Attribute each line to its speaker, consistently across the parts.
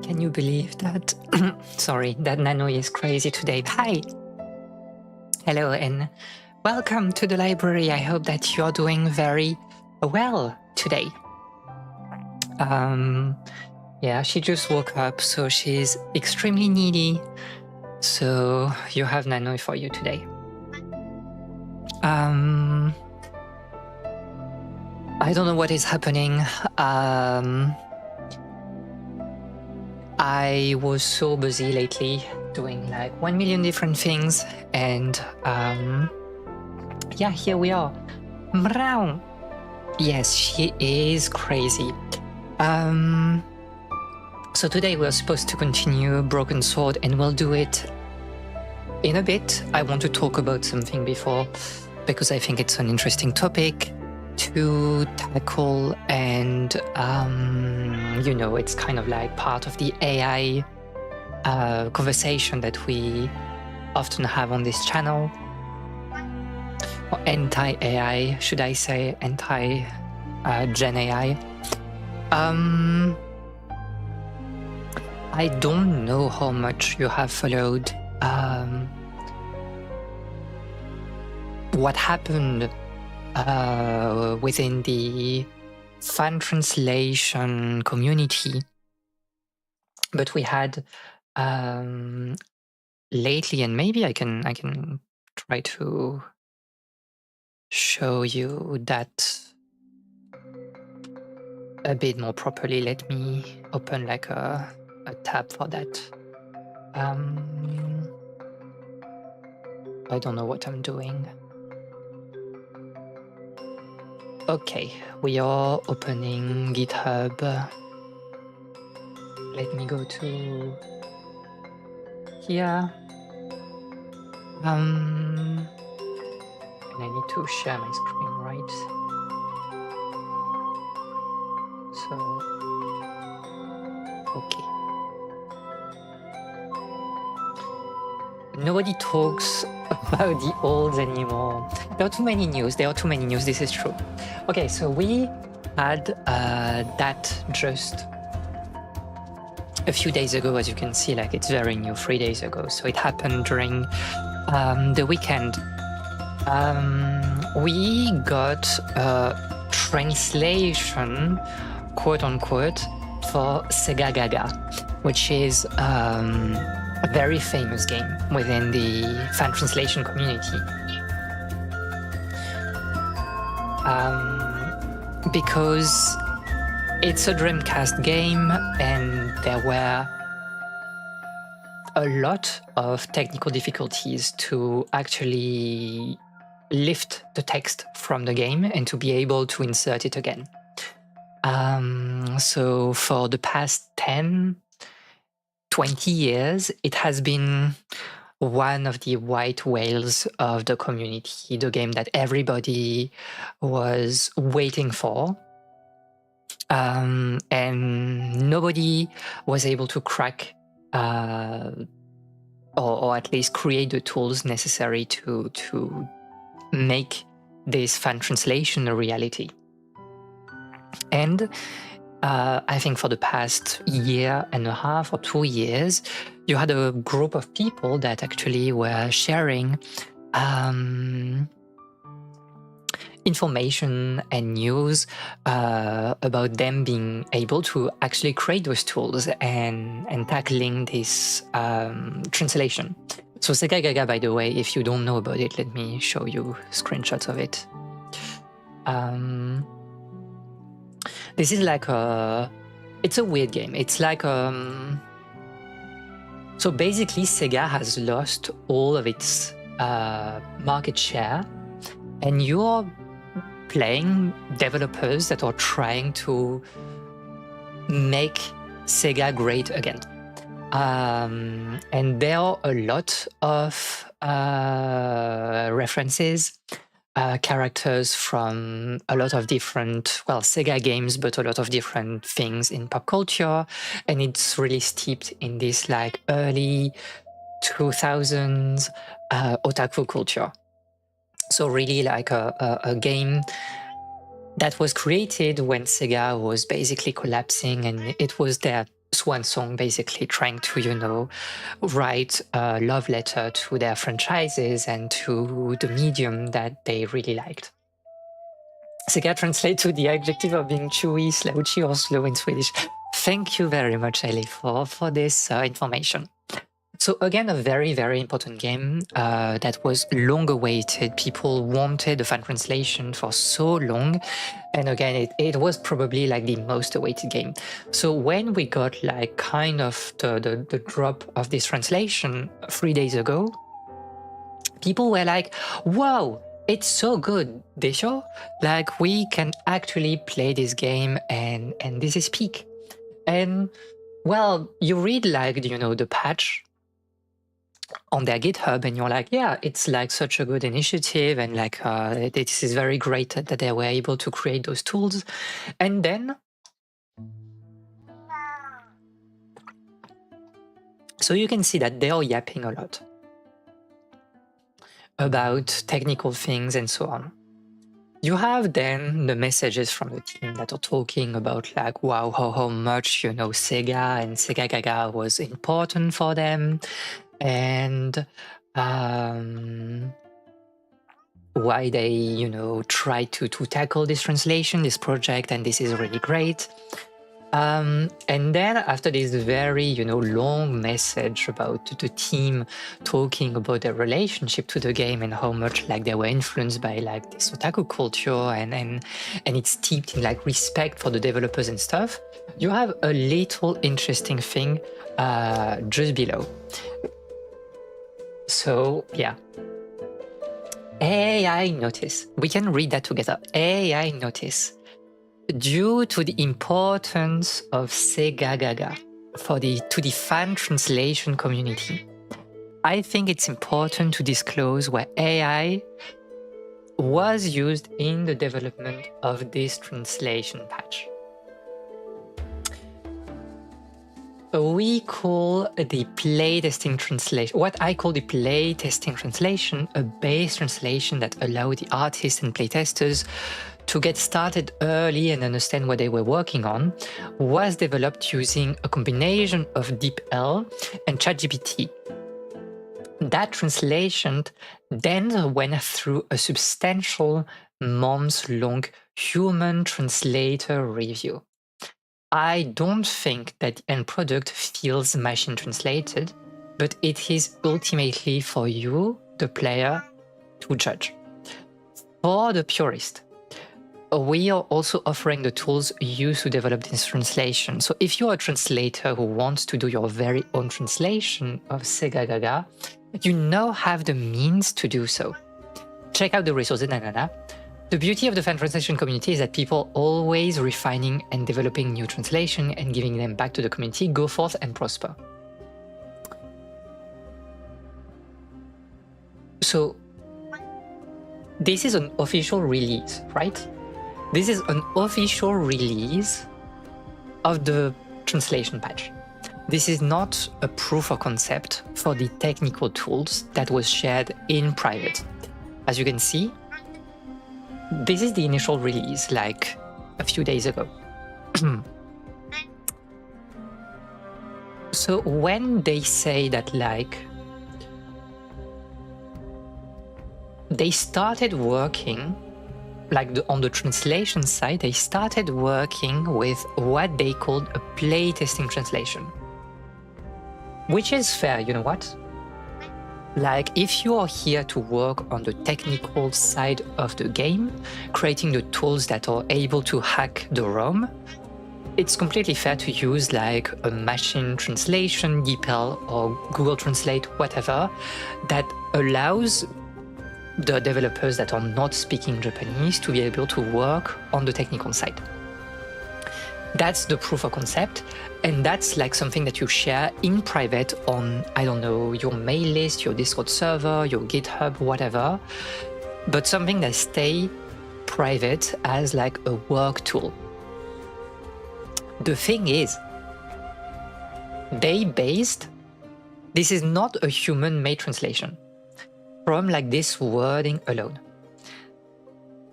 Speaker 1: Can you believe that? Sorry, that Nano is crazy today. Hi! Hello and welcome to the library. I hope that you're doing very well today. Yeah, she just woke up, so she's extremely needy. So you have Nano for you today. I don't know what is happening. I was so busy lately doing like 1 million different things, and yeah, here we are. Mrau. Yes, she is crazy. So today we're supposed to continue Broken Sword, and we'll do it in a bit. I want to talk about something before, because I think it's an interesting topic to tackle, and you know, it's kind of like part of the AI conversation that we often have on this channel, or anti-AI, should I say, anti-Gen AI. I don't know how much you have followed what happened within the fan translation community, but we had lately, and maybe I can try to show you that a bit more properly. Let me open like a tab for that. I don't know what I'm doing. Okay, we are opening GitHub. Let me go to here. And I need to share my screen, right? So, okay. Nobody talks about the olds anymore. There are too many news. This is true. Okay, so we had that just a few days ago, as you can see, like it's very new, 3 days ago. So it happened during the weekend. We got a translation, quote unquote, for Sega Gaga, which is a very famous game within the fan translation community. Because it's a Dreamcast game, and there were a lot of technical difficulties to actually lift the text from the game and to be able to insert it again. So for the past 10, 20 years, it has been one of the white whales of the community, the game that everybody was waiting for. And nobody was able to crack or at least create the tools necessary to make this fan translation a reality. And I think for the past year and a half or 2 years, you had a group of people that actually were sharing information and news about them being able to actually create those tools and tackling this translation. So Sega Gaga, by the way, if you don't know about it, let me show you screenshots of it. This is like it's a weird game. It's like so basically Sega has lost all of its market share, and you're playing developers that are trying to make Sega great again. And there are a lot of references, characters from a lot of different, well, Sega games, but a lot of different things in pop culture. And it's really steeped in this like early 2000s otaku culture. So really like a game that was created when Sega was basically collapsing, and it was their swan song, basically trying to, write a love letter to their franchises and to the medium that they really liked. Sega translate to the adjective of being chewy, slouchy, or slow in Swedish. Thank you very much, Ellie, for this information. So again, a very, very important game that was long awaited. People wanted the fan translation for so long. And again, it was probably like the most awaited game. So when we got like kind of the drop of this translation 3 days ago, people were like, wow, it's so good, Desho. Like we can actually play this game and this is peak. And well, you read like, the patch on their GitHub and you're like, yeah, it's like such a good initiative and like this is very great that they were able to create those tools. And then so you can see that they are yapping a lot about technical things and so on. You have then the messages from the team that are talking about like, wow, how much, Sega and Sega Gaga was important for them. And why they, try to tackle this translation, this project, and this is really great. And then after this very, long message about the team talking about their relationship to the game and how much like they were influenced by like this otaku culture and it's steeped in like respect for the developers and stuff, you have a little interesting thing just below. So yeah, AI notice. We can read that together. AI notice. Due to the importance of Sega Gaga to the fan translation community, I think it's important to disclose where AI was used in the development of this translation patch. We call the playtesting translation, what I call the playtesting translation, a base translation that allowed the artists and playtesters to get started early and understand what they were working on, was developed using a combination of DeepL and ChatGPT. That translation then went through a substantial months-long human translator review. I don't think that the end product feels machine translated, but it is ultimately for you, the player, to judge. For the purist, we are also offering the tools used to develop this translation. So if you're a translator who wants to do your very own translation of Sega Gaga, you now have the means to do so. Check out the resources. The beauty of the fan translation community is that people always refining and developing new translation and giving them back to the community go forth and prosper. So this is an official release, right? This is an official release of the translation patch. This is not a proof of concept for the technical tools that was shared in private. As you can see, this is the initial release, like a few days ago. So when they say that, like, they started working, like on the translation side, they started working with what they called a playtesting translation. Which is fair, you know what? Like, if you are here to work on the technical side of the game, creating the tools that are able to hack the ROM, it's completely fair to use like a machine translation, DeepL or Google Translate, whatever, that allows the developers that are not speaking Japanese to be able to work on the technical side. That's the proof of concept, and that's like something that you share in private on, I don't know, your mail list, your Discord server, your GitHub, whatever, but something that stay private as like a work tool. The thing is, this is not a human-made translation from like this wording alone.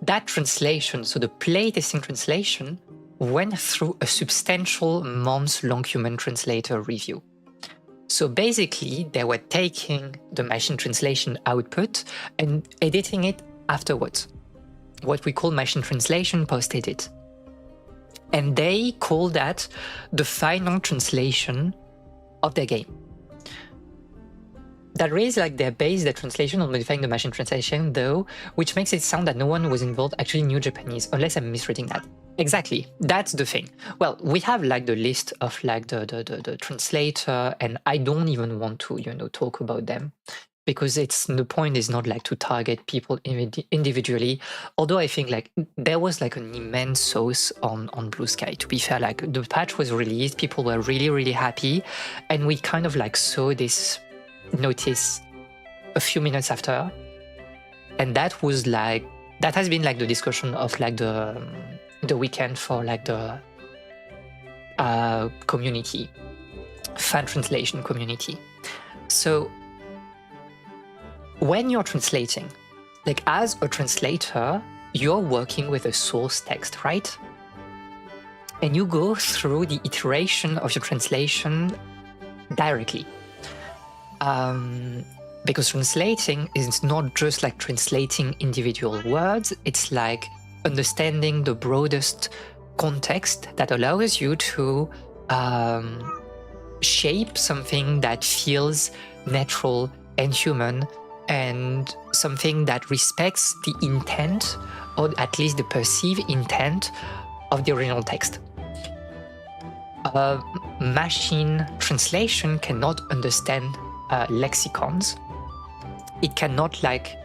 Speaker 1: That translation, so the playtesting translation, went through a substantial months-long human translator review. So basically, they were taking the machine translation output and editing it afterwards. What we call machine translation post-edit. And they call that the final translation of their game. That raised like their base, their translation on modifying the machine translation though, which makes it sound that no one was involved actually knew Japanese, unless I'm misreading that. Exactly, that's the thing. Well, we have like the list of like the translator, and I don't even want to, talk about them, because the point is not like to target people individually. Although I think like there was like an immense sauce on Bluesky. To be fair, like the patch was released, people were really, really happy, and we kind of like saw this notice a few minutes after, and that has been like the discussion of like the weekend for like the community, fan translation community. So when you're translating, like as a translator, you're working with a source text, right? And you go through the iteration of your translation directly. Because translating is not just like translating individual words, it's like understanding the broadest context that allows you to shape something that feels natural and human, and something that respects the intent, or at least the perceived intent of the original text. Machine translation cannot understand lexicons. It cannot like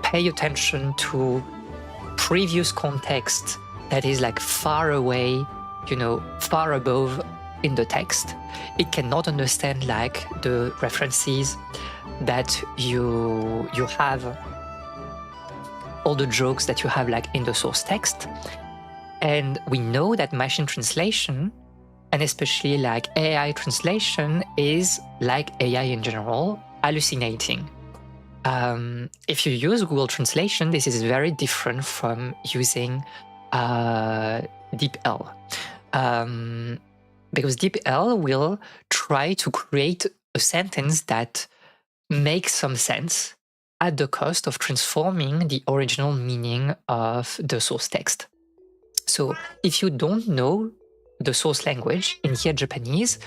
Speaker 1: pay attention to previous context that is like far away, far above in the text. It cannot understand like the references that you have, all the jokes that you have like in the source text. And we know that machine translation, and especially like AI translation, is like AI in general, hallucinating. If you use Google Translation, this is very different from using DeepL. Because DeepL will try to create a sentence that makes some sense at the cost of transforming the original meaning of the source text. So if you don't know the source language, in here Japanese,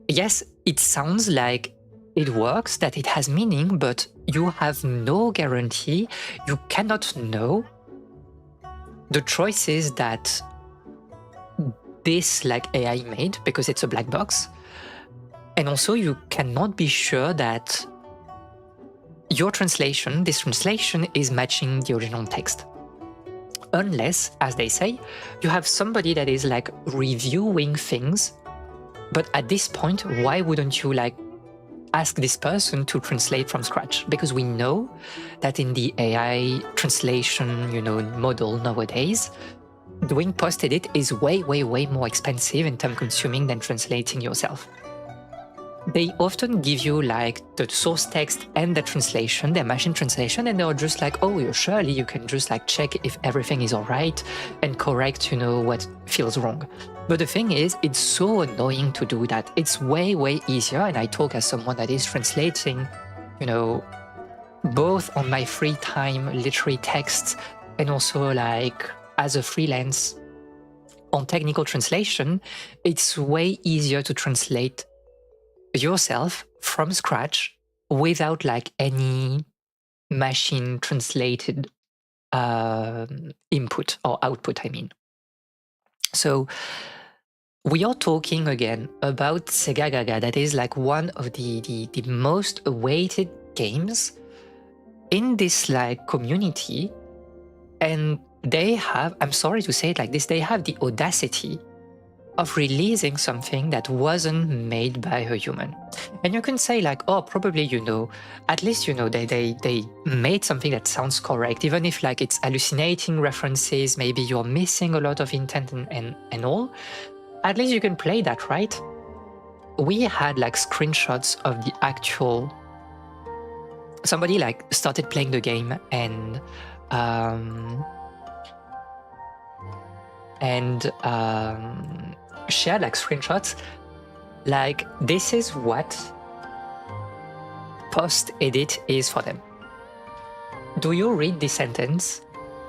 Speaker 1: yes, it sounds like it works, that it has meaning, but you have no guarantee. You cannot know the choices that this like AI made, because it's a black box. And also you cannot be sure that your translation, this translation, is matching the original text. Unless, as they say, you have somebody that is like reviewing things. But at this point, why wouldn't you like ask this person to translate from scratch? Because we know that in the AI translation, model nowadays, doing post-edit is way, way, way more expensive and time-consuming than translating yourself. They often give you like the source text and the translation, their machine translation, and they're just like, oh, surely you can just like check if everything is all right and correct, what feels wrong. But the thing is, it's so annoying to do that. It's way, way easier. And I talk as someone that is translating, both on my free time, literary texts, and also like as a freelance on technical translation. It's way easier to translate yourself from scratch without like any machine translated input or output, I mean. So we are talking again about Sega Gaga, that is like one of the most awaited games in this like community. And they have, I'm sorry to say it like this, they have the audacity of releasing something that wasn't made by a human. And you can say like, oh, probably, at least, they made something that sounds correct, even if like it's hallucinating references, maybe you're missing a lot of intent and all. At least you can play that, right? We had like screenshots of the actual, somebody like started playing the game and and shared like screenshots. Like, this is what post-edit is for them. Do you read this sentence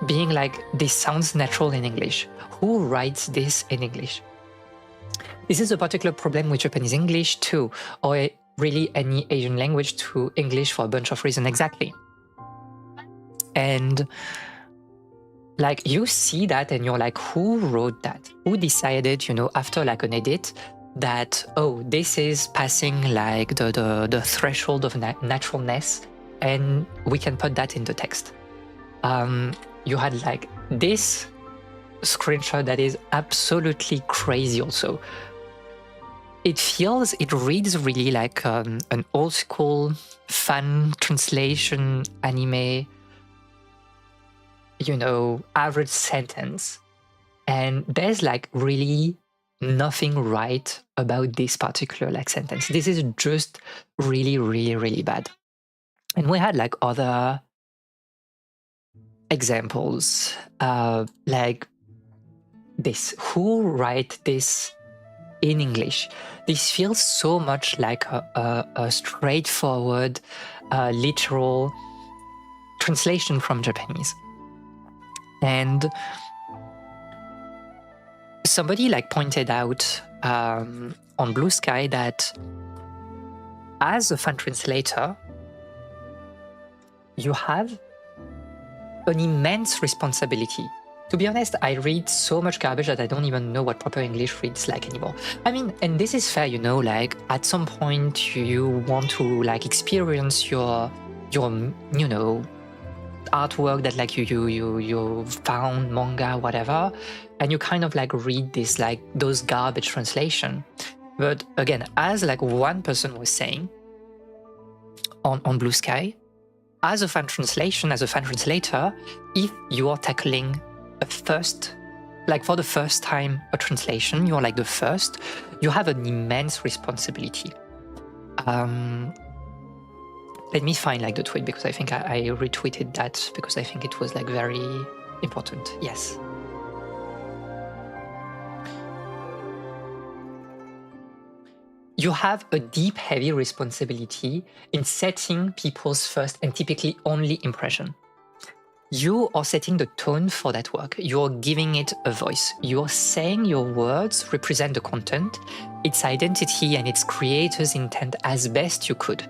Speaker 1: being like, this sounds natural in English? Who writes this in English? This is a particular problem with Japanese English too, or really any Asian language to English for a bunch of reasons exactly. And like, you see that and you're like, who wrote that? Who decided, you know, after like an edit that, oh, this is passing like the threshold of naturalness, and we can put that in the text. You had like this screenshot that is absolutely crazy also. It reads really like an old school fan translation anime, you know, average sentence. And there's like really nothing right about this particular like sentence. This is just really, really, really bad. And we had like other examples, like this. Who write this in English? This feels so much like a straightforward, literal translation from Japanese. And somebody like pointed out on Bluesky that as a fan translator, you have an immense responsibility. To be honest, I read so much garbage that I don't even know what proper English reads like anymore. I mean, and this is fair, you know, like at some point you want to like experience your you know, artwork that like you found, manga, whatever, and you kind of like read this like those garbage translation. But again, as like one person was saying on Bluesky, as a fan translator, if you are tackling a first, like for the first time a translation, you're like the first, you have an immense responsibility. Let me find like the tweet, because I think I retweeted that because I think it was like very important. Yes. You have a deep, heavy responsibility in setting people's first and typically only impression. You are setting the tone for that work. You're giving it a voice. You're saying your words represent the content, its identity, and its creator's intent as best you could.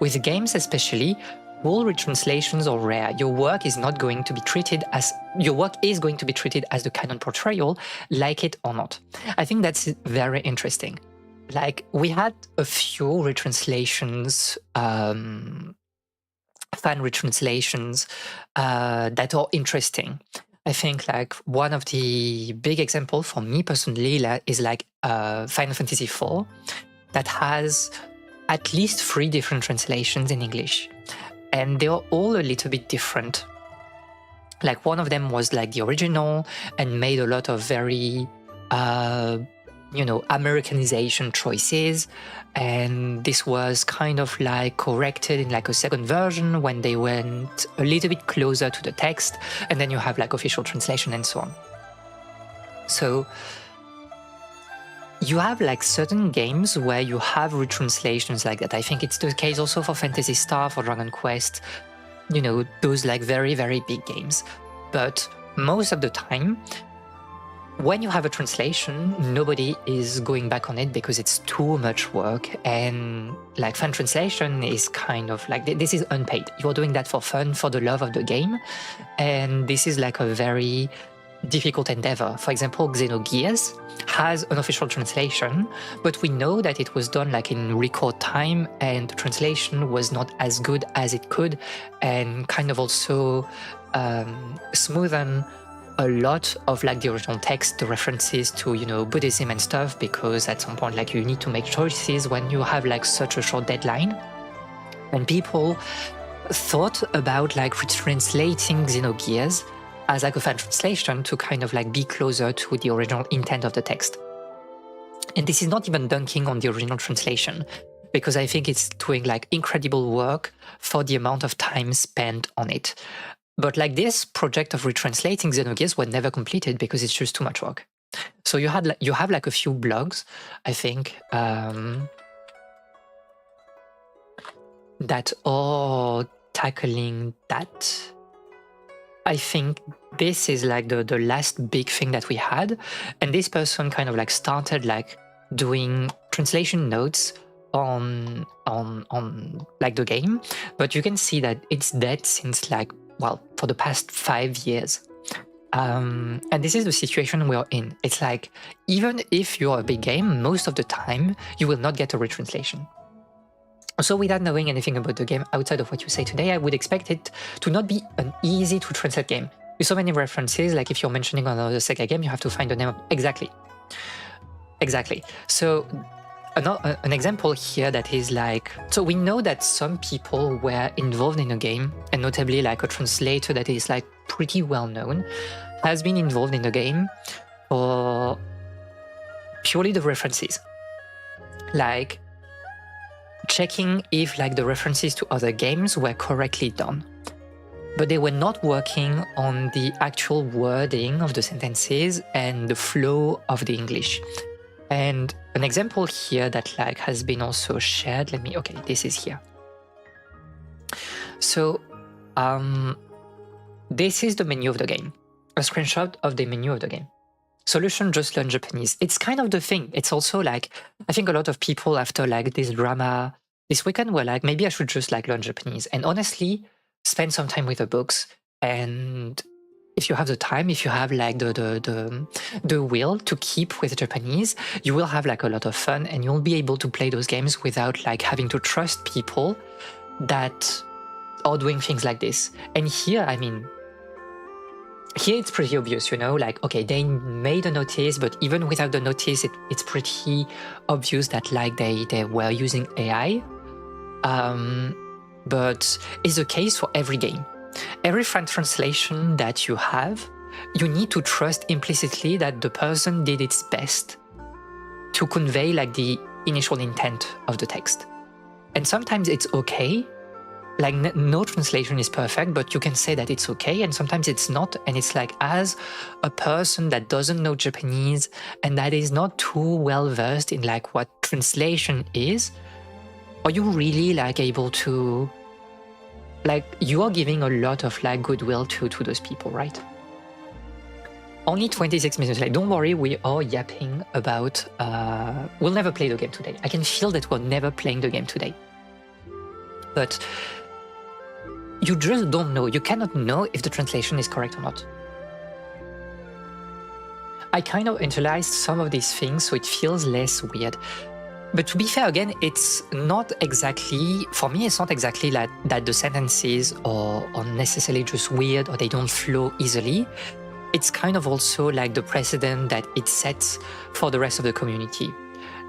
Speaker 1: With games especially, full retranslations are rare. Your work is going to be treated as the canon portrayal, like it or not. I think that's very interesting. Like, we had a few retranslations, fan retranslations, that are interesting. I think like one of the big examples for me personally is like Final Fantasy IV, that has at least 3 different translations in English, and they are all a little bit different. Like, one of them was like the original and made a lot of very you know, Americanization choices, and this was kind of like corrected in like a second version when they went a little bit closer to the text, and then you have like official translation and so on. So you have like certain games where you have retranslations like that. I think it's the case also for Phantasy Star, for Dragon Quest, you know, those like very, very big games. But most of the time, when you have a translation, nobody is going back on it because it's too much work. And like, fan translation is kind of like, this is unpaid. You're doing that for fun, for the love of the game. And this is like a very difficult endeavor. For example, Xenogears has an official translation, but we know that it was done like in record time, and the translation was not as good as it could, and kind of also smoothen a lot of like the original text, the references to, you know, Buddhism and stuff, because at some point like you need to make choices when you have like such a short deadline. And people thought about like retranslating Xenogears as like a fan translation to kind of like be closer to the original intent of the text. And this is not even dunking on the original translation, because I think it's doing like incredible work for the amount of time spent on it. But like this project of retranslating Xenogears was never completed because it's just too much work. So you have like a few blogs, I think, that are tackling that. I think this is like the last big thing that we had, and this person kind of like started like doing translation notes on like the game, but you can see that it's dead since like, well, for the past 5 years. And this is the situation we're in. It's like, even if you're a big game, most of the time you will not get a retranslation. So without knowing anything about the game outside of what you say today, I would expect it to not be an easy to translate game. With so many references, like if you're mentioning another Sega game, you have to find the name of... Exactly. So an example here that is like... So we know that some people were involved in a game, and notably like a translator that is like pretty well known, has been involved in the game for purely the references. Like checking if like the references to other games were correctly done. But they were not working on the actual wording of the sentences and the flow of the English. And an example here that like has been also shared, okay, this is here. So this is the menu of the game, a screenshot of the menu of the game. Solution, just learn Japanese. It's kind of the thing. It's also like, I think a lot of people after like this drama this weekend were like, maybe I should just like learn Japanese. And honestly, spend some time with the books. And if you have the time, if you have like the will to keep with Japanese, you will have like a lot of fun, and you'll be able to play those games without like having to trust people that are doing things like this. And here, I mean, here it's pretty obvious, you know, like, okay, they made a notice, but even without the notice, it's pretty obvious that like they were using AI. But it's the case for every game. Every French translation that you have, you need to trust implicitly that the person did its best to convey like the initial intent of the text. And sometimes it's okay. Like no translation is perfect, but you can say that it's okay, and sometimes it's not. And it's like, as a person that doesn't know Japanese and that is not too well versed in like what translation is, are you really like able to, like, you are giving a lot of like goodwill to those people, right? Only 26 minutes late. Don't worry, we are yapping about, we'll never play the game today. I can feel that we're never playing the game today. But you just don't know. You cannot know if the translation is correct or not. I kind of internalized some of these things, so it feels less weird. But to be fair, again, it's not exactly, for me, it's not exactly like that the sentences are necessarily just weird or they don't flow easily. It's kind of also like the precedent that it sets for the rest of the community.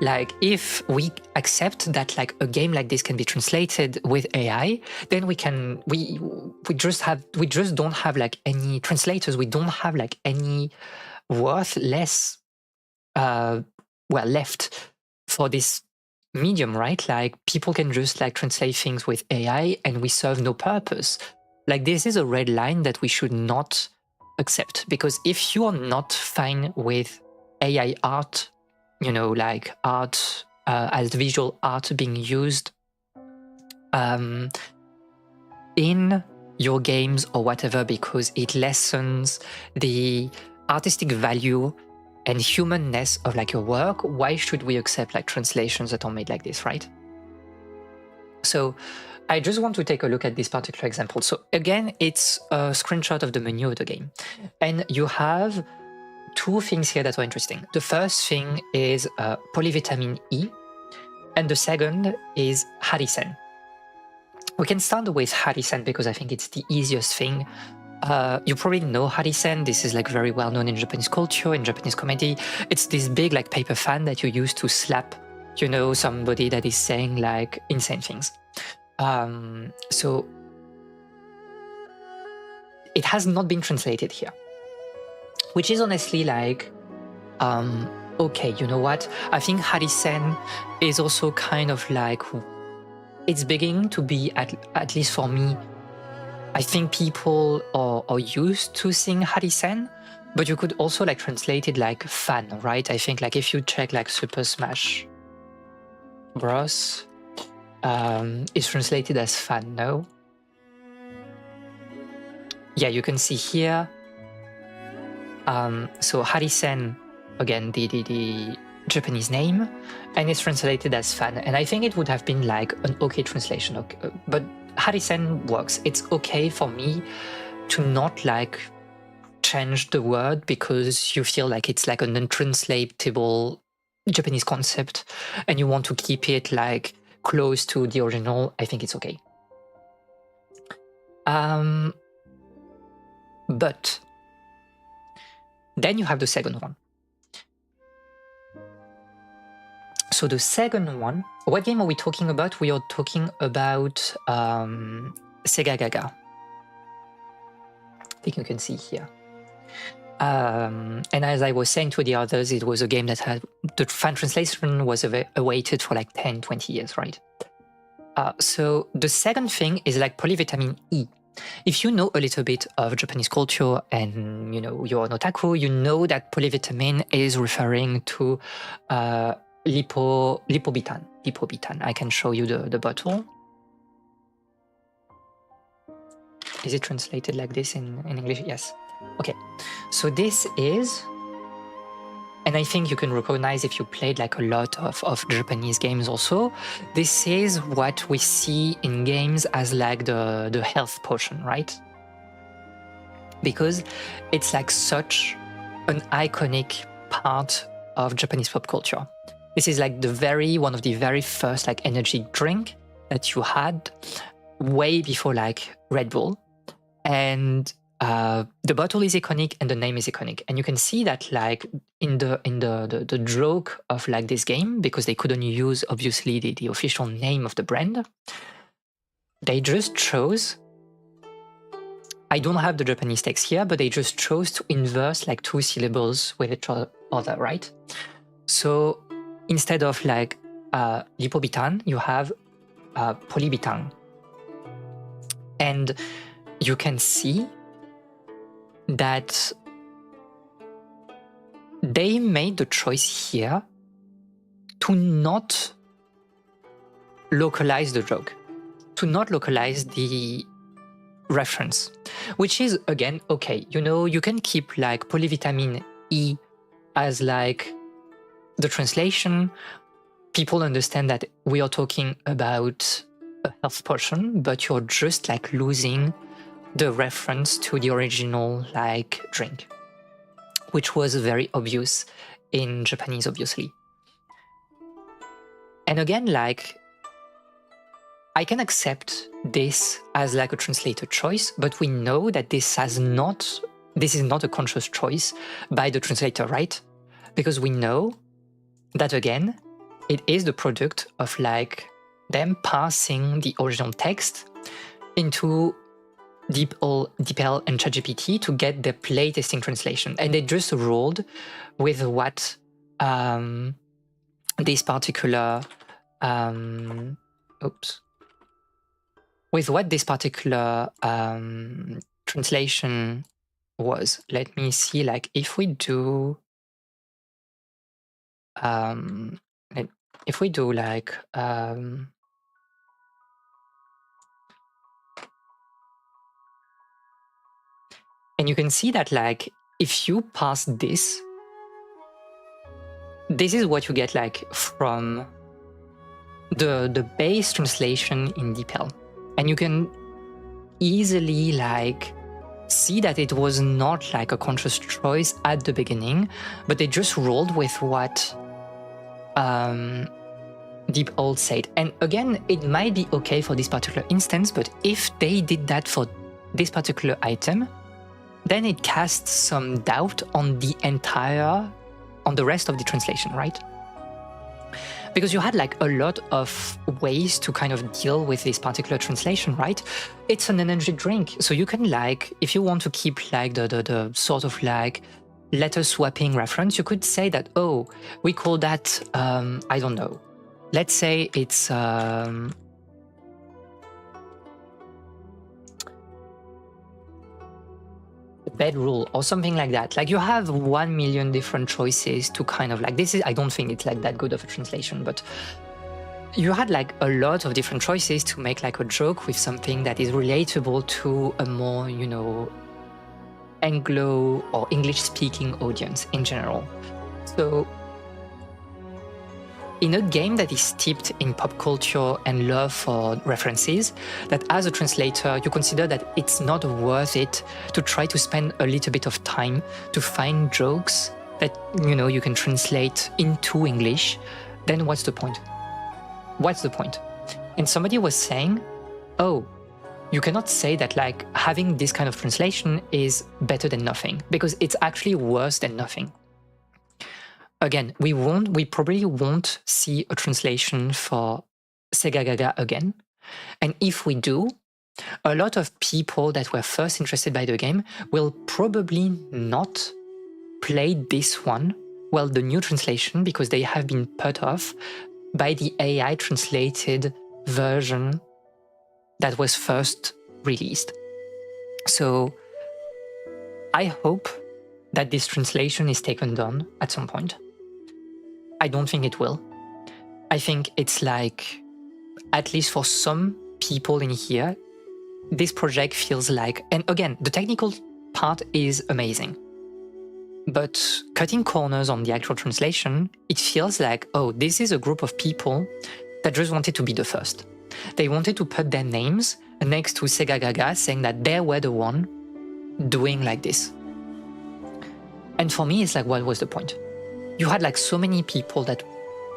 Speaker 1: Like, if we accept that like a game like this can be translated with AI, then we just don't have like any translators. We don't have like any worthless, left for this medium, right? Like, people can just like translate things with AI and we serve no purpose. Like, this is a red line that we should not accept, because if you are not fine with AI art, you know, like art as visual art being used in your games or whatever, because it lessens the artistic value and humanness of like your work, why should we accept like translations that are made like this, right? So I just want to take a look at this particular example. So again, it's a screenshot of the menu of the game. And you have two things here that are interesting. The first thing is polyvitamin E, and the second is harisen. We can start with harisen because I think it's the easiest thing. You probably know harisen. This is like very well known in Japanese culture, in Japanese comedy. It's this big like paper fan that you use to slap, you know, somebody that is saying like insane things. So it has not been translated here, which is honestly like, okay, you know what? I think harisen is also kind of like, it's beginning to be, at least for me, I think people are used to seeing Harisen, but you could also like translate it like fan, right? I think like if you check like Super Smash Bros, it's translated as fan, no? Yeah, you can see here. So Harisen, again, the Japanese name, and it's translated as fan. And I think it would have been like an okay translation, okay, but Harisen works. It's okay for me to not like change the word because you feel like it's like an untranslatable Japanese concept and you want to keep it like close to the original. I think it's okay. But then you have the second one. So the second one, what game are we talking about? We are talking about Sega Gaga. I think you can see here. And as I was saying to the others, it was a game that had the fan translation was awaited for like 10, 20 years, right? So the second thing is like polyvitamin E. If you know a little bit of Japanese culture and you know you're an otaku, you know that polyvitamin is referring to lipobitan. I can show you the bottle. Is it translated like this in English? Yes. Okay. So this is, and I think you can recognize if you played like a lot of Japanese games also, this is what we see in games as like the health potion, right? Because it's like such an iconic part of Japanese pop culture. This is like one of the very first like energy drink that you had way before like Red Bull. And the bottle is iconic and the name is iconic. And you can see that like in the joke of like this game, because they couldn't use obviously the official name of the brand, they just chose, I don't have the Japanese text here, but they just chose to inverse like two syllables with each other, right? So instead of like lipobitan, you have polybitan. And you can see that they made the choice here to not localize the joke, to not localize the reference, which is again okay. You know, you can keep like polyvitamin E as like the translation. People understand that we are talking about a health potion, but you're just like losing the reference to the original like drink, which was very obvious in Japanese, obviously. And again, like I can accept this as like a translator choice, but we know that this is not a conscious choice by the translator, right? Because we know that again, it is the product of like them passing the original text into DeepL and ChatGPT to get the playtesting translation, and they just rolled with what this particular translation was. Let me see, like if we do like and you can see that like if you pass this is what you get like from the base translation in DeepL. And you can easily like see that it was not like a conscious choice at the beginning, but they just rolled with what DeepL said. And again, it might be okay for this particular instance, but if they did that for this particular item, then it casts some doubt on the rest of the translation, right? Because you had like a lot of ways to kind of deal with this particular translation, right? It's an energy drink. So you can like, if you want to keep like the sort of like letter swapping reference, you could say that, oh, we call that, I don't know. Let's say it's, bedrule or something like that. Like you have 1 million different choices to kind of like, this is, I don't think it's like that good of a translation, but you had like a lot of different choices to make like a joke with something that is relatable to a more, you know, Anglo or English speaking audience in general. So in a game that is steeped in pop culture and love for references, that as a translator, you consider that it's not worth it to try to spend a little bit of time to find jokes that, you know, you can translate into English, then what's the point? What's the point? And somebody was saying, oh, you cannot say that like having this kind of translation is better than nothing, because it's actually worse than nothing. Again, we probably won't see a translation for Sega Gaga again. And if we do, a lot of people that were first interested by the game will probably not play this one, well, the new translation, because they have been put off by the AI translated version that was first released. So I hope that this translation is taken down at some point. I don't think it will. I think it's like, at least for some people in here, this project feels like, and again, the technical part is amazing, but cutting corners on the actual translation, it feels like, oh, this is a group of people that just wanted to be the first. They wanted to put their names next to Sega Gaga, saying that they were the one doing like this. And for me, it's like, what was the point? You had like so many people that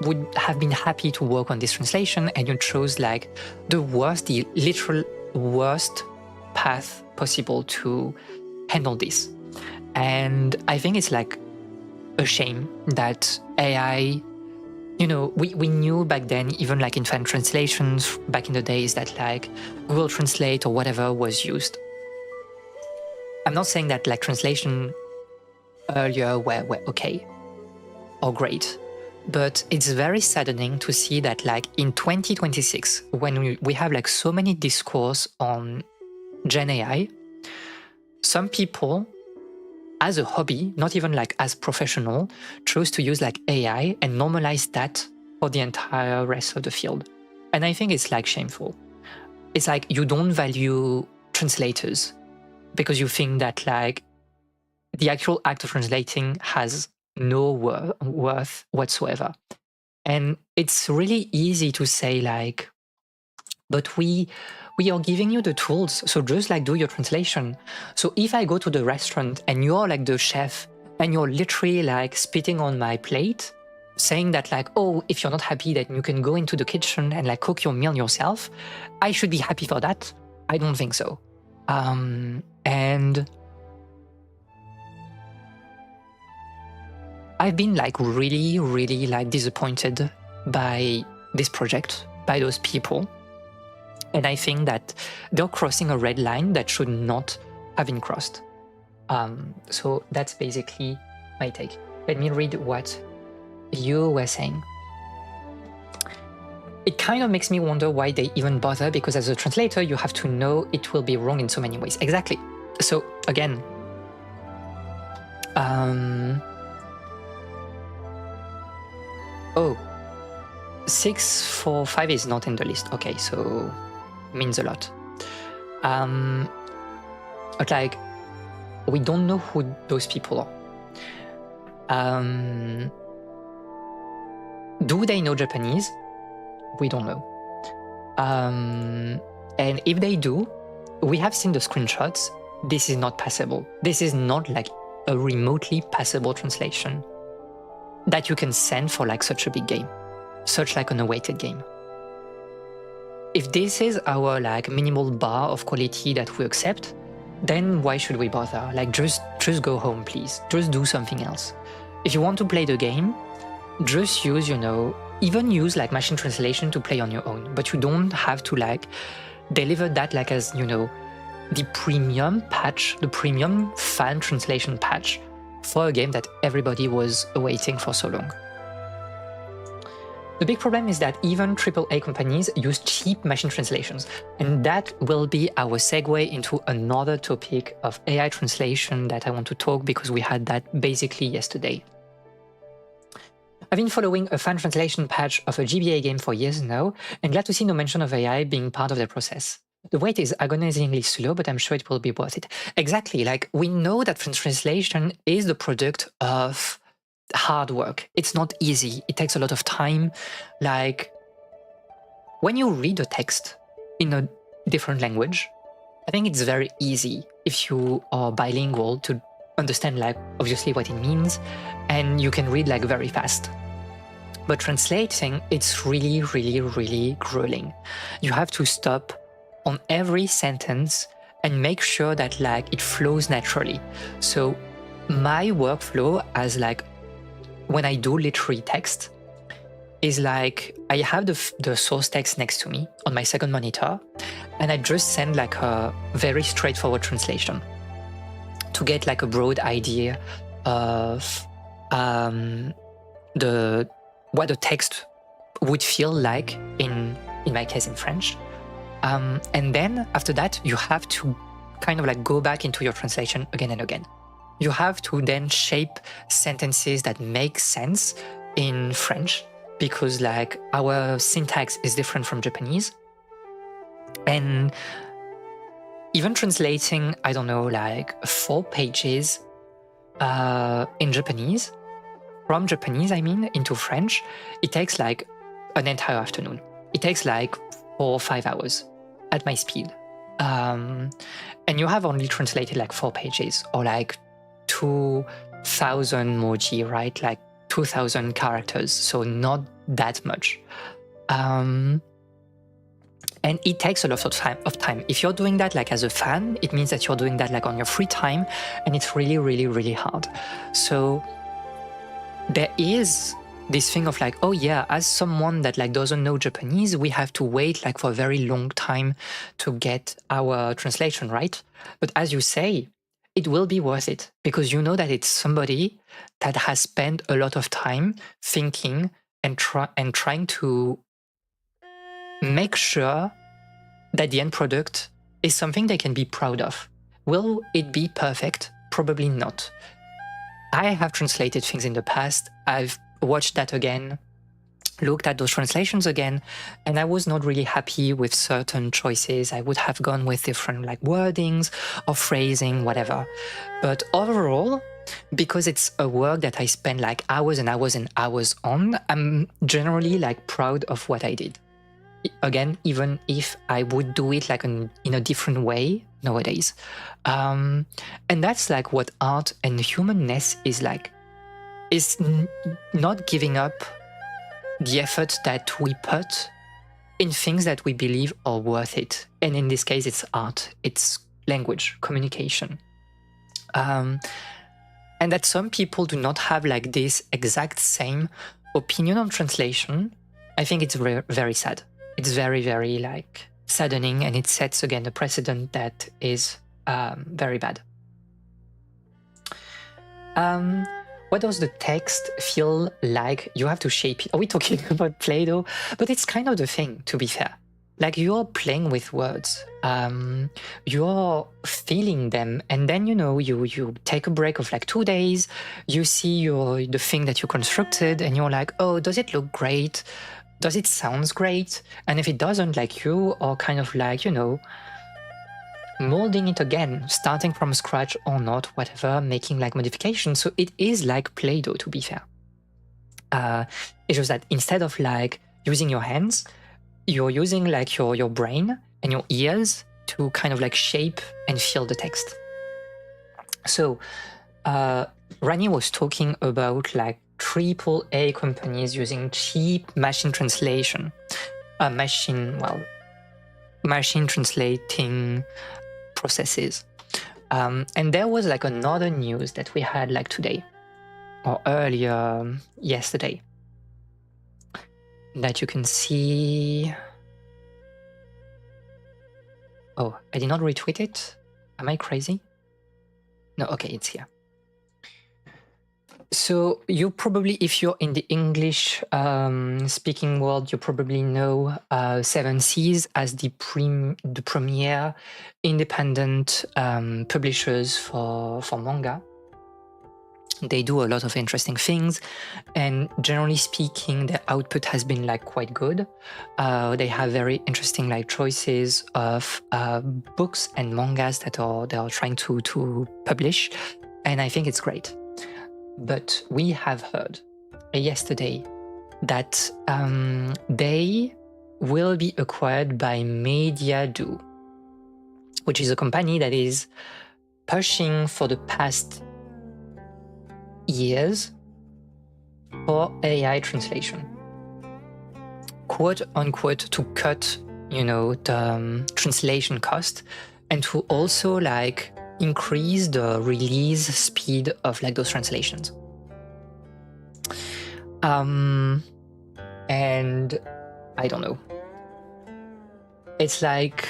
Speaker 1: would have been happy to work on this translation, and you chose like the literal worst path possible to handle this. And I think it's like a shame that AI, you know, we knew back then, even like in fan translations back in the days, that like Google Translate or whatever was used. I'm not saying that like translation earlier were okay or great, but it's very saddening to see that like in 2026, when we have like so many discourse on Gen AI, some people as a hobby, not even like as professional, chose to use like AI and normalize that for the entire rest of the field. And I think it's like shameful. It's like you don't value translators because you think that like the actual act of translating has no worth whatsoever. And it's really easy to say like, but we are giving you the tools, so just like do your translation. So if I go to the restaurant and you're like the chef and you're literally like spitting on my plate, saying that like, oh, if you're not happy that you can go into the kitchen and like cook your meal yourself, I should be happy for that? I don't think so. And I've been like really like disappointed by this project, by those people. And I think that they're crossing a red line that should not have been crossed. So that's basically my take. Let me read what you were saying. It kind of makes me wonder why they even bother, because as a translator, you have to know it will be wrong in so many ways. Exactly. So again, oh, 645 is not in the list. Okay, so means a lot. But like, we don't know who those people are. Do they know Japanese? We don't know. And if they do, we have seen the screenshots. This is not passable. This is not like a remotely passable translation that you can send for like such a big game, such like an awaited game. If this is our like minimal bar of quality that we accept, then why should we bother? Like just go home, please. Just do something else. If you want to play the game, just use, you know, even use like machine translation to play on your own, but you don't have to like deliver that like as, you know, the premium patch, the premium fan translation patch for a game that everybody was awaiting for so long. The big problem is that even AAA companies use cheap machine translations. And that will be our segue into another topic of AI translation that I want to talk, because we had that basically yesterday. I've been following a fan translation patch of a GBA game for years now, and glad to see no mention of AI being part of the process. The wait is agonizingly slow, but I'm sure it will be worth it. Exactly, like we know that fan translation is the product of hard work. It's not easy. It takes a lot of time. Like when you read a text in a different language, I think it's very easy if you are bilingual to understand like obviously what it means, and you can read like very fast. But translating, it's really, really, really grueling. You have to stop on every sentence and make sure that like it flows naturally. So my workflow as like when I do literary text is like I have the source text next to me on my second monitor, and I just send like a very straightforward translation to get like a broad idea of what the text would feel like in my case in French. And then after that, you have to kind of like go back into your translation again and again. You have to then shape sentences that make sense in French, because like our syntax is different from Japanese. And even translating, I don't know, like 4 pages in Japanese, from Japanese, I mean, into French, it takes like an entire afternoon. It takes like 4 or 5 hours at my speed. And you have only translated like 4 pages or like 2,000 moji, right? Like 2,000 characters. So not that much. And it takes a lot of time. If you're doing that like as a fan, it means that you're doing that like on your free time, and it's really, really, really hard. So there is this thing of like, oh yeah, as someone that like doesn't know Japanese, we have to wait like for a very long time to get our translation right. But as you say, it will be worth it, because you know that it's somebody that has spent a lot of time thinking and trying to make sure that the end product is something they can be proud of. Will it be perfect? Probably not. I have translated things in the past. I've watched that again, looked at those translations again, and I was not really happy with certain choices. I would have gone with different like wordings or phrasing, whatever. But overall, because it's a work that I spend like hours and hours and hours on, I'm generally like proud of what I did. Again, even if I would do it like in a different way nowadays. And that's like what art and humanness is like, is not giving up the effort that we put in things that we believe are worth it. And in this case, it's art, it's language, communication. And that some people do not have like this exact same opinion on translation, I think it's very sad. It's very, very like saddening, and it sets again a precedent that is very bad. What does the text feel like? You have to shape it. Are we talking about Play-Doh? But it's kind of the thing, to be fair. Like you're playing with words, you're feeling them, and then you take a break of like 2 days. You see the thing that you constructed, and you're like, oh, does it look great? Does it sound great? And if it doesn't, like you are kind of like, molding it again, starting from scratch or not, whatever, making like modifications. So it is like Play-Doh, to be fair. It's just that instead of like using your hands, you're using like your brain and your ears to kind of like shape and feel the text. So Rani was talking about like AAA companies using cheap machine translation, machine translating processes. And there was like another news that we had like today or earlier yesterday that you can see. Oh, I did not retweet it. Am I crazy? No, okay, it's here. So you probably, if you're in the English speaking world, you probably know Seven Seas as the premier independent publishers for manga. They do a lot of interesting things, and generally speaking, their output has been like quite good. They have very interesting like choices of books and mangas that they are trying to publish, and I think it's great. But we have heard yesterday that they will be acquired by Mediadu, which is a company that is pushing for the past years for AI translation, quote unquote, to cut, the translation cost and to also like increase the release speed of like those translations. And I don't know. It's like,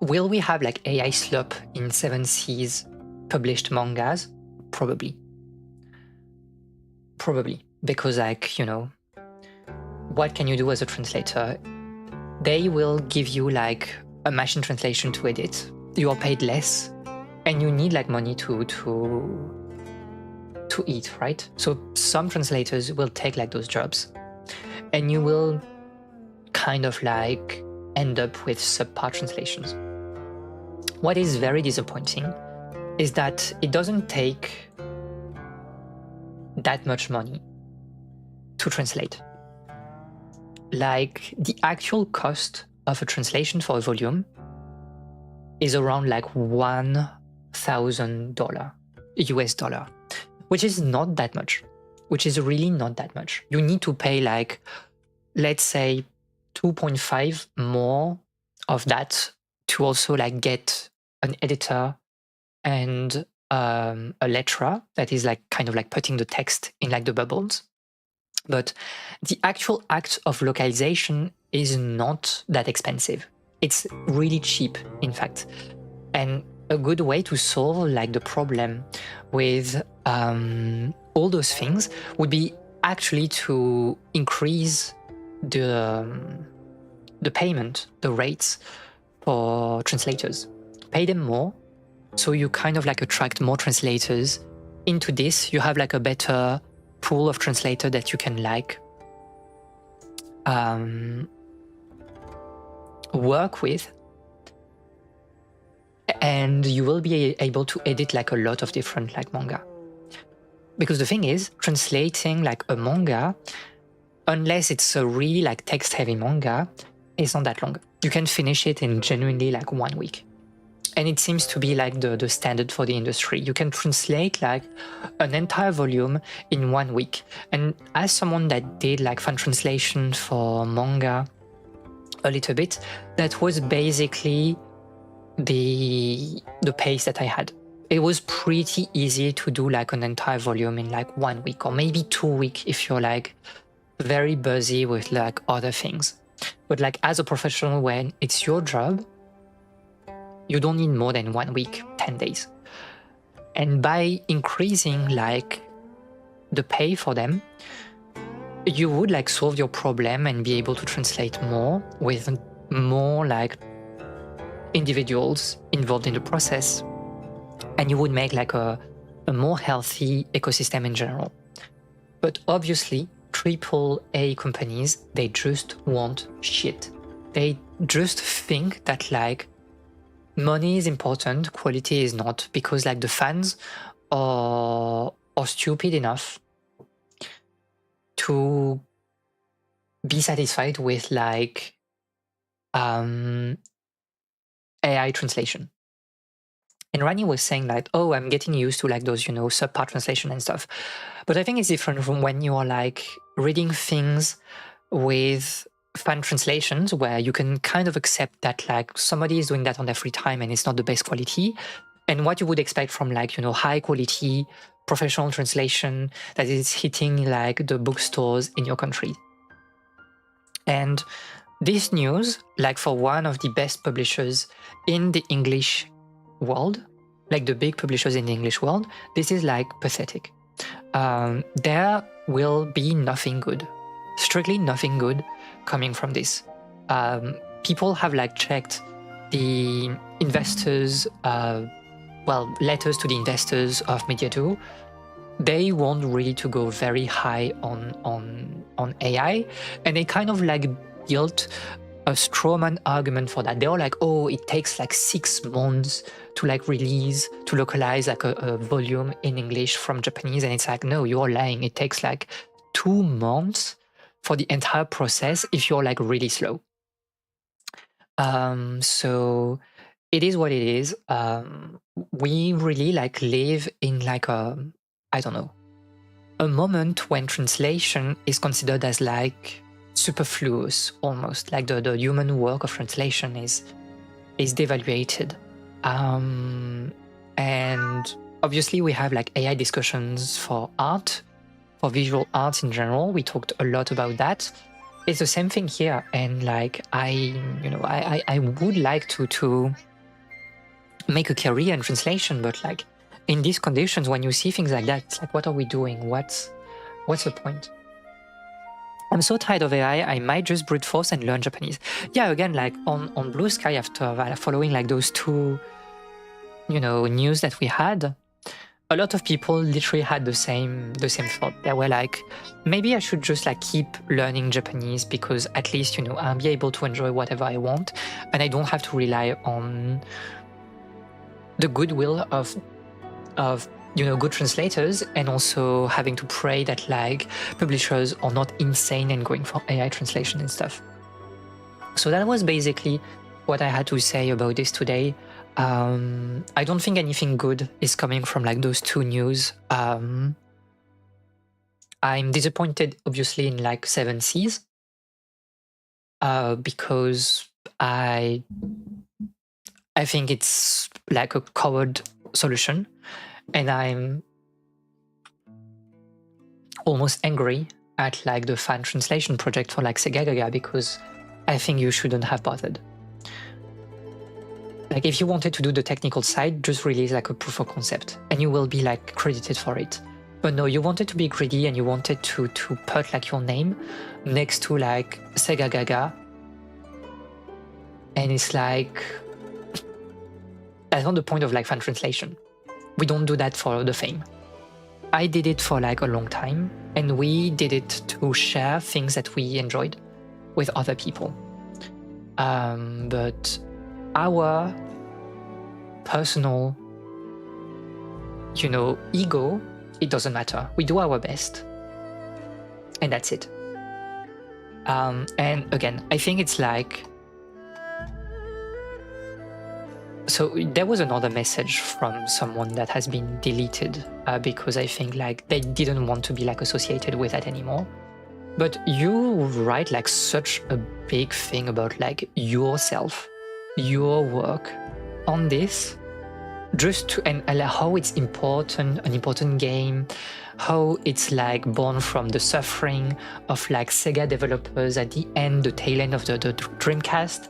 Speaker 1: will we have like AI slop in Seven Seas published mangas? Probably, because like, what can you do as a translator? They will give you like a machine translation to edit. You are paid less, and you need like money to eat, right? So some translators will take like those jobs, and you will kind of like end up with subpar translations. What is very disappointing is that it doesn't take that much money to translate. Like the actual cost of a translation for a volume is around like $1,000 US dollar, which is not that much, which is really not that much. You need to pay like, let's say 2.5 more of that to also like get an editor and a letterer that is like kind of like putting the text in like the bubbles. But the actual act of localization is not that expensive. It's really cheap, in fact. And a good way to solve like the problem with all those things would be actually to increase the payment, the rates for translators. Pay them more, so you kind of like attract more translators into this. You have like a better pool of translators that you can like work with, and you will be able to edit like a lot of different like manga. Because the thing is, translating like a manga, unless it's a really like text heavy manga, it's not that long. You can finish it in genuinely like 1 week. And it seems to be like the standard for the industry. You can translate like an entire volume in 1 week. And as someone that did like fan translation for manga a little bit, that was basically the pace that I had. It was pretty easy to do like an entire volume in like 1 week, or maybe 2 weeks if you're like very busy with like other things. But like as a professional, when it's your job, you don't need more than 1 week, 10 days. And by increasing like the pay for them, you would like solve your problem and be able to translate more with more like individuals involved in the process. And you would make like a more healthy ecosystem in general. But obviously, AAA companies, they just want shit. They just think that like money is important, quality is not, because like the fans are stupid enough to be satisfied with like AI translation. And Rani was saying like, oh, I'm getting used to like those, subpar translation and stuff. But I think it's different from when you are like reading things with fan translations, where you can kind of accept that like somebody is doing that on their free time and it's not the best quality. And what you would expect from like, high quality professional translation that is hitting like the bookstores in your country. And this news, like for one of the best publishers in the English world, like the big publishers in the English world, this is like pathetic. There will be nothing good, strictly nothing good coming from this. People have like checked the investors, letters to the investors of Media2. They want really to go very high on AI, and they kind of like built a strawman argument for that. They were like, oh, it takes like 6 months to like to localize like a volume in English from Japanese. And it's like, no, you're lying. It takes like 2 months for the entire process if you're like really slow. So it is what it is. We really like live in like a moment when translation is considered as like superfluous, almost like the human work of translation is devaluated. And obviously we have like AI discussions for art, for visual arts in general. We talked a lot about that. It's the same thing here, and like I would like to make a career in translation, but like in these conditions, when you see things like that, it's like, what are we doing? What's the point? I'm so tired of AI, I might just brute force and learn Japanese. Yeah, again, like on Bluesky, after following like those 2, news that we had, a lot of people literally had the same thought. They were like, maybe I should just like keep learning Japanese because at least, I'll be able to enjoy whatever I want, and I don't have to rely on the goodwill of good translators, and also having to pray that like publishers are not insane and going for AI translation and stuff. So that was basically what I had to say about this today. I don't think anything good is coming from like those 2 news. I'm disappointed, obviously, in like 7 Seas, because I think it's like a coward solution, and I'm almost angry at like the fan translation project for like Segagaga, because I think you shouldn't have bothered. Like if you wanted to do the technical side, just release like a proof of concept and you will be like credited for it. But no, you wanted to be greedy and you wanted to put like your name next to like Segagaga, and it's like, that's not the point of like fan translation. We don't do that for the fame. I did it for like a long time, and we did it to share things that we enjoyed with other people. But our personal, ego, it doesn't matter. We do our best, and that's it. And again, I think it's like, so there was another message from someone that has been deleted because I think like they didn't want to be like associated with that anymore. But you write like such a big thing about like yourself, your work on this, just to, and how it's important, an important game, how it's like born from the suffering of like Sega developers at the end, the tail end of the Dreamcast.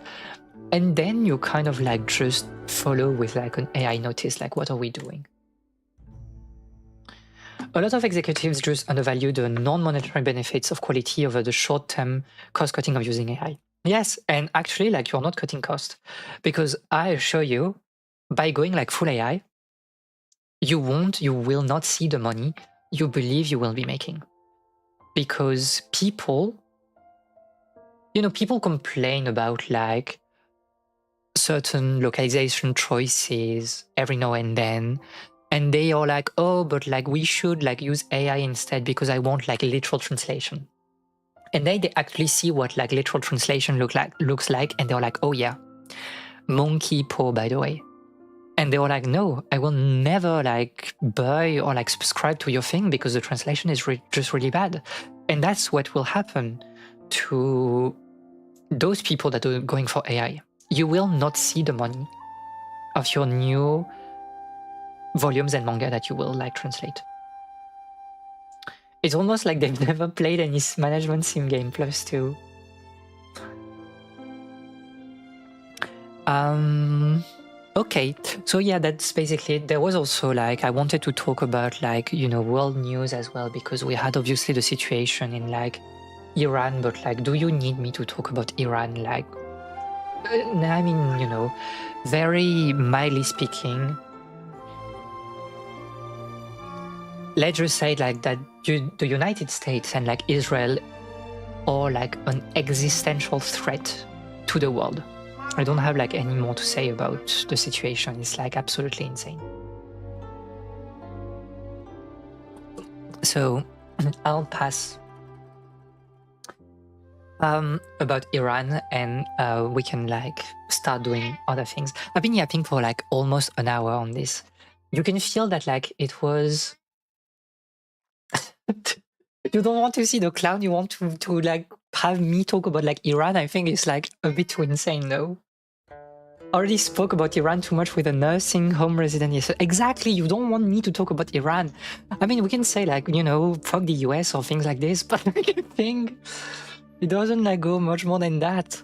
Speaker 1: And then you kind of like just follow with like an AI notice, like what are we doing? A lot of executives just undervalue the non-monetary benefits of quality over the short-term cost-cutting of using AI. Yes, and actually like you're not cutting cost, because I assure you, by going like full AI, you will not see the money you believe you will be making. Because people complain about like certain localization choices every now and then, and they are like, oh, but like we should like use AI instead because I want like literal translation. And then they actually see what like literal translation looks like, and they're like, oh yeah, monkey paw, by the way. And they were like, no, I will never like buy or like subscribe to your thing because the translation is just really bad. And that's what will happen to those people that are going for AI. You will not see the money of your new volumes and manga that you will like translate. It's almost like they've never played any management sim game plus 2. Okay, so yeah, that's basically it. There was also like I wanted to talk about like world news as well, because we had obviously the situation in like Iran, but like, do you need me to talk about Iran? Like, I mean, very mildly speaking, let's just say like that the United States and like Israel are like an existential threat to the world. I don't have like any more to say about the situation. It's like absolutely insane. So I'll pass about Iran, and we can like start doing other things. I've been yapping for like almost an hour on this. You can feel that like it was you don't want to see the clown, you want to like have me talk about like Iran. I think it's like a bit too insane, no? Already spoke about Iran too much with a nursing home resident. Yes, exactly. You don't want me to talk about Iran. I mean, we can say like, fuck the US or things like this, but I think it doesn't like go much more than that.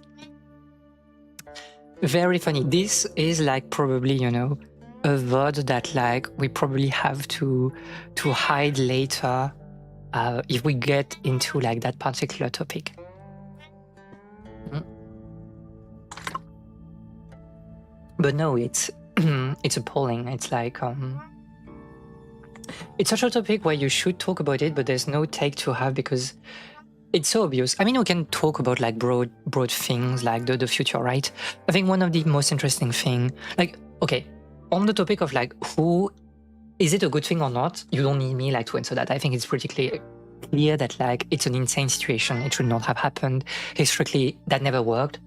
Speaker 1: Very funny. This is like probably, a VOD that like we probably have to hide later if we get into like that particular topic. But no, it's it's appalling. It's like it's such a topic where you should talk about it, but there's no take to have because it's so obvious. I mean, we can talk about like broad things like the future, right? I think one of the most interesting thing, like, okay, on the topic of like who is it a good thing or not? You don't need me like to answer that. I think it's pretty clear that like it's an insane situation. It should not have happened. Historically, that never worked.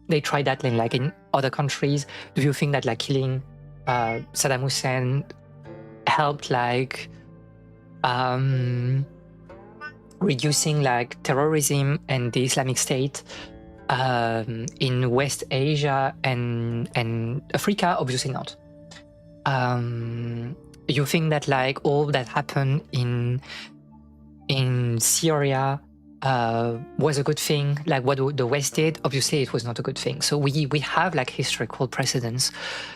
Speaker 1: They tried that in like in other countries. Do you think that like killing Saddam Hussein helped like reducing like terrorism and the Islamic State in West Asia and Africa? Obviously not. You think that like all that happened in Syria was a good thing, like what the West did? Obviously it was not a good thing. So we have like historical precedents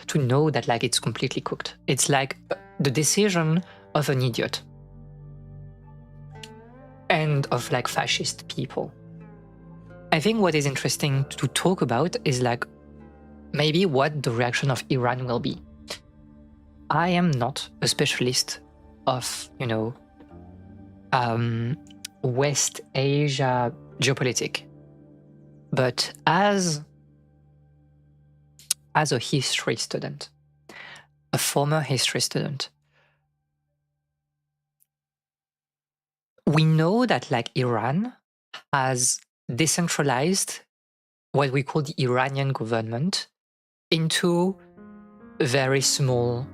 Speaker 1: to know that like it's completely cooked. It's like the decision of an idiot and of like fascist people. I think what is interesting to talk about is like maybe what the reaction of Iran will be. I am not a specialist of, West Asia geopolitics, but as a history student, a former history student, we know that like Iran has decentralized what we call the Iranian government into very small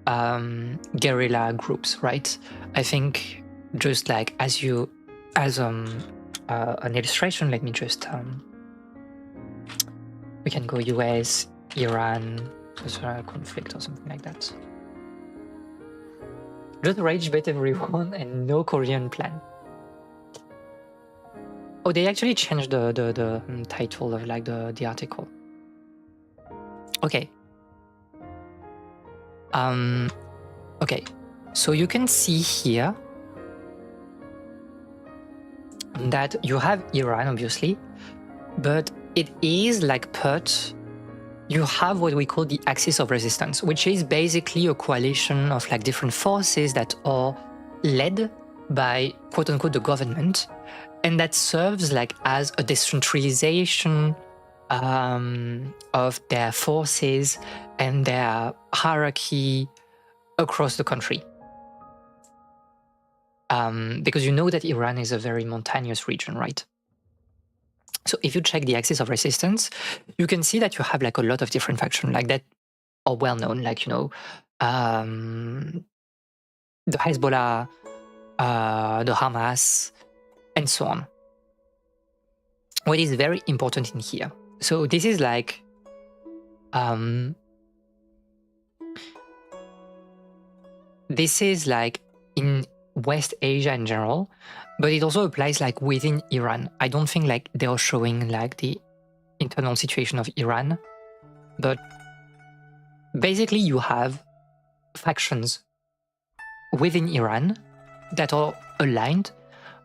Speaker 1: guerrilla groups, right? I think just like as an illustration, let me just we can go US, Iran, conflict or something like that. Just rage bait everyone and no Korean plan. Oh, they actually changed the title of like the article. Okay. Okay, so you can see here that you have Iran, obviously, but it is like put, you have what we call the axis of resistance, which is basically a coalition of like different forces that are led by quote unquote the government, and that serves like as a decentralization of their forces and their hierarchy across the country. Because you know that Iran is a very mountainous region, right? So if you check the axis of resistance, you can see that you have like a lot of different factions like that are well known, like, the Hezbollah, the Hamas, and so on. What is very important in here, so this is like this is like in West Asia in general, but it also applies like within Iran. I don't think like they are showing like the internal situation of Iran, but basically you have factions within Iran that are aligned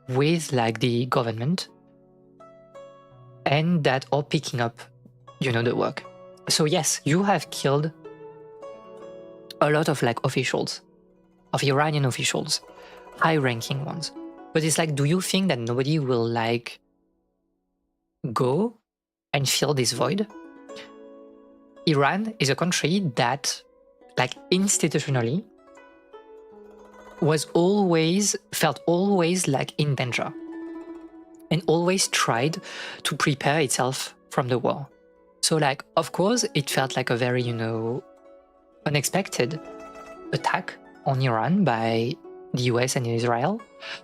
Speaker 1: with like the government and that are picking up, the work. So yes, you have killed a lot of like officials, of Iranian officials, high-ranking ones. But it's like, do you think that nobody will like go and fill this void? Iran is a country that, like institutionally, felt always like in danger and always tried to prepare itself from the war. So like, of course, it felt like a very, unexpected attack on Iran by the US and Israel.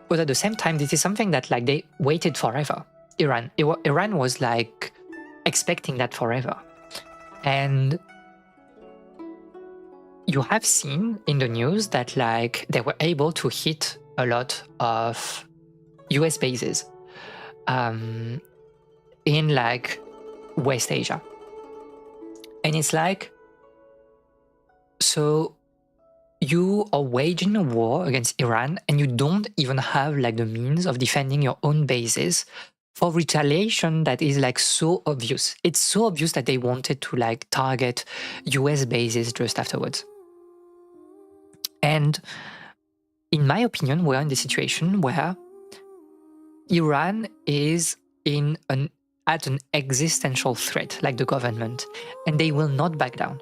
Speaker 1: But at the same time, this is something that like they waited forever. Iran was like expecting that forever. And you have seen in the news that like they were able to hit a lot of US bases in like West Asia. And it's like, so you are waging a war against Iran and you don't even have like the means of defending your own bases for retaliation that is like so obvious. It's so obvious that they wanted to like target US bases just afterwards. And in my opinion, we're in the situation where Iran is at an existential threat, like the government, and they will not back down.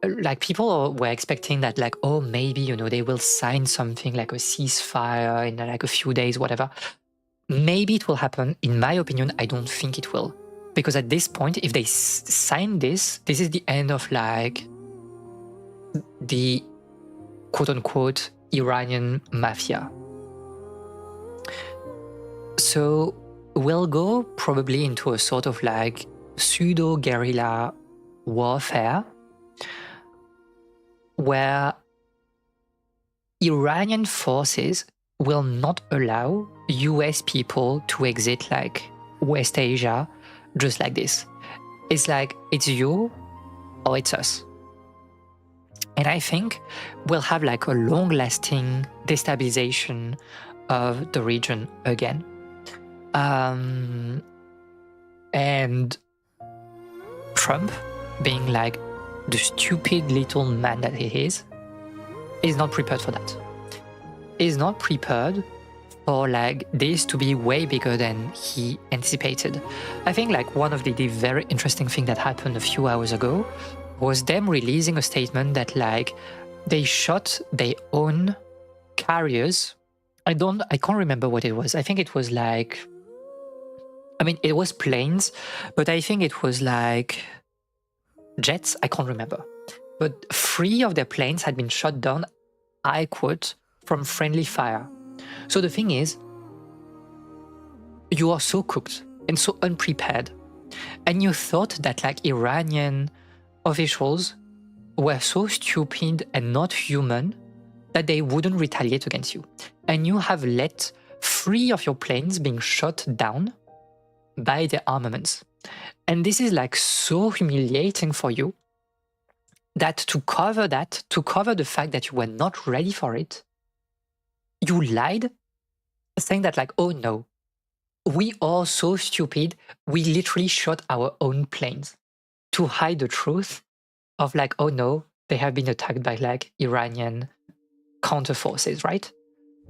Speaker 1: Like people were expecting that like, oh, maybe, they will sign something like a ceasefire in like a few days, whatever. Maybe it will happen. In my opinion, I don't think it will. Because at this point, if they sign this is the end of like the quote unquote Iranian mafia. So we'll go probably into a sort of like pseudo guerrilla warfare where Iranian forces will not allow US people to exit like West Asia just like this. It's like, it's you or it's us. And I think we'll have like a long-lasting destabilization of the region again. And Trump, being like the stupid little man that he is not prepared for that. Is not prepared for like this to be way bigger than he anticipated. I think like one of the very interesting thing that happened a few hours ago was them releasing a statement that like they shot their own carriers. I can't remember what it was. I think it was like, it was planes, but I think it was like jets. I can't remember. But 3 of their planes had been shot down, I quote, from friendly fire. So the thing is, you are so cooked and so unprepared. And you thought that like Iranian officials were so stupid and not human that they wouldn't retaliate against you. And you have let 3 of your planes being shot down by their armaments. And this is like so humiliating for you that to cover the fact that you were not ready for it, you lied, saying that like, oh no, we are so stupid, we literally shot our own planes, to hide the truth of like, oh no, they have been attacked by like Iranian counter forces, right?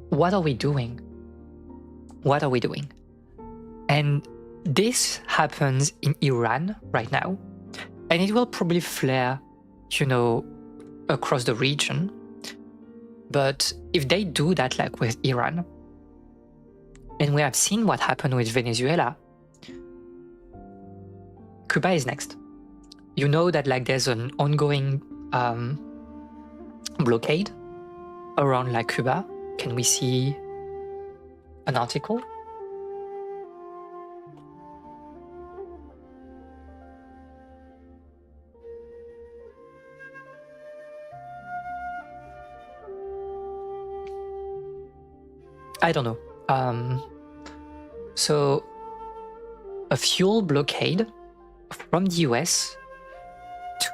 Speaker 1: What are we doing? What are we doing? And this happens in Iran right now, and it will probably flare, across the region. But if they do that like with Iran, and we have seen what happened with Venezuela, Cuba is next. You know that like there's an ongoing blockade around like Cuba. Can we see an article? I don't know. So a fuel blockade from the US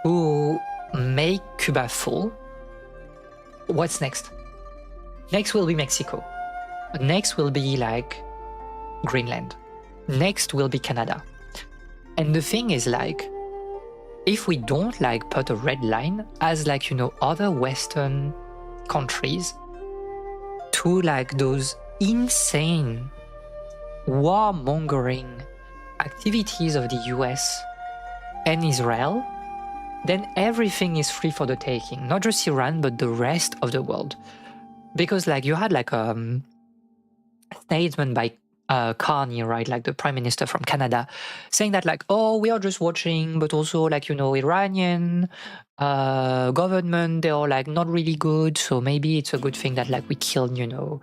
Speaker 1: to make Cuba full, what's next? Next will be Mexico. Next will be like Greenland. Next will be Canada. And the thing is like, if we don't like put a red line as like, you know, other Western countries to like those insane warmongering activities of the US and Israel, then everything is free for the taking. Not just Iran, but the rest of the world. Because like you had like a statement by Carney, right, like the prime minister from Canada, saying that like, oh, we are just watching, but also like, you know, Iranian government, they are like not really good, so maybe it's a good thing that like we killed, you know,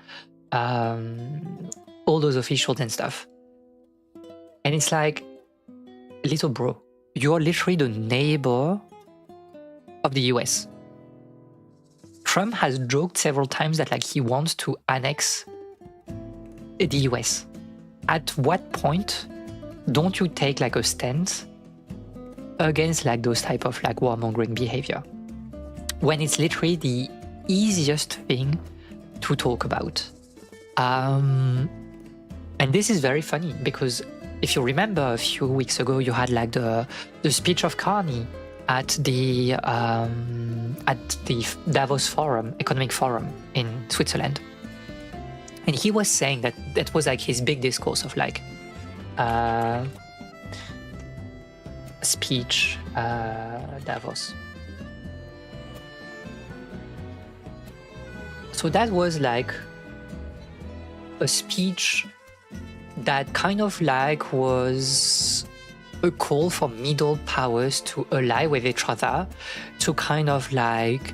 Speaker 1: all those officials and stuff. And it's like, little bro, you're literally the neighbor of the US. Trump has joked several times that like he wants to annex the US. At what point don't you take like a stance against like those type of like warmongering behavior when it's literally the easiest thing to talk about? And this is very funny because if you remember a few weeks ago, you had like the speech of Carney at the Davos Forum, Economic Forum in Switzerland. And he was saying that that was like his big discourse of like speech, Davos. So that was like a speech that kind of like was a call for middle powers to ally with each other to kind of like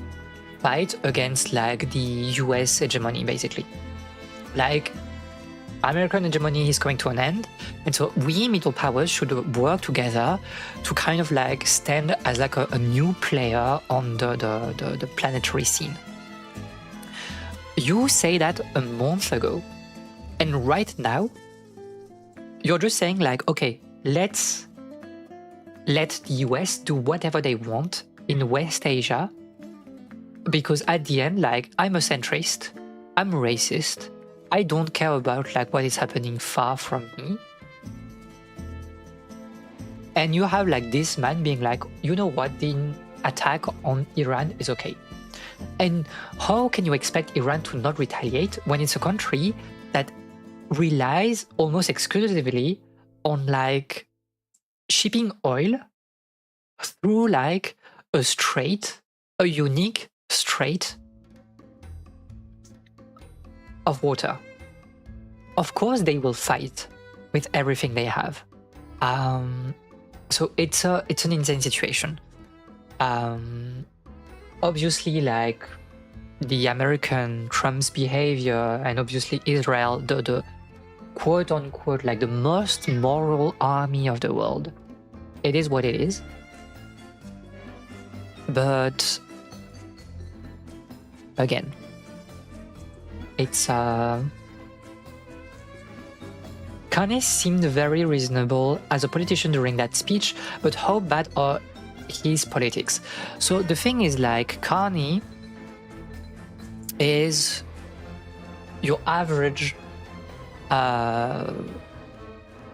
Speaker 1: fight against like the US hegemony, basically. Like, American hegemony is coming to an end, and so we middle powers should work together to kind of like stand as like a new player on the planetary scene. You say that a month ago, and right now, you're just saying like, okay, let's let the US do whatever they want in West Asia, because at the end, like, I'm a centrist, I'm racist, I don't care about like what is happening far from me. And you have like this man being like, you know what, the attack on Iran is okay. And how can you expect Iran to not retaliate when it's a country that relies almost exclusively on like shipping oil through like a unique strait of water? Of course they will fight with everything they have. So it's an insane situation. Obviously, like the American Trump's behavior, and obviously Israel, the quote unquote like the most moral army of the world. It is what it is. But again, it's Kanye seemed very reasonable as a politician during that speech, but how bad are his politics? So the thing is, like, Kanye is your average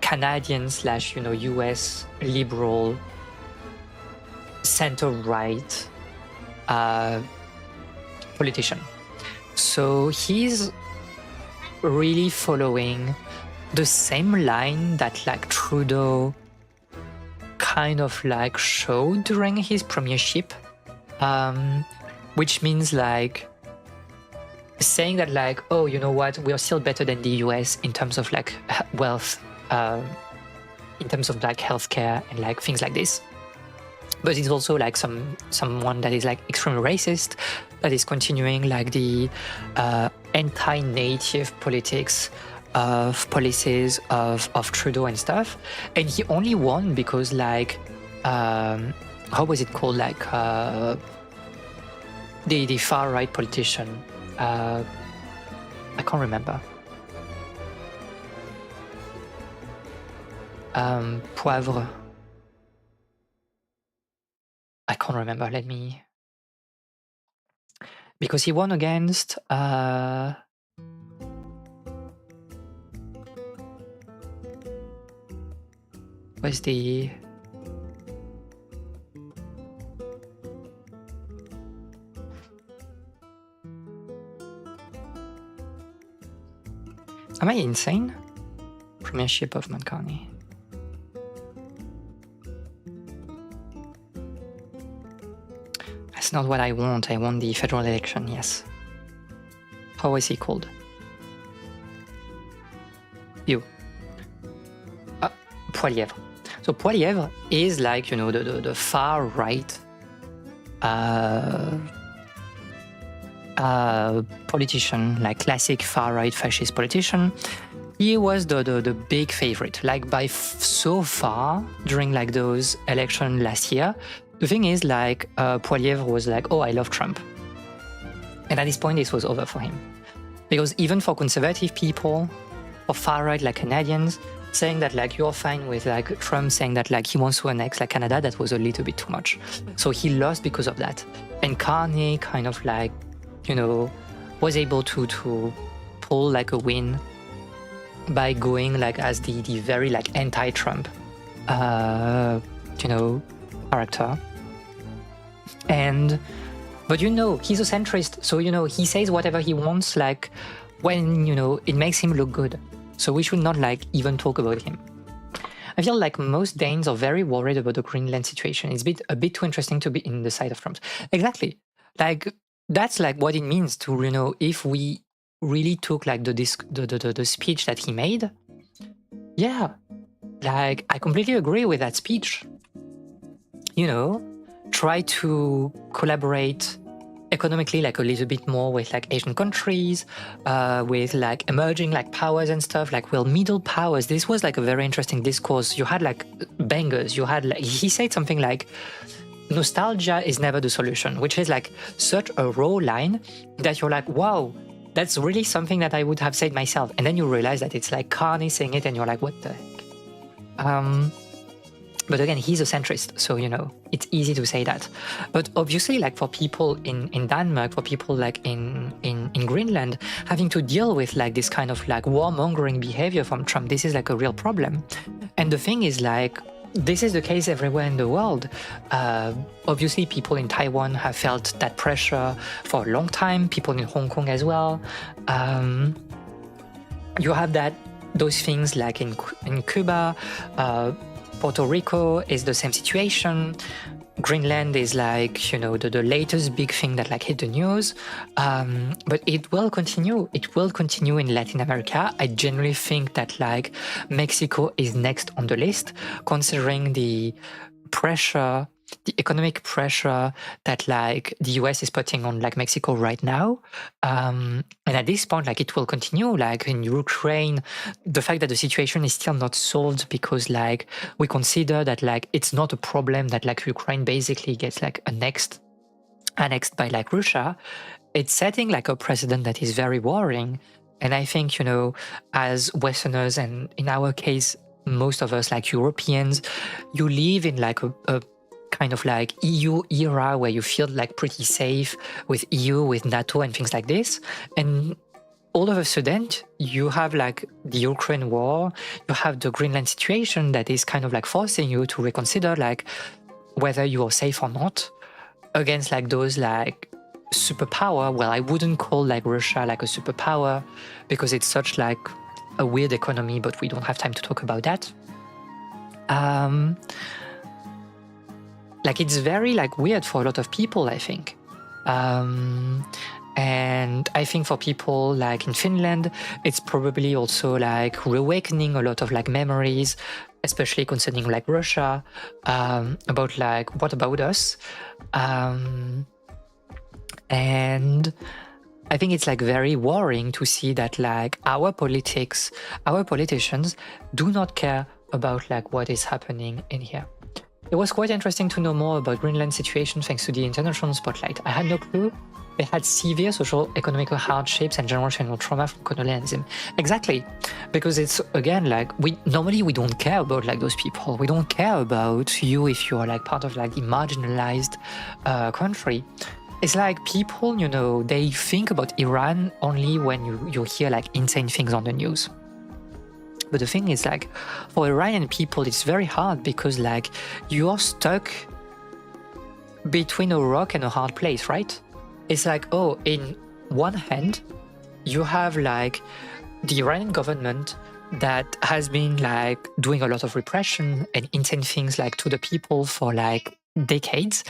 Speaker 1: Canadian / US liberal center-right politician. So he's really following the same line that like Trudeau kind of like showed during his premiership, which means like saying that like, oh, you know what, we are still better than the US in terms of like wealth, in terms of like healthcare and like things like this. But it's also like someone that is like extremely racist, that is continuing like the anti-native politics of policies of Trudeau and stuff. And he only won because like how was it called, like the far right politician, I can't remember, Poivre, I can't can't remember. Let me, because he won against where's the am I insane? Premiership of Mancani. That's not what I want. I want the federal election, yes. How is he called? You. Poilievre. So Poilievre is like, you know, the far right politician, like classic far right fascist politician. He was the big favorite, like by so far during like those elections last year. The thing is, like, Poilievre was like, oh, I love Trump. And at this point, this was over for him. Because even for conservative people, or far-right, like Canadians, saying that, like, you're fine with, like, Trump saying that, like, he wants to annex, like, Canada, that was a little bit too much. So he lost because of that. And Carney kind of, like, you know, was able to pull, like, a win by going, like, as the very, like, anti-Trump, you know, character. But, you know, he's a centrist, so, you know, he says whatever he wants, like, when, you know, it makes him look good. So we should not, like, even talk about him. I feel like most Danes are very worried about the Greenland situation. It's a bit too interesting to be in the side of Trump. Exactly. Like, that's, like, what it means to, you know, if we really took, like, the speech that he made, yeah, like, I completely agree with that speech. You know, try to collaborate economically, like, a little bit more with, like, Asian countries, with, like, emerging, like, powers and stuff, like, well, middle powers. This was, like, a very interesting discourse. You had, like, bangers. You had, like, he said something like, nostalgia is never the solution, which is, like, such a raw line that you're like, wow, that's really something that I would have said myself. And then you realize that it's, like, Carney saying it, and you're like, what the heck? But again, he's a centrist, so, you know, it's easy to say that. But obviously, like, for people in Denmark, for people, like, in Greenland, having to deal with, like, this kind of, like, warmongering behavior from Trump, this is, like, a real problem. And the thing is, like, this is the case everywhere in the world. Obviously, people in Taiwan have felt that pressure for a long time, people in Hong Kong as well. You have those things, like, in Cuba, Puerto Rico is the same situation. Greenland is, like, you know, the latest big thing that, like, hit the news. But it will continue. It will continue in Latin America. I generally think that, like, Mexico is next on the list, considering the pressure, the economic pressure that, like, the US is putting on, like, Mexico right now. And at this point, like, it will continue. Like, in Ukraine, the fact that the situation is still not solved because, like, we consider that, like, it's not a problem that, like, Ukraine basically gets, like, annexed by, like, Russia. It's setting, like, a precedent that is very worrying. And I think, you know, as Westerners, and in our case, most of us, like, Europeans, you live in, like, a kind of, like, EU era where you feel, like, pretty safe with EU, with NATO and things like this. And all of a sudden, you have, like, the Ukraine war, you have the Greenland situation that is kind of, like, forcing you to reconsider, like, whether you are safe or not against, like, those, like, superpower. Well, I wouldn't call, like, Russia, like, a superpower because it's such, like, a weird economy, but we don't have time to talk about that. Like, it's very, like, weird for a lot of people, I think. And I think for people, like, in Finland, it's probably also, like, reawakening a lot of, like, memories, especially concerning, like, Russia, about, like, what about us? And I think it's, like, very worrying to see that, like, our politicians do not care about, like, what is happening in here. It was quite interesting to know more about Greenland's situation thanks to the international spotlight. I had no clue they had severe social economic hardships and generational trauma from colonialism. Exactly. because it's again like we don't care about like those people. We don't care about you if you're like part of like the marginalized country. It's like people, you know, they think about Iran only when you hear like insane things on the news. But the thing is, like, for Iranian people, it's very hard because like you are stuck between a rock and a hard place, right? It's like, oh, in one hand, you have like the Iranian government that has been like doing a lot of repression and insane things like to the people for like decades.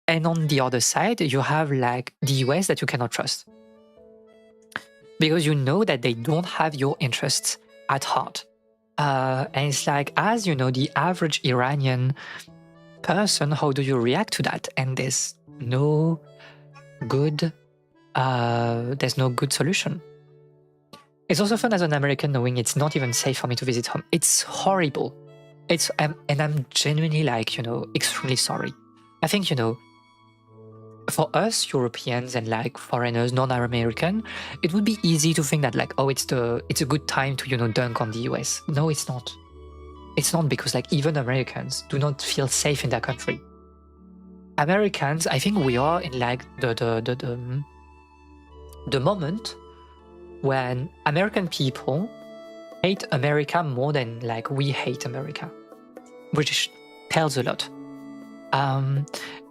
Speaker 1: And on the other side, you have like the US that you cannot trust. Because you know that they don't have your interests at heart. And it's like, as you know, the average Iranian person, how do you react to that? And there's no good solution. It's also fun as an American knowing it's not even safe for me to visit home. It's horrible. And I'm genuinely like, you know, extremely sorry. I think, you know, for us Europeans and like foreigners, non-American, it would be easy to think that like, oh, it's a good time to, you know, dunk on the US. No, it's not. It's not, because like even Americans do not feel safe in their country. Americans, I think we are in like the moment when American people hate America more than like we hate America, which tells a lot.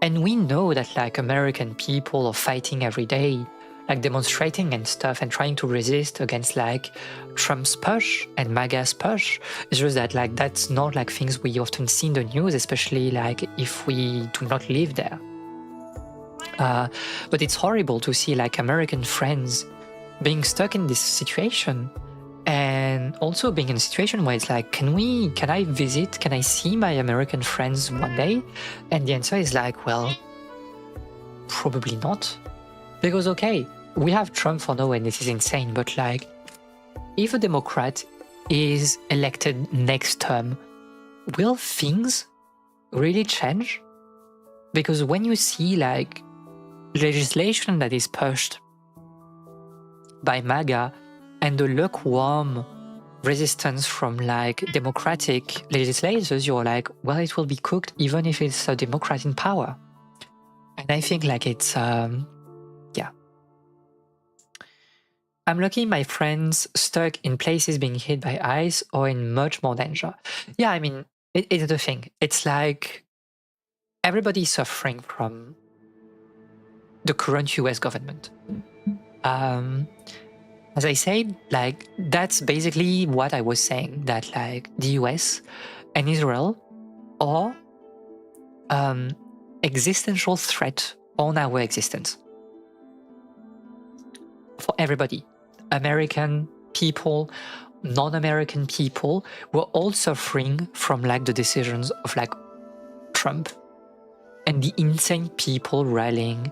Speaker 1: And we know that like American people are fighting every day, like demonstrating and stuff and trying to resist against like Trump's push and MAGA's push. It's just that like that's not like things we often see in the news, especially like if we do not live there. But it's horrible to see like American friends being stuck in this situation, and also being in a situation where it's like, can I visit, can I see my American friends one day? And the answer is like, well, probably not. Because okay, we have Trump for now and this is insane, but like, if a Democrat is elected next term, will things really change? Because when you see like legislation that is pushed by MAGA and the lukewarm resistance from like democratic legislators, you're like, well, it will be cooked even if it's a Democrat in power. And I think like it's, yeah. I'm lucky my friends stuck in places being hit by ICE or in much more danger. Yeah, I mean, it's the thing. It's like everybody's suffering from the current US government. As I said, like, that's basically what I was saying, that like the US and Israel are existential threat on our existence. For everybody, American people, non-American people, we're all suffering from like the decisions of like Trump and the insane people rallying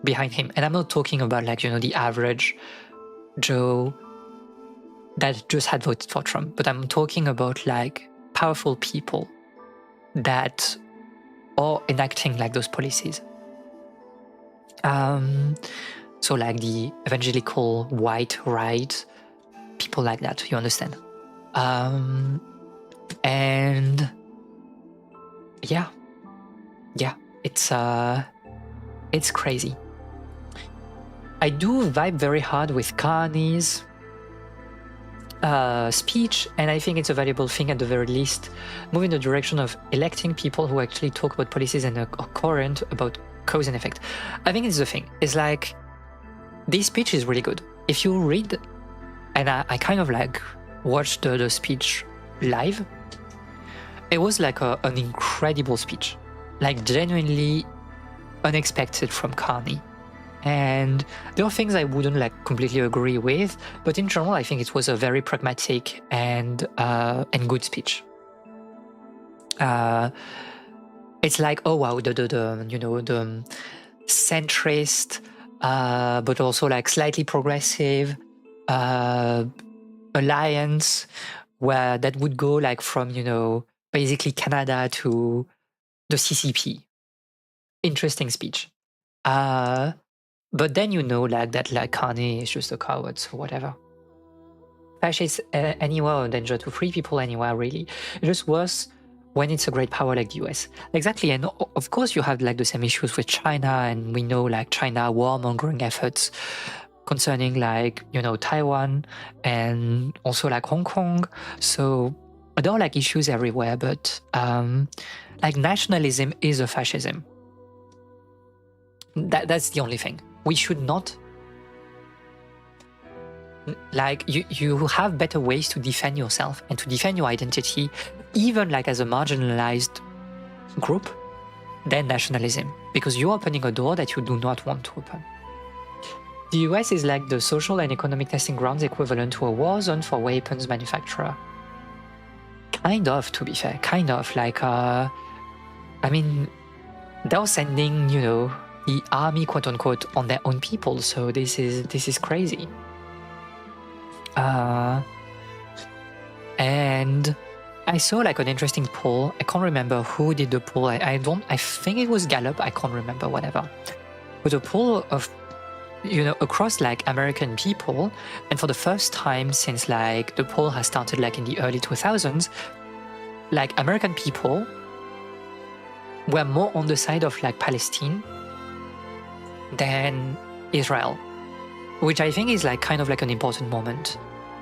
Speaker 1: behind him. And I'm not talking about like, you know, the average Joe that just had voted for Trump, but I'm talking about like powerful people that are enacting like those policies. So like the evangelical white right, people like that, you understand? And yeah, it's crazy. I do vibe very hard with Khane's speech, and I think it's a valuable thing at the very least, move in the direction of electing people who actually talk about policies and are coherent about cause and effect. I think it's the thing. It's like, this speech is really good. If you read, and I kind of like watched the speech live, it was like an incredible speech, like genuinely unexpected from Khane. And there are things I wouldn't like completely agree with, but in general, I think it was a very pragmatic and good speech. It's like, oh wow, the centrist, but also like slightly progressive alliance, where that would go like from, you know, basically Canada to the CCP. Interesting speech. But then you know like that like Kanye is just a coward, so whatever. fascist anywhere or danger to free people anywhere, really. It's just worse when it's a great power like the US. Exactly, and of course you have like the same issues with China, and we know like China warmongering efforts concerning like, you know, Taiwan and also like Hong Kong. So there are like issues everywhere, but like nationalism is a fascism. That's the only thing. We should not, like, you have better ways to defend yourself and to defend your identity, even like as a marginalized group, than nationalism, because you're opening a door that you do not want to open. The US is like the social and economic testing grounds equivalent to a war zone for weapons manufacturer. Kind of, to be fair, kind of. Like, I mean, they're sending, you know, the army, quote unquote, on their own people. So this is crazy. And I saw like an interesting poll. I can't remember who did the poll. I think it was Gallup. I can't remember, whatever. But a poll of, you know, across like American people, and for the first time since like the poll has started like in the early 2000s, like American people were more on the side of like Palestine than Israel, which I think is like kind of like an important moment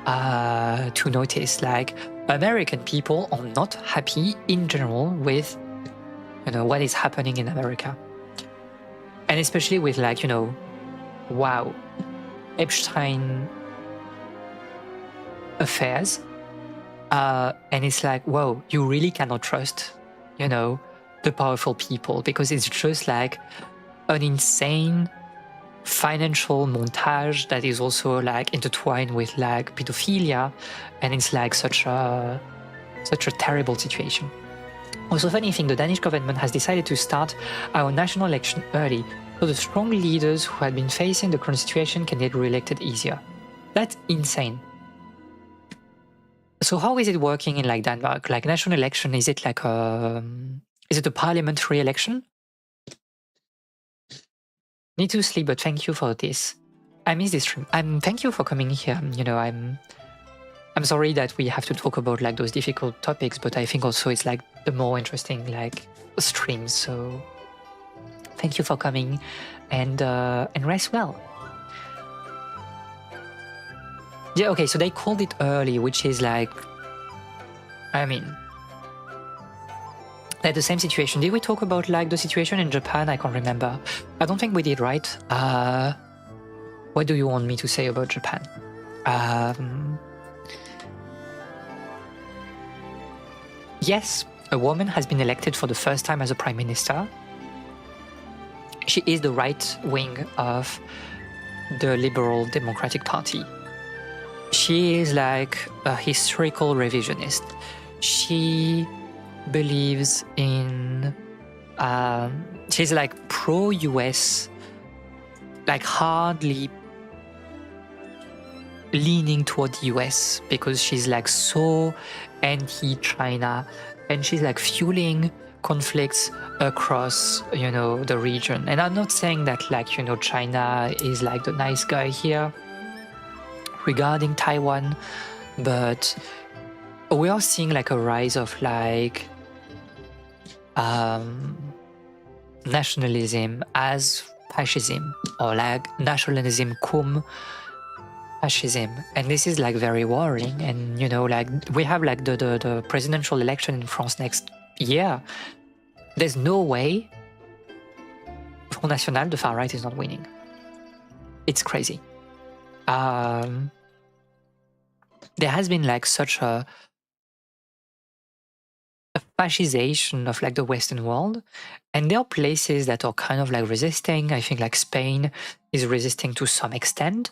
Speaker 1: to notice. Like, American people are not happy in general with, you know, what is happening in America, and especially with like, you know, wow, Epstein affairs, and it's like, whoa, you really cannot trust, you know, the powerful people, because it's just like an insane financial montage that is also like intertwined with like pedophilia, and it's like such a terrible situation. Also, funny thing, the Danish government has decided to start our national election early, so the strong leaders who had been facing the current situation can get re-elected easier. That's insane. So how is it working in like Denmark? Like national election, is it like is it a parliamentary election? Need to sleep, but thank you for this. I miss this stream. Thank you for coming here. You know, I'm sorry that we have to talk about like those difficult topics, but I think also it's like the more interesting like streams. So thank you for coming, and rest well. Yeah, okay, so they called it early, which is like, I mean, like the same situation. Did we talk about like the situation in Japan? I can't remember. I don't think we did, right? What do you want me to say about Japan? Yes, a woman has been elected for the first time as a prime minister. She is the right wing of the Liberal Democratic Party. She is like a historical revisionist. She believes in, she's like pro-US, like hardly leaning toward the US, because she's like so anti-China, and she's like fueling conflicts across, you know, the region. And I'm not saying that like, you know, China is like the nice guy here regarding Taiwan, but we are seeing like a rise of like nationalism as fascism, or like nationalism cum fascism, and this is like very worrying. And you know, like we have like the presidential election in France next year. There's no way Front National, the far right, is not winning. It's crazy. There has been like such a fascization of like the Western world, and there are places that are kind of like resisting. I think like Spain is resisting to some extent,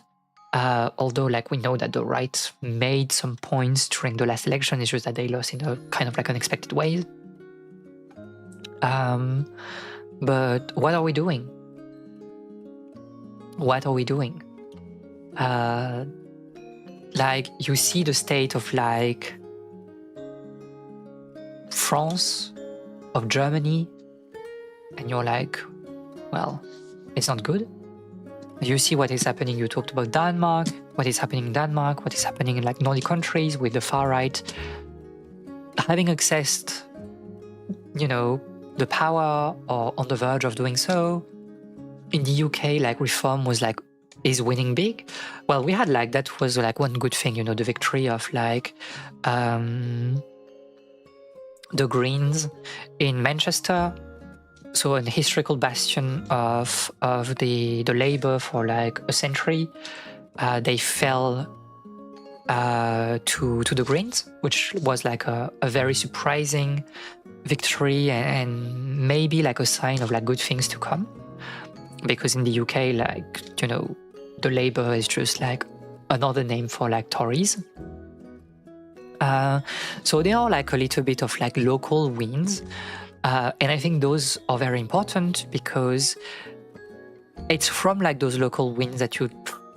Speaker 1: although like we know that the right made some points during the last election. It's just that they lost in a kind of like unexpected way. But what are we doing? What are we doing? Like you see the state of like France, of Germany, and you're like, well, it's not good. You see what is happening. You talked about Denmark, what is happening in Denmark, what is happening in like Nordic countries with the far right. Having accessed, you know, the power or on the verge of doing so. In the UK, like reform was like, is winning big. Well, we had like, that was like one good thing, you know, the victory of like the Greens in Manchester. So an historical bastion of the Labour for like a century. They fell to the Greens, which was like a very surprising victory and maybe like a sign of like good things to come. Because in the UK, like, you know, the Labour is just like another name for like Tories. So there are like a little bit of like local wins. And I think those are very important because it's from like those local wins that you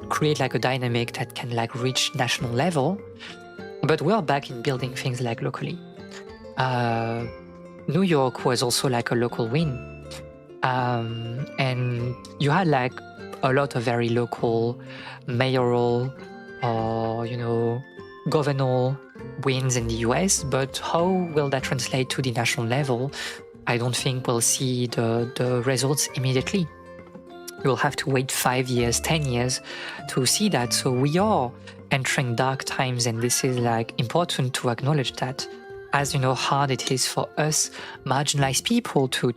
Speaker 1: create like a dynamic that can like reach national level. But we're back in building things like locally. New York was also like a local win. And you had like a lot of very local mayoral or, you know, governor wins in the US, but how will that translate to the national level? I don't think we'll see the results immediately. We'll have to wait 5 years, 10 years to see that. So we are entering dark times, and this is like important to acknowledge that, as you know, hard it is for us marginalized people to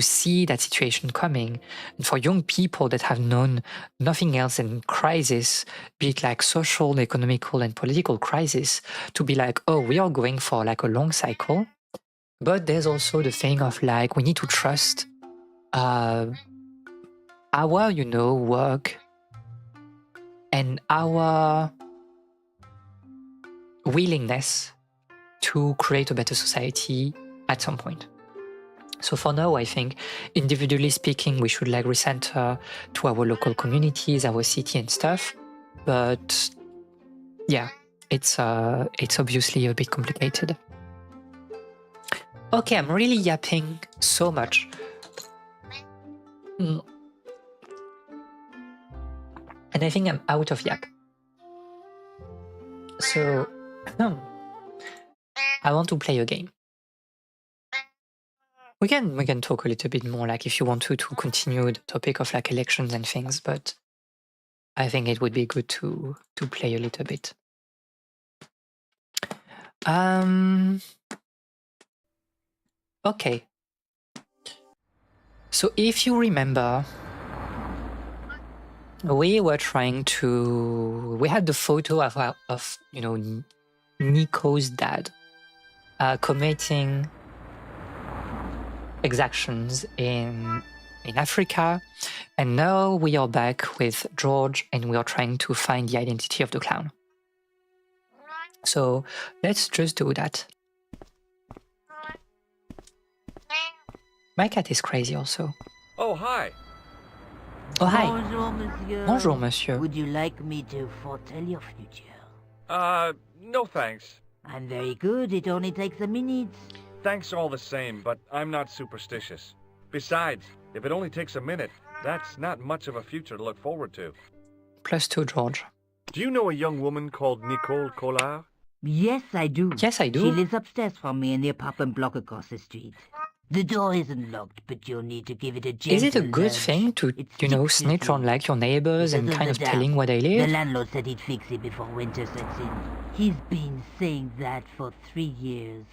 Speaker 1: see that situation coming. And for young people that have known nothing else than crisis, be it like social, economical, and political crisis, to be like, oh, we are going for like a long cycle. But there's also the thing of like, we need to trust our, you know, work and our willingness to create a better society at some point. So for now, I think, individually speaking, we should like recenter to our local communities, our city and stuff. But yeah, it's obviously a bit complicated. Okay, I'm really yapping so much. And I think I'm out of yap. So I want to play a game. We can talk a little bit more, like if you want to continue the topic of like elections and things, but I think it would be good to play a little bit. Okay. So if you remember, we were we had the photo of you know, Nico's dad committing exactions in Africa, and now we are back with George and we are trying to find the identity of the clown. So let's just do that. My cat is crazy also.
Speaker 2: Oh, hi.
Speaker 1: Oh, hi.
Speaker 3: Bonjour, monsieur.
Speaker 1: Bonjour, monsieur.
Speaker 3: Would you like me to foretell your future?
Speaker 2: No thanks.
Speaker 3: I'm very good. It only takes a minute.
Speaker 2: Thanks all the same, but I'm not superstitious. Besides, if it only takes a minute, that's not much of a future to look forward to.
Speaker 1: +2, George.
Speaker 2: Do you know a young woman called Nicole Collard?
Speaker 3: Yes, I do.
Speaker 1: Yes, I do.
Speaker 3: She lives upstairs from me in the apartment block across the street. The door isn't locked, but you'll need to give it a gentle
Speaker 1: Is it a good
Speaker 3: nudge.
Speaker 1: thing to, you know, snitch on like your neighbors and kind of telling where they
Speaker 3: The
Speaker 1: live?
Speaker 3: landlord said he'd fix it before winter sets in. He's been saying that for 3 years.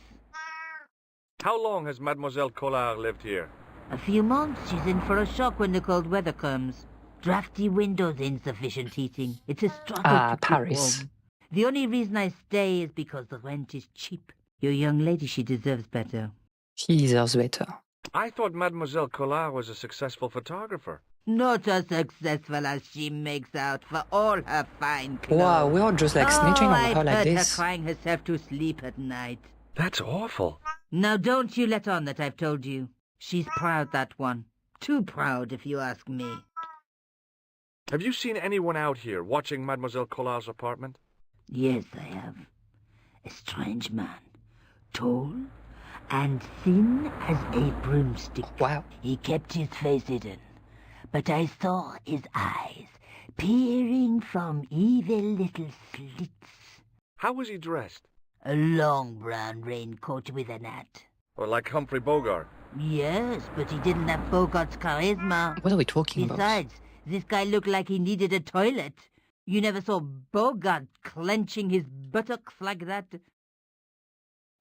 Speaker 2: How long has Mademoiselle Collard lived here?
Speaker 3: A few months. She's in for a shock when the cold weather comes. Drafty windows, insufficient heating. It's a struggle to keep
Speaker 1: Paris.
Speaker 3: warm. The only reason I stay is because the rent is cheap. Your young lady, she deserves better.
Speaker 1: He deserves better.
Speaker 2: I thought Mademoiselle Collard was a successful photographer.
Speaker 3: Not as successful as she makes out for all her fine clothes.
Speaker 1: Wow, we are just like snitching on her like
Speaker 3: I've heard
Speaker 1: this.
Speaker 3: her crying herself to sleep at night.
Speaker 2: That's awful.
Speaker 3: Now don't you let on that I've told you. She's proud, that one. Too proud, if you ask me.
Speaker 2: Have you seen anyone out here watching Mademoiselle Collard's apartment?
Speaker 3: Yes, I have. A strange man. Tall and thin as a broomstick.
Speaker 1: Wow.
Speaker 3: He kept his face hidden. But I saw his eyes. peering from evil little slits.
Speaker 2: How was he dressed?
Speaker 3: A long brown raincoat with an hat.
Speaker 2: Or like Humphrey Bogart?
Speaker 3: Yes, but he didn't have Bogart's charisma.
Speaker 1: What are we talking about?
Speaker 3: Besides, this guy looked like he needed a toilet. You never saw Bogart clenching his buttocks like that.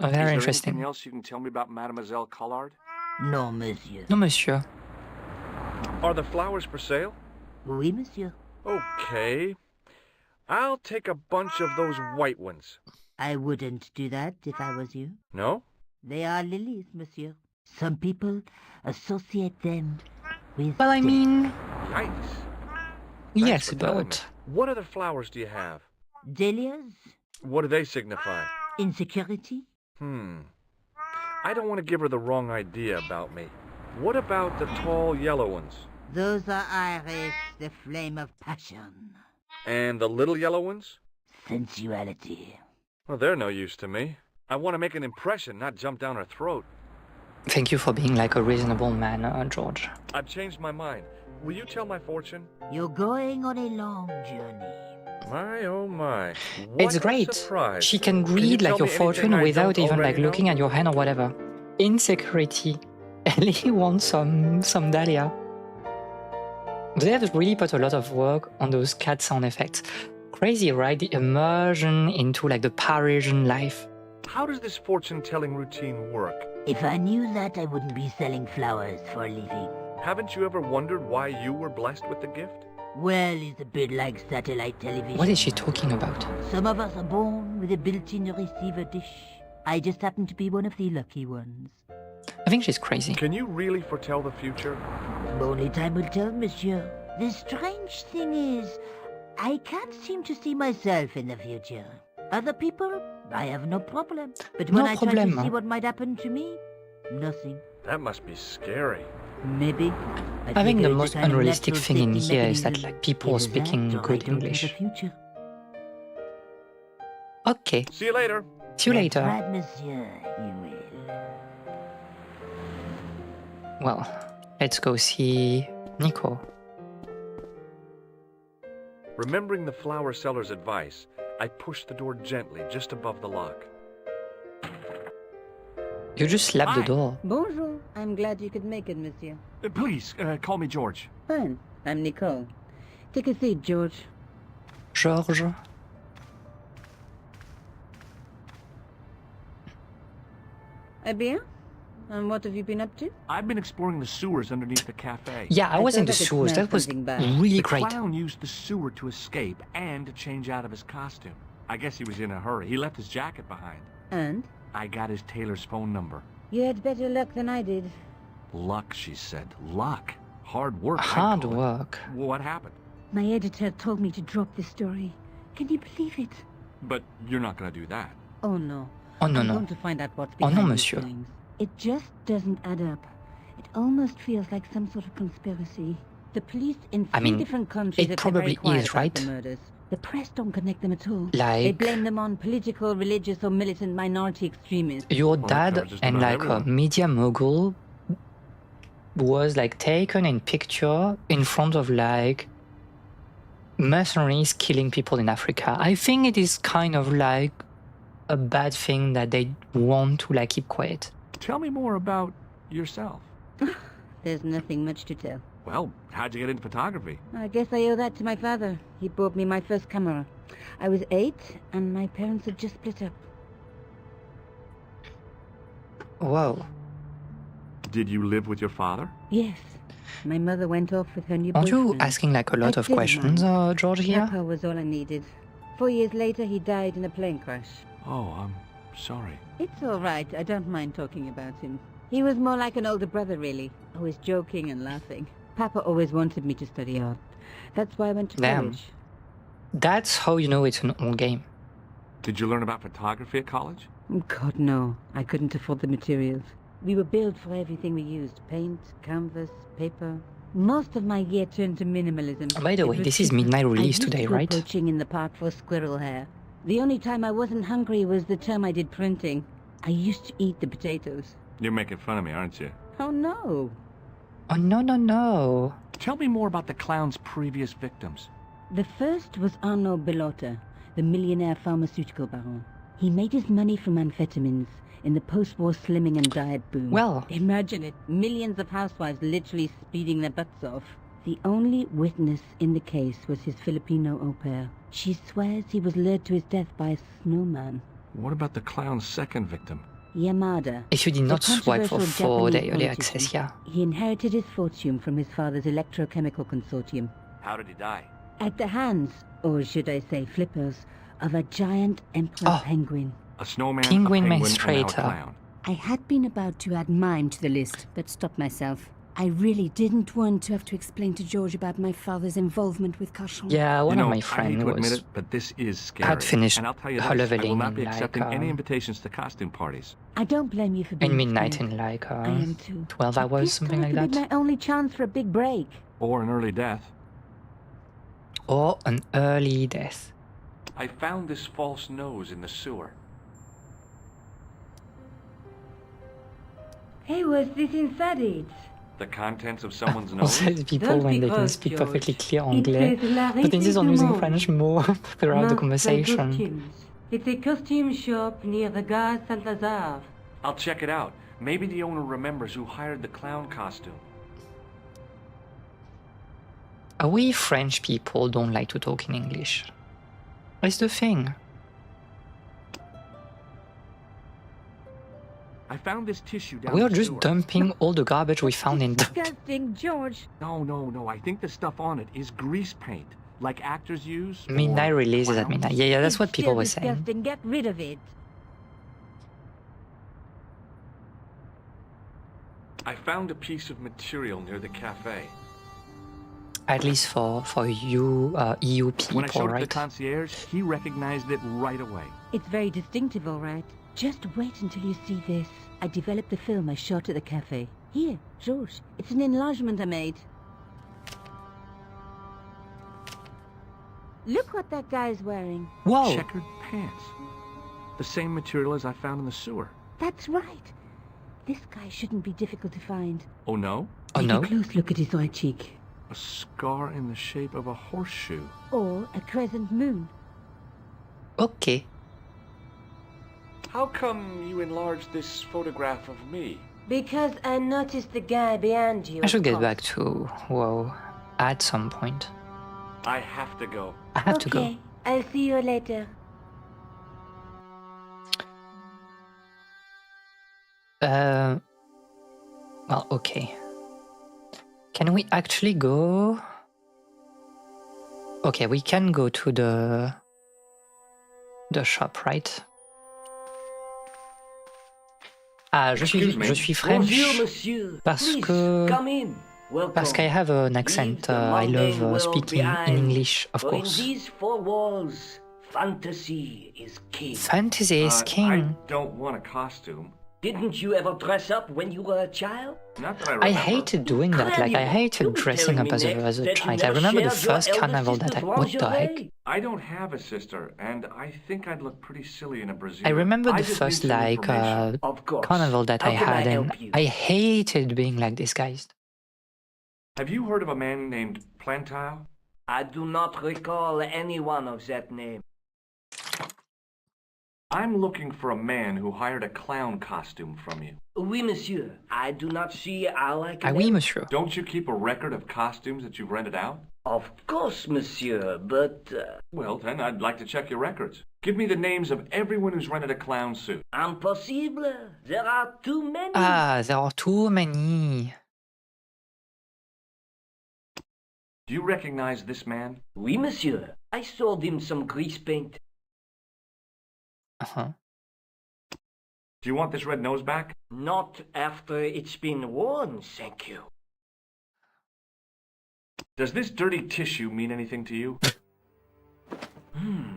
Speaker 1: Oh, very
Speaker 2: Is there
Speaker 1: interesting.
Speaker 2: anything else you can tell me about Mademoiselle Collard?
Speaker 3: No, monsieur.
Speaker 1: No, monsieur.
Speaker 2: Are the flowers for sale?
Speaker 3: Oui, monsieur.
Speaker 2: Okay. I'll take a bunch of those white ones.
Speaker 3: I wouldn't do that if I was you.
Speaker 2: No?
Speaker 3: They are lilies, monsieur. Some people associate them with
Speaker 1: Well, I
Speaker 3: death.
Speaker 1: mean,
Speaker 2: Yikes.
Speaker 1: yes,
Speaker 2: for telling
Speaker 1: but
Speaker 2: me. What other flowers do you have?
Speaker 3: Dahlias?
Speaker 2: What do they signify?
Speaker 3: Insecurity?
Speaker 2: I don't want to give her the wrong idea about me. What about the tall yellow ones?
Speaker 3: Those are iris, the flame of passion.
Speaker 2: And the little yellow ones?
Speaker 3: Sensuality.
Speaker 2: Well, they're no use to me. I want to make an impression, not jump down her throat.
Speaker 1: thank you for being like a reasonable man, George.
Speaker 2: I've changed my mind. Will you tell my fortune?
Speaker 3: You're going on a long journey.
Speaker 2: My, oh my.
Speaker 1: It's
Speaker 2: What a
Speaker 1: great.
Speaker 2: surprise.
Speaker 1: She can
Speaker 2: you
Speaker 1: read
Speaker 2: tell
Speaker 1: like your
Speaker 2: me anything
Speaker 1: fortune
Speaker 2: I
Speaker 1: without
Speaker 2: don't
Speaker 1: even like
Speaker 2: already
Speaker 1: looking
Speaker 2: know?
Speaker 1: at your hand or whatever. Insecurity. Ellie wants some dahlia. They have really put a lot of work on those cat sound effects. Crazy, right? The immersion into like the Parisian life.
Speaker 2: How does this fortune-telling routine work?
Speaker 3: If I knew that, I wouldn't be selling flowers for a living.
Speaker 2: Haven't you ever wondered why you were blessed with the gift?
Speaker 3: Well, it's a bit like satellite television.
Speaker 1: What is she talking about?
Speaker 3: Some of us are born with a built-in receiver dish. I just happen to be one of the lucky ones.
Speaker 1: I think she's crazy.
Speaker 2: Can you really foretell the future?
Speaker 3: Only time will tell, monsieur. The strange thing is, I can't seem to see myself in the future. Other people, I have no problem. But when
Speaker 1: No
Speaker 3: I try
Speaker 1: problem.
Speaker 3: to see what might happen to me, nothing.
Speaker 2: That must be scary.
Speaker 3: Maybe.
Speaker 1: I think the
Speaker 3: figure
Speaker 1: most
Speaker 3: it's a kind of
Speaker 1: unrealistic
Speaker 3: natural
Speaker 1: thing in
Speaker 3: safety
Speaker 1: here is that
Speaker 3: mechanism.
Speaker 1: like people are
Speaker 3: Either that
Speaker 1: speaking
Speaker 3: or I
Speaker 1: good
Speaker 3: don't have
Speaker 1: English.
Speaker 3: a future.
Speaker 2: See
Speaker 1: Okay,
Speaker 2: you later.
Speaker 1: see you
Speaker 3: That's
Speaker 1: later.
Speaker 3: right, monsieur, you will.
Speaker 1: Well, let's go see Nico.
Speaker 2: Remembering the flower seller's advice, I pushed the door gently just above the lock.
Speaker 1: You just slapped the
Speaker 4: Hi.
Speaker 1: door.
Speaker 3: Bonjour. I'm glad you could make it, monsieur.
Speaker 4: Please, call me George.
Speaker 3: Fine. I'm Nicole. Take a seat, George.
Speaker 1: George.
Speaker 3: Eh bien? And what have you been up to?
Speaker 4: I've been exploring the sewers underneath the cafe.
Speaker 1: Yeah, I was in
Speaker 3: thought
Speaker 1: the
Speaker 3: I could
Speaker 1: sewers.
Speaker 3: smell
Speaker 1: That was
Speaker 3: something bad.
Speaker 1: really
Speaker 4: The
Speaker 1: great.
Speaker 4: clown used the sewer to escape and to change out of his costume. I guess he was in a hurry. He left his jacket behind.
Speaker 3: And?
Speaker 4: I got his tailor's phone number.
Speaker 3: You had better luck than I did.
Speaker 4: Luck, she said. Luck. Hard work. I'd
Speaker 1: Hard
Speaker 4: call it.
Speaker 1: work.
Speaker 4: What happened?
Speaker 3: My editor told me to drop this story. Can you believe it?
Speaker 4: But you're not going to do that.
Speaker 3: Oh no.
Speaker 1: Oh no
Speaker 3: I'm
Speaker 1: no.
Speaker 3: going to find out what's
Speaker 1: Oh, no,
Speaker 3: behind these
Speaker 1: monsieur.
Speaker 3: killings. It just doesn't add up. It almost feels like some sort of conspiracy. The police in
Speaker 1: I
Speaker 3: three
Speaker 1: mean,
Speaker 3: different countries
Speaker 1: it
Speaker 3: have been very
Speaker 1: probably
Speaker 3: quiet
Speaker 1: is,
Speaker 3: about
Speaker 1: right?
Speaker 3: the murders. The press don't connect them at all.
Speaker 1: Like-
Speaker 3: They blame them on political, religious, or militant minority extremists.
Speaker 1: Your
Speaker 2: that
Speaker 1: dad
Speaker 2: covers just
Speaker 1: and
Speaker 2: about
Speaker 1: like a
Speaker 2: everyone.
Speaker 1: media mogul was like taken in picture in front of like mercenaries killing people in Africa. I think it is kind of like a bad thing that they want to like keep quiet.
Speaker 4: Tell me more about yourself.
Speaker 3: There's nothing much to tell.
Speaker 4: Well, how'd you get into photography?
Speaker 3: I guess I owe that to my father. He bought me my first camera. I was 8, and my parents had just split up.
Speaker 1: Whoa.
Speaker 4: Did you live with your father?
Speaker 3: Yes. My mother went off with her new
Speaker 1: Aren't you
Speaker 3: boyfriend.
Speaker 1: asking like a lot
Speaker 3: I
Speaker 1: of
Speaker 3: didn't
Speaker 1: questions,
Speaker 3: mind.
Speaker 1: George here?
Speaker 3: Papa was all I needed. 4 years later, he died in a plane crash.
Speaker 4: Oh, I'm sorry.
Speaker 3: It's all right. I don't mind talking about him. He was more like an older brother, really. Always joking and laughing. Papa always wanted me to study art. That's why I went to
Speaker 1: Damn.
Speaker 3: college.
Speaker 1: That's how you know it's an old game.
Speaker 4: Did you learn about photography at college?
Speaker 3: God, no. I couldn't afford the materials. We were billed for everything we used. Paint, canvas, paper. Most of my year turned to minimalism.
Speaker 1: By the
Speaker 3: It
Speaker 1: way,
Speaker 3: was
Speaker 1: this is
Speaker 3: cheaper.
Speaker 1: midnight
Speaker 3: I
Speaker 1: release
Speaker 3: used
Speaker 1: today,
Speaker 3: to go
Speaker 1: right?
Speaker 3: poaching in the park for squirrel hair. The only time I wasn't hungry was the term I did printing. I used to eat the potatoes.
Speaker 2: You're making fun of me, aren't you?
Speaker 3: Oh, no.
Speaker 1: Oh no no no.
Speaker 4: Tell me more about the clown's previous victims.
Speaker 3: The first was Arnaud Bellotta, the millionaire pharmaceutical baron. He made his money from amphetamines in the post-war slimming and diet boom.
Speaker 1: Well,
Speaker 3: Imagine it, millions of housewives literally speeding their butts off. The only witness in the case was his Filipino au pair. She swears he was lured to his death by a snowman.
Speaker 4: What about the clown's second victim?
Speaker 3: Yamada.
Speaker 1: if you did
Speaker 3: the
Speaker 1: not swipe for
Speaker 3: controversial
Speaker 1: 4
Speaker 3: Japanese
Speaker 1: early
Speaker 3: politician.
Speaker 1: access, yeah.
Speaker 3: He inherited his fortune from his father's electrochemical consortium.
Speaker 4: How did he die?
Speaker 3: At the hands, or should I say flippers, of a giant emperor
Speaker 1: Oh.
Speaker 3: penguin.
Speaker 4: A snowman,
Speaker 1: Penguin
Speaker 4: a penguin, and now a
Speaker 1: menstruator.
Speaker 4: clown.
Speaker 3: I had been about to add mime to the list, but stopped myself. I really didn't want to have to explain to George about my father's involvement with Cauchon.
Speaker 1: Yeah, one
Speaker 4: You
Speaker 1: of
Speaker 4: know,
Speaker 1: my
Speaker 4: I hate
Speaker 1: friends
Speaker 4: to admit
Speaker 1: was...
Speaker 4: it, but this is scary.
Speaker 1: had finished
Speaker 4: and I'll tell you
Speaker 1: her
Speaker 4: this, I will
Speaker 1: leveling
Speaker 4: not be
Speaker 1: in,
Speaker 4: accepting
Speaker 1: like,
Speaker 4: any invitations to costume parties.
Speaker 3: I don't blame you for being
Speaker 1: in midnight
Speaker 3: scared.
Speaker 1: in like
Speaker 3: I am too.
Speaker 1: 12
Speaker 3: But
Speaker 1: hours,
Speaker 3: this
Speaker 1: something like
Speaker 3: could be
Speaker 1: that.
Speaker 3: my only chance for a big break.
Speaker 4: Or an early death.
Speaker 1: Or an early death.
Speaker 4: I found this false nose in the sewer.
Speaker 3: Hey, what's this inside it?
Speaker 4: The contents of someone's
Speaker 1: On
Speaker 4: nose?
Speaker 1: says people
Speaker 3: Don't
Speaker 1: when
Speaker 3: be
Speaker 1: they can
Speaker 3: gross,
Speaker 1: speak
Speaker 3: George.
Speaker 1: perfectly clear
Speaker 3: It
Speaker 1: anglais,
Speaker 3: says La
Speaker 1: but insist on
Speaker 3: Récit
Speaker 1: using
Speaker 3: du Monde.
Speaker 1: French more throughout the conversation.
Speaker 3: Costumes. It's a costume shop near the Gare Saint-Lazare.
Speaker 4: I'll check it out. Maybe the owner remembers who hired the clown costume.
Speaker 1: We French people don't like to talk in English. That's the thing.
Speaker 4: I found this tissue down
Speaker 1: We are
Speaker 4: the
Speaker 1: just
Speaker 4: sewer.
Speaker 1: dumping all the garbage we found in the...
Speaker 3: Disgusting, George.
Speaker 4: No. I think the stuff on it is grease paint, like actors use.
Speaker 1: Midnight
Speaker 4: or
Speaker 1: releases at
Speaker 4: clowns.
Speaker 1: midnight. Yeah, that's what
Speaker 3: It's
Speaker 1: people
Speaker 3: still
Speaker 1: were saying.
Speaker 3: disgusting. Get rid of it.
Speaker 4: I found a piece of material near the cafe.
Speaker 1: At least for you EU
Speaker 4: When I
Speaker 1: people,
Speaker 4: showed it to
Speaker 1: right?
Speaker 4: the concierge, he recognized it right away.
Speaker 3: It's very distinctive, all right. Just wait until you see this. I developed the film I shot at the cafe. Here, George. It's an enlargement I made. Look what that guy's wearing.
Speaker 1: Whoa!
Speaker 4: Checkered pants. The same material as I found in the sewer.
Speaker 3: That's right. This guy shouldn't be difficult to find.
Speaker 4: Oh no?
Speaker 1: Oh
Speaker 3: Take
Speaker 1: no?
Speaker 3: a close look at his right cheek.
Speaker 4: A scar in the shape of a horseshoe.
Speaker 3: Or a crescent moon.
Speaker 1: Okay.
Speaker 4: How come you enlarged this photograph of me?
Speaker 3: Because I noticed the guy behind you.
Speaker 1: I should get back to WoW at some point.
Speaker 4: I have to go.
Speaker 1: I have to go.
Speaker 3: Okay, I'll see you later.
Speaker 1: Well, okay. Can we actually go? Okay, we can go to the shop, right? Ah, je
Speaker 4: Excuse me.
Speaker 1: suis French
Speaker 5: Bonjour, monsieur.
Speaker 1: parce
Speaker 5: Please,
Speaker 1: que
Speaker 5: come in. Welcome.
Speaker 1: parce I have an
Speaker 5: Leave
Speaker 1: accent.
Speaker 5: the
Speaker 1: I love
Speaker 5: mundane world
Speaker 1: speaking in
Speaker 5: behind,
Speaker 1: English, of
Speaker 5: for
Speaker 1: course.
Speaker 5: in these four walls, fantasy is king.
Speaker 1: Fantasy is
Speaker 4: I
Speaker 1: king.
Speaker 4: don't want a costume.
Speaker 5: Didn't you ever dress up when you were a child?
Speaker 4: Not that I
Speaker 1: I
Speaker 4: remember.
Speaker 1: hated doing that. Like I hated dressing up as a child. I remember the first carnival that I. What the heck?
Speaker 4: I don't have a sister, and I think I'd look pretty silly in a brassiere.
Speaker 1: I remember the
Speaker 4: just need
Speaker 1: first
Speaker 4: some
Speaker 1: like
Speaker 4: information.
Speaker 5: Of course.
Speaker 1: carnival that I
Speaker 5: How can
Speaker 1: had,
Speaker 5: I
Speaker 1: and
Speaker 5: help you?
Speaker 1: I hated being like disguised.
Speaker 4: Have you heard of a man named Plantile?
Speaker 5: I do not recall anyone of that name.
Speaker 4: I'm looking for a man who hired a clown costume from you.
Speaker 5: Oui, monsieur. I do not see how I
Speaker 1: Ah
Speaker 5: can
Speaker 1: oui,
Speaker 5: help.
Speaker 1: monsieur.
Speaker 4: Don't you keep a record of costumes that you've rented out?
Speaker 5: Of course, monsieur, but
Speaker 4: Well, then I'd like to check your records. Give me the names of everyone who's rented a clown suit.
Speaker 5: impossible. There are too many.
Speaker 1: Ah, there are too many.
Speaker 4: Do you recognize this man?
Speaker 5: Oui, monsieur. I sold him some grease paint.
Speaker 1: Uh-huh.
Speaker 4: Do you want this red nose back?
Speaker 5: Not after it's been worn, thank you.
Speaker 4: Does this dirty tissue mean anything to you?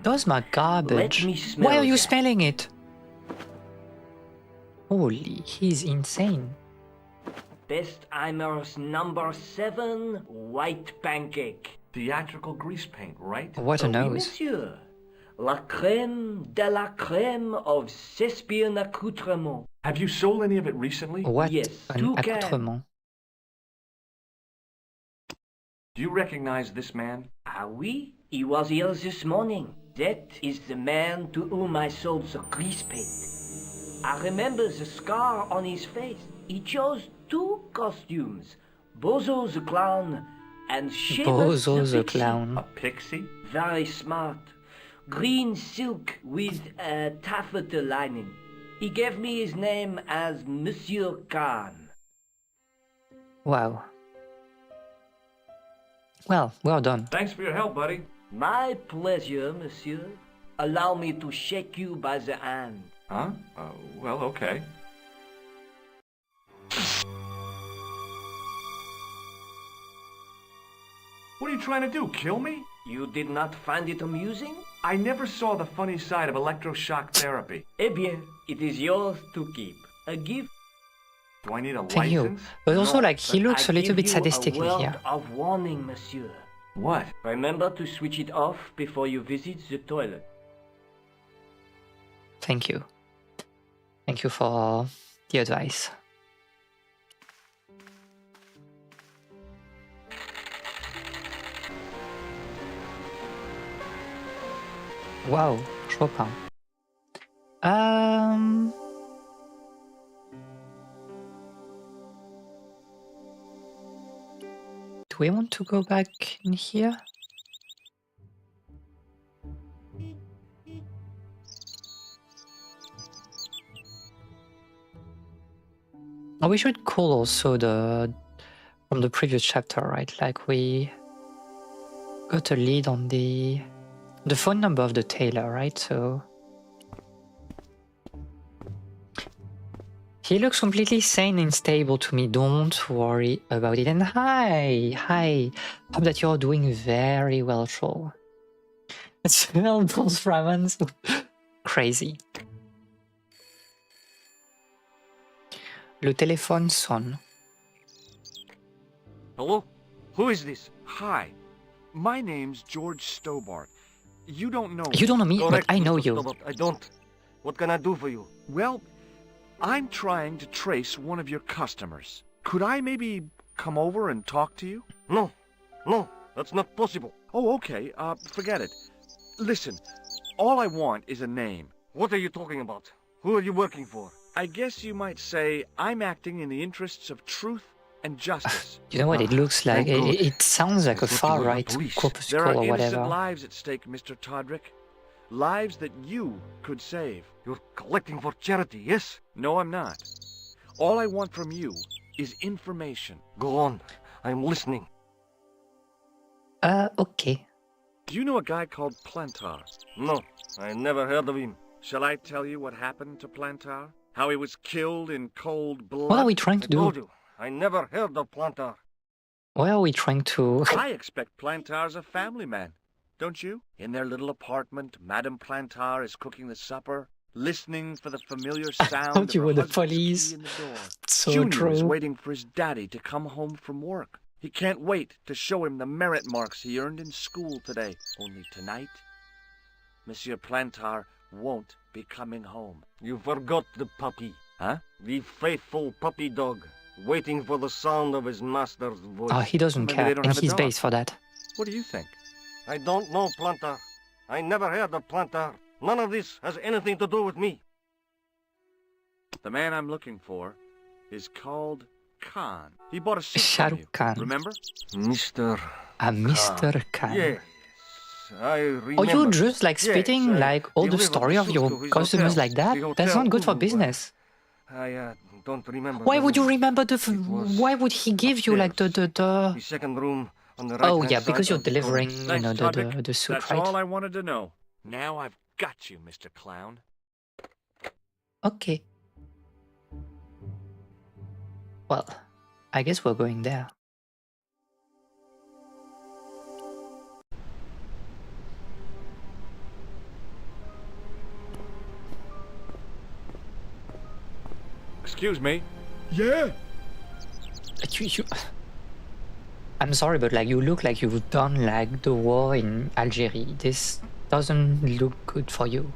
Speaker 1: Those are garbage.
Speaker 5: Let me smell
Speaker 1: Why are you
Speaker 5: that.
Speaker 1: smelling it? Holy, he's insane.
Speaker 5: Bestheimer's number 7 white pancake.
Speaker 4: Theatrical grease paint, right?
Speaker 1: What a
Speaker 5: Oui,
Speaker 1: nose.
Speaker 5: monsieur. La crème de la crème of Thespian accoutrement.
Speaker 4: Have you sold any of it recently?
Speaker 1: What
Speaker 5: Yes,
Speaker 1: an
Speaker 5: two cans.
Speaker 1: accoutrement.
Speaker 4: Do you recognize this man?
Speaker 5: Ah oui, he was here this morning. That is the man to whom I sold the grease paint. I remember the scar on his face. He chose 2 costumes, Bozo the clown and Shivers
Speaker 1: Bozo the
Speaker 5: pixie.
Speaker 1: clown.
Speaker 4: A pixie?
Speaker 5: Very smart. Green silk with a taffeta lining. He gave me his name as Monsieur Khan.
Speaker 1: Wow. Well, well done.
Speaker 4: Thanks for your help, buddy.
Speaker 5: My pleasure, monsieur. Allow me to shake you by the hand.
Speaker 4: Huh? Well, okay. What are you trying to do, kill me?
Speaker 5: You did not find it amusing?
Speaker 4: I never saw the funny side of electroshock therapy.
Speaker 5: Eh bien, it is yours to keep. A gift.
Speaker 4: Do I need a
Speaker 1: Thank you.
Speaker 4: license?
Speaker 1: But also,
Speaker 5: No,
Speaker 1: like, he
Speaker 5: but
Speaker 1: looks
Speaker 5: I
Speaker 1: a little
Speaker 5: give
Speaker 1: bit
Speaker 5: you
Speaker 1: sadistic
Speaker 5: a word
Speaker 1: here.
Speaker 5: of warning, monsieur.
Speaker 4: What?
Speaker 5: Remember to switch it off before you visit the toilet.
Speaker 1: Thank you. Thank you for the advice. Wow, Chopin. Do we want to go back in here? Oh, we should call also from the previous chapter, right? Like we got a lead on the phone number of the tailor, right? So he looks completely sane and stable to me. Don't worry about it. And hi. Hope that you're doing very well, troll. Smell those ramens. Crazy. Le téléphone sonne.
Speaker 4: Hello? Who is this? Hi. My name's George Stobart. You don't know me.
Speaker 1: You don't know me, but I know you.
Speaker 6: I don't. What can I do for you?
Speaker 4: Well, I'm trying to trace one of your customers. Could I maybe come over and talk to you?
Speaker 6: No, that's not possible.
Speaker 4: Oh, okay. Forget it. Listen, all I want is a name.
Speaker 6: What are you talking about? Who are you working for?
Speaker 4: I guess you might say I'm acting in the interests of truth and justice.
Speaker 1: You know what it looks like?
Speaker 6: thank God.
Speaker 1: It sounds like a
Speaker 6: I thought you were the
Speaker 1: far-right
Speaker 6: police.
Speaker 4: There
Speaker 1: corpuscle
Speaker 4: are
Speaker 1: or
Speaker 4: innocent
Speaker 1: whatever.
Speaker 4: lives at stake, Mr. Todrick. Lives that you could save.
Speaker 6: You're collecting for charity, yes?
Speaker 4: No, I'm not. All I want from you is information.
Speaker 6: Go on. I'm listening.
Speaker 1: Okay.
Speaker 4: Do you know a guy called Plantar?
Speaker 6: No, I never heard of him.
Speaker 4: Shall I tell you what happened to Plantar? How he was killed in cold blood?
Speaker 1: What are we trying
Speaker 6: I
Speaker 1: to do?
Speaker 6: told you. I never heard of Plantar.
Speaker 1: Why are we trying to...
Speaker 4: I expect Plantar's a family man. Don't you? In their little apartment, Madame Plantar is cooking the supper, listening for the familiar sound
Speaker 1: thought
Speaker 4: of
Speaker 1: you
Speaker 4: her
Speaker 1: were the
Speaker 4: husband's
Speaker 1: police.
Speaker 4: key in the door.
Speaker 1: So
Speaker 4: Junior is
Speaker 1: true.
Speaker 4: waiting for his daddy to come home from work. He can't wait to show him the merit marks he earned in school today. Only tonight, Monsieur Plantar won't be coming home.
Speaker 6: You forgot the puppy.
Speaker 4: Huh?
Speaker 6: The faithful puppy dog, waiting for the sound of his master's voice.
Speaker 1: Oh, he doesn't
Speaker 4: Maybe
Speaker 1: care,
Speaker 4: they don't
Speaker 1: and
Speaker 4: have a
Speaker 1: he's
Speaker 4: dog.
Speaker 1: based for that.
Speaker 4: What do you think?
Speaker 6: I don't know Plantar. I never heard of Plantar. None of this has anything to do with me.
Speaker 4: The man I'm looking for is called Khan. He bought a suit
Speaker 1: Shah
Speaker 4: from you.
Speaker 1: Rukh Khan.
Speaker 4: Remember?
Speaker 6: Mr.
Speaker 1: Mr. Khan.
Speaker 6: Yes, I remember.
Speaker 1: Oh, you just like
Speaker 6: Yes,
Speaker 1: spitting like all
Speaker 6: he
Speaker 1: the
Speaker 6: live at
Speaker 1: story
Speaker 6: the
Speaker 1: of your
Speaker 6: Bluesky, his
Speaker 1: customers
Speaker 6: hotel,
Speaker 1: like that?
Speaker 6: the
Speaker 1: That's
Speaker 6: hotel
Speaker 1: not good for
Speaker 6: who,
Speaker 1: business.
Speaker 6: I don't remember.
Speaker 1: Why
Speaker 6: the
Speaker 1: would you
Speaker 6: room.
Speaker 1: remember the...
Speaker 6: was
Speaker 1: Why would he give you like the...
Speaker 6: The second room on the right.
Speaker 1: Oh yeah, because you're delivering, you
Speaker 4: Thanks,
Speaker 1: know,
Speaker 4: Todrick.
Speaker 1: the suit,
Speaker 4: That's
Speaker 1: right?
Speaker 4: all I wanted to know. Now I've got you, Mr. Clown.
Speaker 1: Okay. Well, I guess we're going there.
Speaker 2: Excuse me.
Speaker 7: Yeah?
Speaker 1: I'm sorry, but like you look like you've done like the war in Algeria. This doesn't look good for you.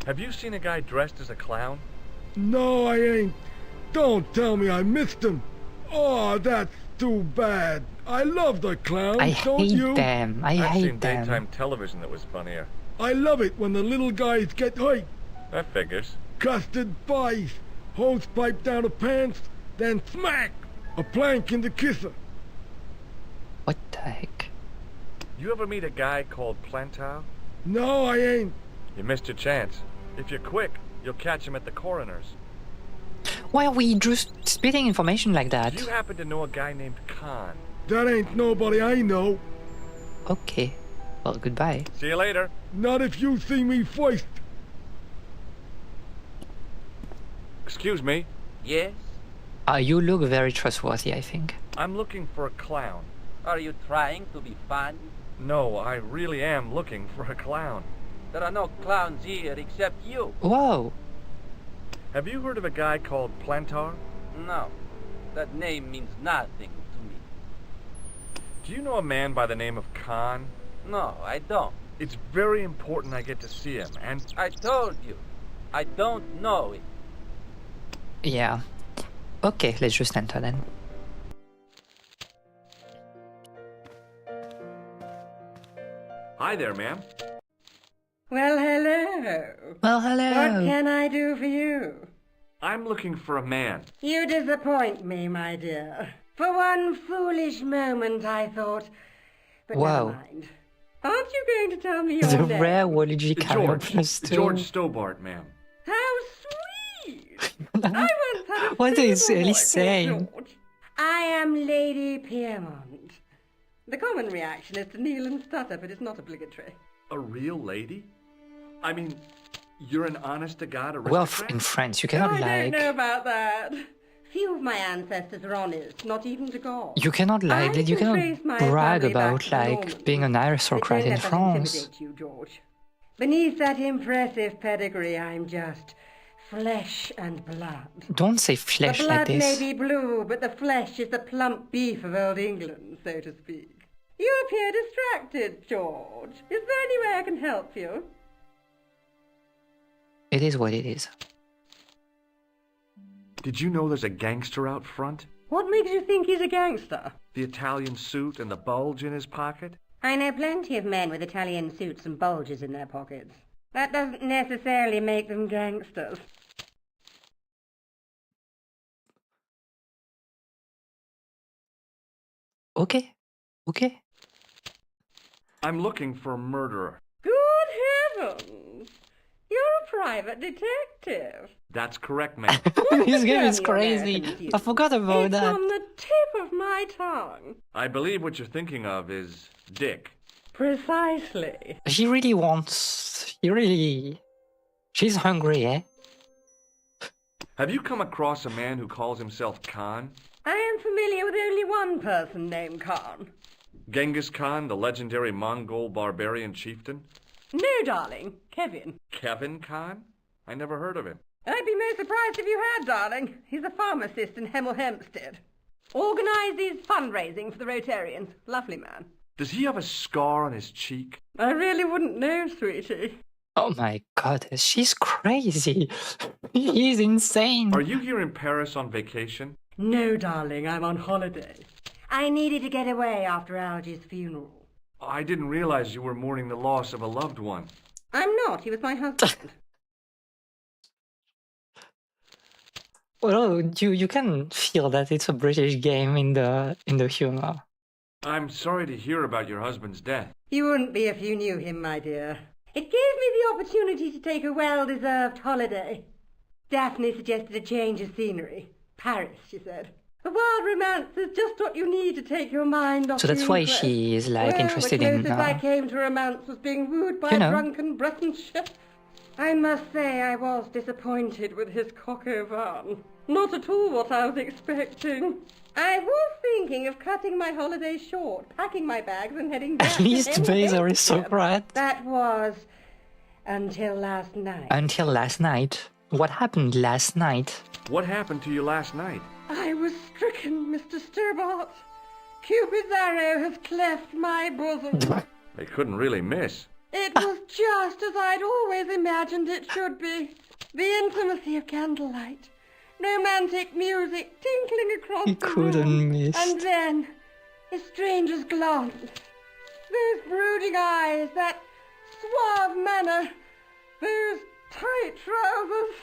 Speaker 2: Have you seen a guy dressed as a clown?
Speaker 7: No, I ain't. Don't tell me I missed him. Oh, that's too bad. I love the clowns,
Speaker 1: I
Speaker 7: don't
Speaker 1: hate
Speaker 7: you?
Speaker 1: them. I
Speaker 2: I've
Speaker 1: hate
Speaker 2: seen
Speaker 1: them.
Speaker 2: daytime television that was funnier.
Speaker 7: I love it when the little guys get hurt.
Speaker 2: That figures.
Speaker 7: Custard pies, hose pipe down the pants, then smack! A plank in the kisser.
Speaker 1: What the heck?
Speaker 2: You ever meet a guy called Plantar?
Speaker 7: No, I ain't.
Speaker 2: You missed your chance. If you're quick, you'll catch him at the coroner's.
Speaker 1: Why are we just spitting information like
Speaker 2: Do
Speaker 1: that?
Speaker 2: you happen to know a guy named Khan?
Speaker 7: That ain't nobody I know.
Speaker 1: Okay. Well, goodbye.
Speaker 2: See you later.
Speaker 7: Not if you see me first.
Speaker 2: Excuse me.
Speaker 4: Yes?
Speaker 1: You look very trustworthy, I think.
Speaker 2: I'm looking for a clown.
Speaker 8: Are you trying to be fun?
Speaker 2: No, I really am looking for a clown.
Speaker 8: There are no clowns here except you.
Speaker 1: Whoa!
Speaker 2: Have you heard of a guy called Plantar?
Speaker 8: No, that name means nothing to me.
Speaker 2: Do you know a man by the name of Khan?
Speaker 8: No, I don't.
Speaker 2: It's very important I get to see him, and
Speaker 8: I told you, I don't know it.
Speaker 1: Yeah. Okay, let's just enter then.
Speaker 2: hi there, ma'am.
Speaker 9: Well, hello.
Speaker 1: Well, hello.
Speaker 9: What can I do for you?
Speaker 2: I'm looking for a man.
Speaker 9: You disappoint me, my dear. For one foolish moment I thought... But
Speaker 1: Wow.
Speaker 9: never mind. Aren't you going to tell me your
Speaker 1: The
Speaker 9: name?
Speaker 1: rare Waluigi cameo plus two.
Speaker 2: George Stobart, ma'am.
Speaker 9: How sweet! I once had a
Speaker 1: What is
Speaker 9: single
Speaker 1: Ellie
Speaker 9: boy called
Speaker 1: saying?
Speaker 9: George. I am Lady Piermont. The common reaction is to kneel and stutter, but it's not obligatory.
Speaker 2: A real lady? I mean, you're an honest-to-God
Speaker 1: Well,
Speaker 2: aristocrat?
Speaker 1: in France, you cannot
Speaker 9: I don't know
Speaker 1: like...
Speaker 9: about that. Few of my ancestors are honest, not even to God.
Speaker 1: You cannot like...
Speaker 9: I
Speaker 1: You
Speaker 9: can
Speaker 1: cannot
Speaker 9: trace my
Speaker 1: brag
Speaker 9: family back
Speaker 1: about,
Speaker 9: to the
Speaker 1: like,
Speaker 9: Normans.
Speaker 1: being an aristocrat
Speaker 9: But don't
Speaker 1: in
Speaker 9: let that
Speaker 1: France.
Speaker 9: intimidate you, George. Beneath that impressive pedigree, I'm just flesh and blood.
Speaker 1: Don't say
Speaker 9: The
Speaker 1: flesh like
Speaker 9: blood may
Speaker 1: this.
Speaker 9: be blue, but the flesh is the plump beef of old England, so to speak. You appear distracted, George. Is there any way I can help you?
Speaker 1: It is what it is.
Speaker 2: Did you know there's a gangster out front?
Speaker 9: What makes you think he's a gangster?
Speaker 2: The Italian suit and the bulge in his pocket?
Speaker 9: I know plenty of men with Italian suits and bulges in their pockets. That doesn't necessarily make them gangsters.
Speaker 1: Okay. Okay.
Speaker 2: I'm looking for a murderer.
Speaker 9: Good heavens! You're a private detective.
Speaker 2: That's correct, ma'am.
Speaker 1: This game is
Speaker 9: Your
Speaker 1: crazy.
Speaker 9: American youth.
Speaker 1: I forgot about
Speaker 9: It's
Speaker 1: that.
Speaker 9: on the tip of my tongue.
Speaker 2: I believe what you're thinking of is Dick.
Speaker 9: Precisely.
Speaker 1: She really wants... She's hungry, eh?
Speaker 2: Have you come across a man who calls himself Khan?
Speaker 9: I am familiar with only one person named Khan.
Speaker 2: Genghis Khan, the legendary Mongol barbarian chieftain?
Speaker 9: No, darling. Kevin.
Speaker 2: Kevin Khan? I never heard of him.
Speaker 9: I'd be most surprised if you had, darling. He's a pharmacist in Hemel Hempstead. Organises fundraising for the Rotarians. Lovely man.
Speaker 2: Does he have a scar on his cheek?
Speaker 9: I really wouldn't know, sweetie.
Speaker 1: Oh my god, she's crazy. He's insane.
Speaker 2: Are you here in Paris on vacation?
Speaker 9: No, darling, I'm on holiday. I needed to get away after Algy's funeral.
Speaker 2: I didn't realize you were mourning the loss of a loved one.
Speaker 9: I'm not. He was my husband.
Speaker 1: Well, you can feel that it's a British game in the humor.
Speaker 2: I'm sorry to hear about your husband's death.
Speaker 9: You wouldn't be if you knew him, my dear. It gave me the opportunity to take a well-deserved holiday. Daphne suggested a change of scenery. Paris, she said. A wild romance is just what you need to take your mind off
Speaker 1: So that's
Speaker 9: the
Speaker 1: why
Speaker 9: interest.
Speaker 1: she is like
Speaker 9: Well,
Speaker 1: interested
Speaker 9: the
Speaker 1: in
Speaker 9: closest I came to romance was being wooed by
Speaker 1: you know.
Speaker 9: a drunken Breton chef. I must say I was disappointed with his coq au vin. Not at all what I was expecting. I was thinking of cutting my holiday short, packing my bags and heading back
Speaker 1: At least
Speaker 9: to
Speaker 1: Bay's
Speaker 9: Hemel
Speaker 1: aristocrat.
Speaker 9: That was until last night.
Speaker 1: Until last night. What happened last night?
Speaker 2: What happened to you last night?
Speaker 9: I was stricken, Mr. Stobart. Cupid's arrow has cleft my bosom.
Speaker 2: They couldn't really miss.
Speaker 9: It was just as I'd always imagined it should be. The intimacy of candlelight. Romantic music tinkling across
Speaker 1: He
Speaker 9: the
Speaker 1: couldn't
Speaker 9: room.
Speaker 1: miss.
Speaker 9: And then, his stranger's glance, those brooding eyes, that suave manner, those tight trousers.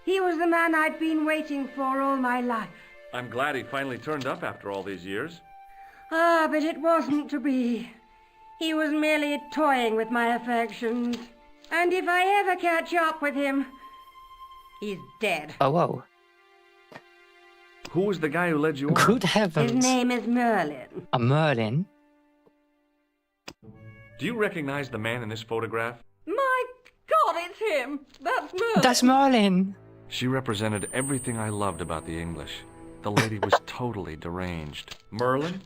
Speaker 9: He was the man I'd been waiting for all my life.
Speaker 2: I'm glad he finally turned up after all these years.
Speaker 9: Ah, but it wasn't to be. He was merely toying with my affections. And if I ever catch up with him, he's dead.
Speaker 1: Oh, whoa.
Speaker 2: Who was the guy who led you on?
Speaker 1: Good heavens.
Speaker 9: His name is Merlin.
Speaker 1: A Merlin?
Speaker 2: Do you recognize the man in this photograph?
Speaker 9: My God, it's him! That's Merlin!
Speaker 1: That's Merlin!
Speaker 2: She represented everything I loved about the English. The lady was totally deranged. Merlin?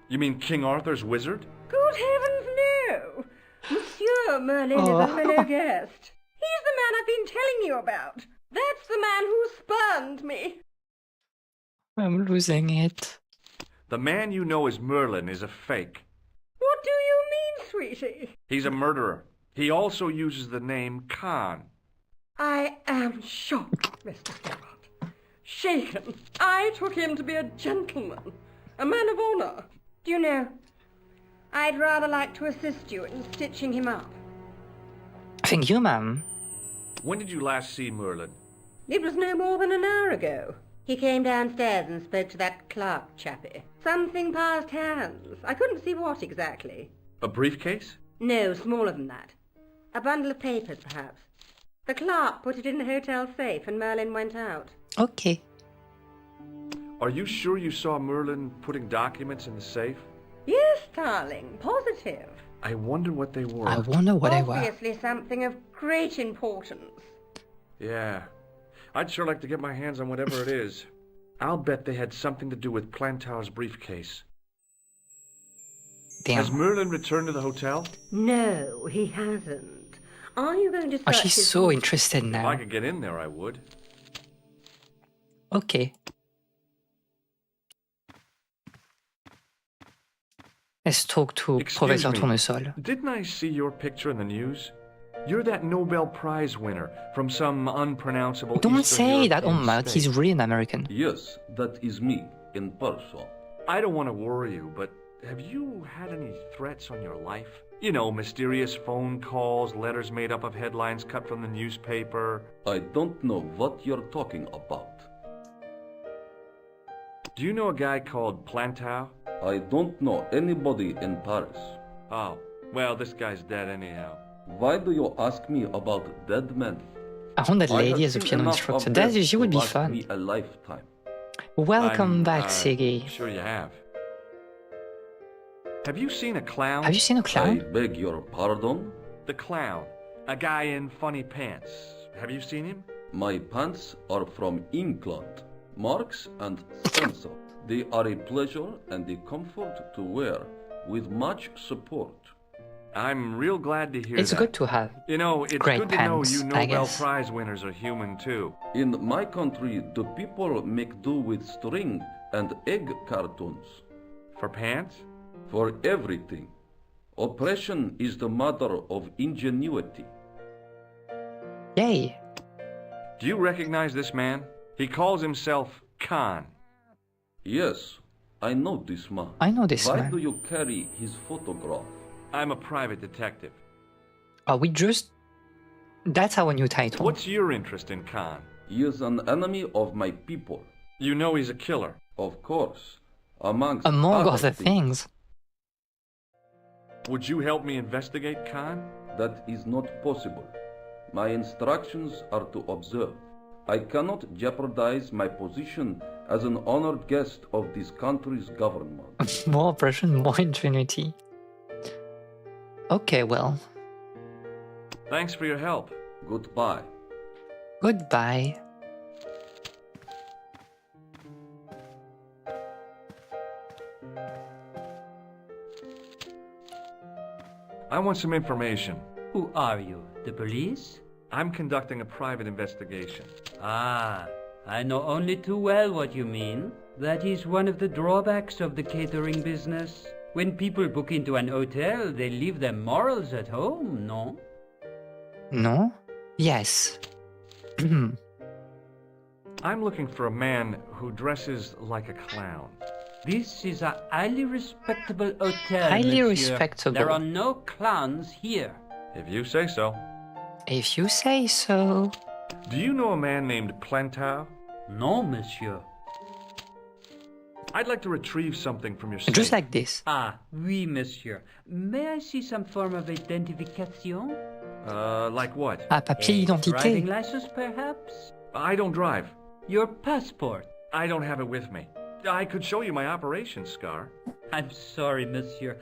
Speaker 2: You mean King Arthur's wizard?
Speaker 9: Good heavens, no! Monsieur Merlin is a fellow guest. He's the man I've been telling you about. That's the man who spurned me.
Speaker 1: I'm losing it.
Speaker 2: The man you know as Merlin is a fake.
Speaker 9: What do you mean, sweetie?
Speaker 2: He's a murderer. He also uses the name Khan.
Speaker 9: I am shocked, Mr. Gerard. Shaken. I took him to be a gentleman, a man of honor. Do you know, I'd rather like to assist you in stitching him up.
Speaker 1: Thank you, ma'am.
Speaker 2: When did you last see Merlin?
Speaker 9: It was no more than an hour ago. He came downstairs and spoke to that clerk chappie. Something passed hands. I couldn't see what exactly.
Speaker 2: A briefcase?
Speaker 9: No, smaller than that. A bundle of papers, perhaps. The clerk put it in the hotel safe and Merlin went out.
Speaker 1: Okay.
Speaker 2: Are you sure you saw Merlin putting documents in the safe?
Speaker 9: Yes, darling, positive.
Speaker 2: I wonder what they were.
Speaker 1: I wonder what I were.
Speaker 9: Obviously something of great importance.
Speaker 2: Yeah. I'd sure like to get my hands on whatever it is. I'll bet they had something to do with Plantar's briefcase.
Speaker 1: Damn.
Speaker 2: Has Merlin returned to the hotel?
Speaker 9: No, he hasn't. Are you going to search
Speaker 1: Oh, she's
Speaker 9: his
Speaker 1: so
Speaker 9: room?
Speaker 1: interested
Speaker 2: If I
Speaker 1: now.
Speaker 2: could get in there, I would.
Speaker 1: Okay. Let's talk to
Speaker 2: Excuse
Speaker 1: Professor
Speaker 2: me.
Speaker 1: Tournesol.
Speaker 2: Didn't I see your picture in the news? You're that Nobel Prize winner from some unpronounceable
Speaker 1: Don't
Speaker 2: Eastern
Speaker 1: say that
Speaker 2: European
Speaker 1: on Matt,
Speaker 2: state.
Speaker 1: he's really an American.
Speaker 6: Yes, that is me, in person.
Speaker 2: I don't want to worry you, but have you had any threats on your life? You know, mysterious phone calls, letters made up of headlines cut from the newspaper.
Speaker 6: I don't know what you're talking about.
Speaker 2: Do you know a guy called Plantar?
Speaker 6: I don't know anybody in Paris.
Speaker 2: Oh, well, this guy's dead anyhow.
Speaker 6: Why do you ask me about dead men?
Speaker 1: I want that
Speaker 6: I
Speaker 1: lady
Speaker 6: have
Speaker 1: as a
Speaker 6: seen
Speaker 1: piano
Speaker 6: enough
Speaker 1: instructor.
Speaker 6: of
Speaker 1: That
Speaker 6: death
Speaker 1: she would
Speaker 6: to
Speaker 1: be
Speaker 6: last
Speaker 1: fun.
Speaker 6: me a lifetime.
Speaker 1: Welcome
Speaker 2: I'm,
Speaker 1: back, Siggy.
Speaker 2: Sure you have. Have you seen a clown?
Speaker 1: Have you seen a
Speaker 6: I
Speaker 1: clown?
Speaker 6: beg your pardon?
Speaker 2: The clown. A guy in funny pants. Have you seen him?
Speaker 6: My pants are from England, Marks and Spencer. They are a pleasure and a comfort to wear, with much support.
Speaker 2: I'm real glad to hear
Speaker 1: It's
Speaker 2: that.
Speaker 1: good to have.
Speaker 2: You know, it's
Speaker 1: Great
Speaker 2: good to know
Speaker 1: pants,
Speaker 2: you
Speaker 1: I
Speaker 2: Nobel
Speaker 1: guess.
Speaker 2: Prize winners are human too.
Speaker 6: In my country, the people make do with string and egg cartoons.
Speaker 2: For pants?
Speaker 6: For everything. Oppression is the mother of ingenuity.
Speaker 1: Yay.
Speaker 2: Do you recognize this man? He calls himself Khan.
Speaker 6: Yes, I know this man.
Speaker 1: I know this
Speaker 6: Why
Speaker 1: man.
Speaker 6: do you carry his photograph?
Speaker 2: I'm a private detective.
Speaker 1: Are we just... That's our new title.
Speaker 2: What's your interest in Khan?
Speaker 6: He is an enemy of my people.
Speaker 2: You know he's a killer.
Speaker 6: Of course. Amongst
Speaker 1: Among
Speaker 6: other
Speaker 1: other things.
Speaker 2: Would you help me investigate Khan?
Speaker 6: That is not possible. My instructions are to observe. I cannot jeopardize my position as an honored guest of this country's government.
Speaker 1: More oppression, more ingenuity. Okay, well.
Speaker 2: Thanks for your help.
Speaker 6: Goodbye.
Speaker 1: Goodbye.
Speaker 2: I want some information.
Speaker 8: Who are you? The police?
Speaker 2: I'm conducting a private investigation.
Speaker 8: Ah, I know only too well what you mean. That is one of the drawbacks of the catering business. When people book into an hotel, they leave their morals at home, no?
Speaker 1: No? Yes.
Speaker 2: I'm looking for a man who dresses like a clown.
Speaker 8: This is a highly respectable hotel,
Speaker 1: Highly
Speaker 8: monsieur.
Speaker 1: respectable.
Speaker 8: There are no clowns here.
Speaker 2: If you say so.
Speaker 1: If you say so.
Speaker 2: Do you know a man named Plantar?
Speaker 8: No, monsieur.
Speaker 2: I'd like to retrieve something from your safe.
Speaker 1: Just like this.
Speaker 8: Ah, oui, monsieur. May I see some form of identification?
Speaker 2: Like what?
Speaker 1: Ah, papier
Speaker 8: A driving
Speaker 1: d'identité.
Speaker 8: license, perhaps?
Speaker 2: I don't drive.
Speaker 8: Your passport?
Speaker 2: I don't have it with me. I could show you my operation scar.
Speaker 8: I'm sorry, monsieur.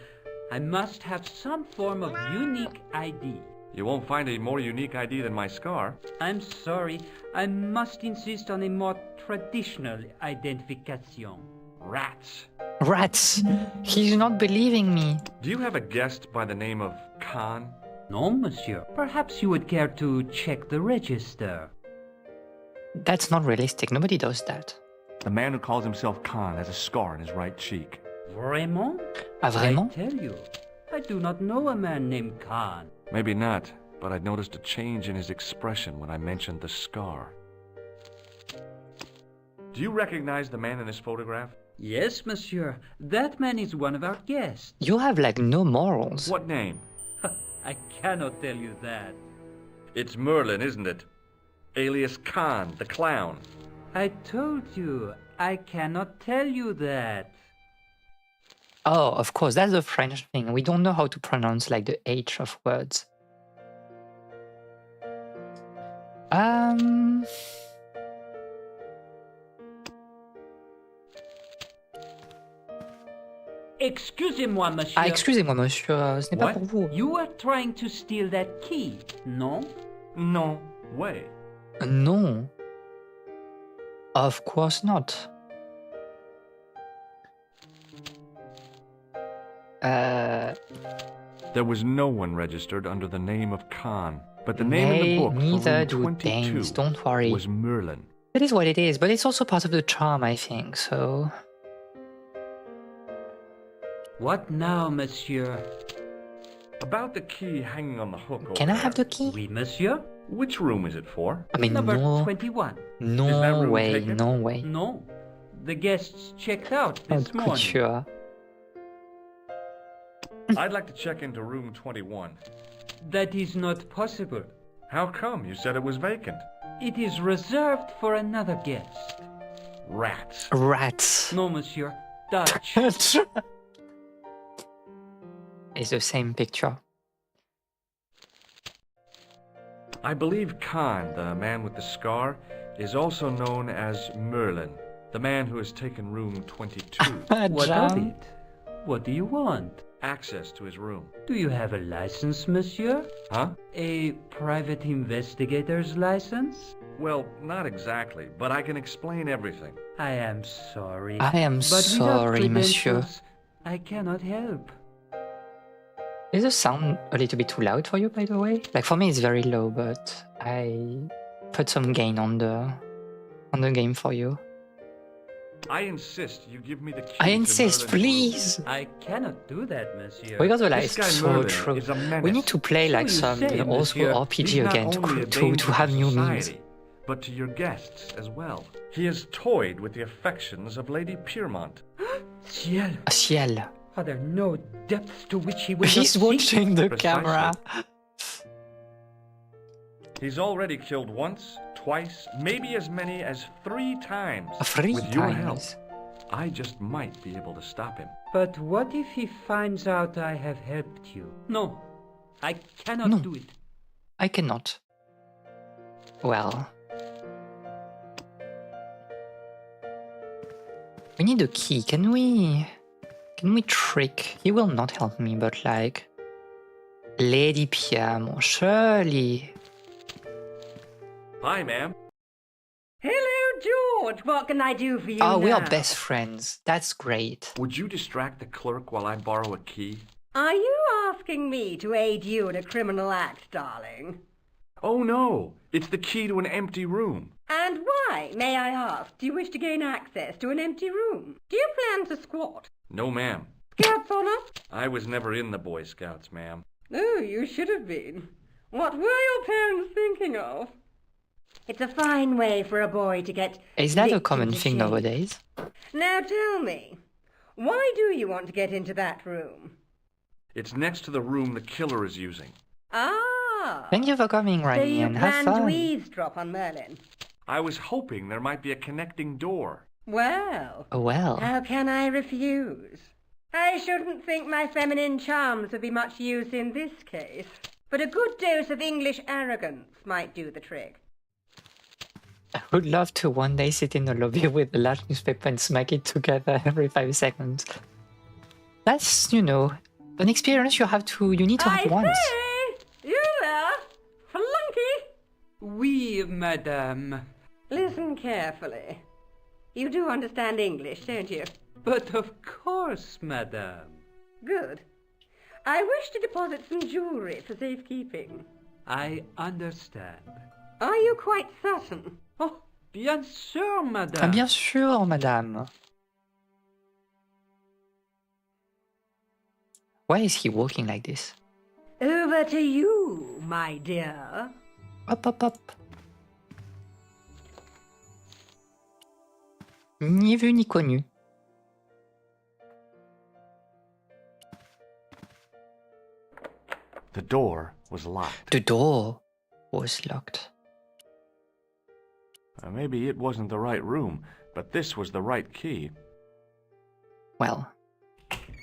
Speaker 8: I must have some form of unique ID.
Speaker 2: You won't find a more unique ID than my scar.
Speaker 8: I'm sorry. I must insist on a more traditional identification.
Speaker 2: Rats.
Speaker 1: Rats. He's not believing me.
Speaker 2: Do you have a guest by the name of Khan?
Speaker 8: No, monsieur. Perhaps you would care to check the register.
Speaker 1: That's not realistic. Nobody does that.
Speaker 2: The man who calls himself Khan has a scar on his right cheek.
Speaker 8: Vraiment?
Speaker 1: Ah, vraiment?
Speaker 8: I tell you, I do not know a man named Khan.
Speaker 2: Maybe not, but I noticed a change in his expression when I mentioned the scar. Do you recognize the man in this photograph?
Speaker 8: Yes, monsieur. That man is one of our guests.
Speaker 1: You have like no morals.
Speaker 2: What name?
Speaker 8: I cannot tell you that.
Speaker 2: It's Merlin, isn't it? Alias Khan, the clown.
Speaker 8: I told you, I cannot tell you that.
Speaker 1: Oh, of course, that's the French thing. We don't know how to pronounce like the H of words.
Speaker 8: Excusez-moi, monsieur.
Speaker 1: Ah, excusez-moi, monsieur, ce n'est pas
Speaker 2: What?
Speaker 1: pour vous.
Speaker 8: You are trying to steal that key, no?
Speaker 2: No way.
Speaker 1: No. Of course not.
Speaker 2: There was no one registered under the name of Khan, but the name in the book for
Speaker 1: neither
Speaker 2: room
Speaker 1: do
Speaker 2: 22
Speaker 1: Danes, don't worry.
Speaker 2: was Merlin.
Speaker 1: It is what it is, but it's also part of the charm, I think, so...
Speaker 8: What now, monsieur?
Speaker 2: About the key hanging on the hook
Speaker 1: Can I
Speaker 2: over
Speaker 1: have the
Speaker 2: there.
Speaker 1: key?
Speaker 8: Oui, monsieur.
Speaker 2: Which room is it for?
Speaker 1: I mean,
Speaker 8: Number
Speaker 1: no,
Speaker 8: 21.
Speaker 2: Is that
Speaker 1: no
Speaker 2: room
Speaker 1: way,
Speaker 2: taken?
Speaker 1: no way.
Speaker 8: No. The guests checked out
Speaker 1: Not
Speaker 8: this morning.
Speaker 1: couture.
Speaker 2: I'd like to check into room 21.
Speaker 8: That is not possible.
Speaker 2: How come? You said it was vacant.
Speaker 8: It is reserved for another guest.
Speaker 2: Rats.
Speaker 1: Rats.
Speaker 8: No, monsieur. Dutch.
Speaker 1: It's the same picture.
Speaker 2: I believe Khan, the man with the scar, is also known as Merlin, the man who has taken room 22.
Speaker 8: What of
Speaker 1: Jam.
Speaker 8: it? What do you want?
Speaker 2: Access to his room.
Speaker 8: Do you have a license, monsieur?
Speaker 2: Huh?
Speaker 8: A private investigator's license?
Speaker 2: Well, not exactly, but I can explain everything.
Speaker 8: I am sorry.
Speaker 1: I am
Speaker 8: but without
Speaker 1: sorry, monsieur.
Speaker 8: credentials, I cannot help.
Speaker 1: Is the sound a little bit too loud for you, by the way? Like for me, it's very low, but I put some gain on the game for you.
Speaker 2: I insist you give me the key.
Speaker 1: I
Speaker 2: to
Speaker 1: insist,
Speaker 2: Merlin's room.
Speaker 1: please.
Speaker 8: I cannot do that, monsieur.
Speaker 1: We got the lights
Speaker 2: This guy
Speaker 1: so
Speaker 2: Merlin
Speaker 1: true.
Speaker 2: is a menace.
Speaker 1: We need to play like
Speaker 8: So you
Speaker 1: some
Speaker 8: say,
Speaker 1: old school
Speaker 8: monsieur.
Speaker 1: RPG
Speaker 2: He's not
Speaker 1: again
Speaker 2: only a
Speaker 1: to
Speaker 2: danger
Speaker 1: have
Speaker 2: to
Speaker 1: new memes.
Speaker 2: society, but to your guests as well. He has toyed with the affections of Lady Piermont.
Speaker 8: Ciel.
Speaker 1: Ciel.
Speaker 8: Are there no depths to which he will
Speaker 1: He's
Speaker 8: not sink?
Speaker 1: watching the
Speaker 2: Precisely.
Speaker 1: camera.
Speaker 2: He's already killed once, twice, maybe as many as 3 times.
Speaker 1: 3
Speaker 2: With your help,
Speaker 1: times.
Speaker 2: I just might be able to stop him.
Speaker 8: But what if he finds out I have helped you? No, I cannot
Speaker 1: No.
Speaker 8: do it.
Speaker 1: I cannot. Well. We need a key. Can we trick? He will not help me, but like... Lady Pierre, surely.
Speaker 2: Hi, ma'am.
Speaker 9: Hello, George. What can I do for you
Speaker 1: Oh, we are
Speaker 9: now?
Speaker 1: best friends. That's great.
Speaker 2: Would you distract the clerk while I borrow a key?
Speaker 9: Are you asking me to aid you in a criminal act, darling?
Speaker 2: Oh, no. It's the key to an empty room.
Speaker 9: And why, may I ask, do you wish to gain access to an empty room? Do you plan to squat?
Speaker 2: No, ma'am.
Speaker 9: Scouts honor?
Speaker 2: I was never in the Boy Scouts, ma'am.
Speaker 9: Oh, you should have been. What were your parents thinking of? It's a fine way for a boy to get
Speaker 1: Is that a
Speaker 9: licked
Speaker 1: common
Speaker 9: into
Speaker 1: thing
Speaker 9: shape.
Speaker 1: nowadays?
Speaker 9: Now tell me, Why do you want to get into that room?
Speaker 2: It's next to the room the killer is using.
Speaker 9: Ah!
Speaker 1: Thank you for coming,
Speaker 9: So you
Speaker 1: Ryan. Have
Speaker 9: plan to
Speaker 1: fun.
Speaker 9: eavesdrop on Merlin?
Speaker 2: I was hoping there might be a connecting door.
Speaker 9: Well,
Speaker 1: Oh, well.
Speaker 9: how can I refuse? I shouldn't think my feminine charms would be much use in this case, but a good dose of English arrogance might do the trick.
Speaker 1: I would love to one day sit in the lobby with a large newspaper and smack it together every 5 seconds. That's, you know, an experience you need to have once.
Speaker 9: Say! You there? Flunky!
Speaker 8: Oui, madame.
Speaker 9: Listen carefully. You do understand English, don't you?
Speaker 8: But of course, madame.
Speaker 9: Good. I wish to deposit some jewellery for safekeeping.
Speaker 8: I understand.
Speaker 9: Are you quite certain?
Speaker 8: Oh, bien sûr,
Speaker 1: Ah,
Speaker 8: madame.
Speaker 1: bien sûr, madame. Why is he walking like this?
Speaker 9: Over to you, my dear.
Speaker 1: Hop, hop, hop. Ni vu ni connu.
Speaker 2: The door was locked.
Speaker 1: The door was locked.
Speaker 2: Maybe it wasn't the right room, but this was the right key.
Speaker 1: Well,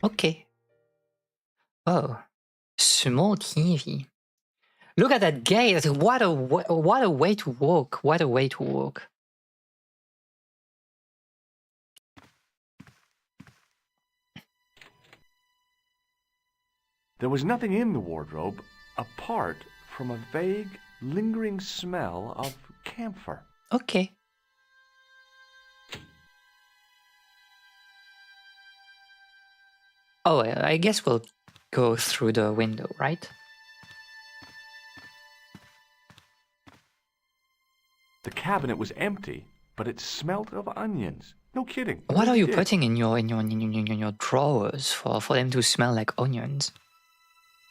Speaker 1: okay. Oh, small TV. Look at that gate. What a way to walk. What a way to walk.
Speaker 2: There was nothing in the wardrobe apart from a vague, lingering smell of camphor.
Speaker 1: Okay. Oh, I guess we'll go through the window, right?
Speaker 2: The cabinet was empty, but it smelt of onions. No kidding. it
Speaker 1: What are
Speaker 2: really
Speaker 1: you
Speaker 2: did.
Speaker 1: putting in your drawers for them to smell like onions?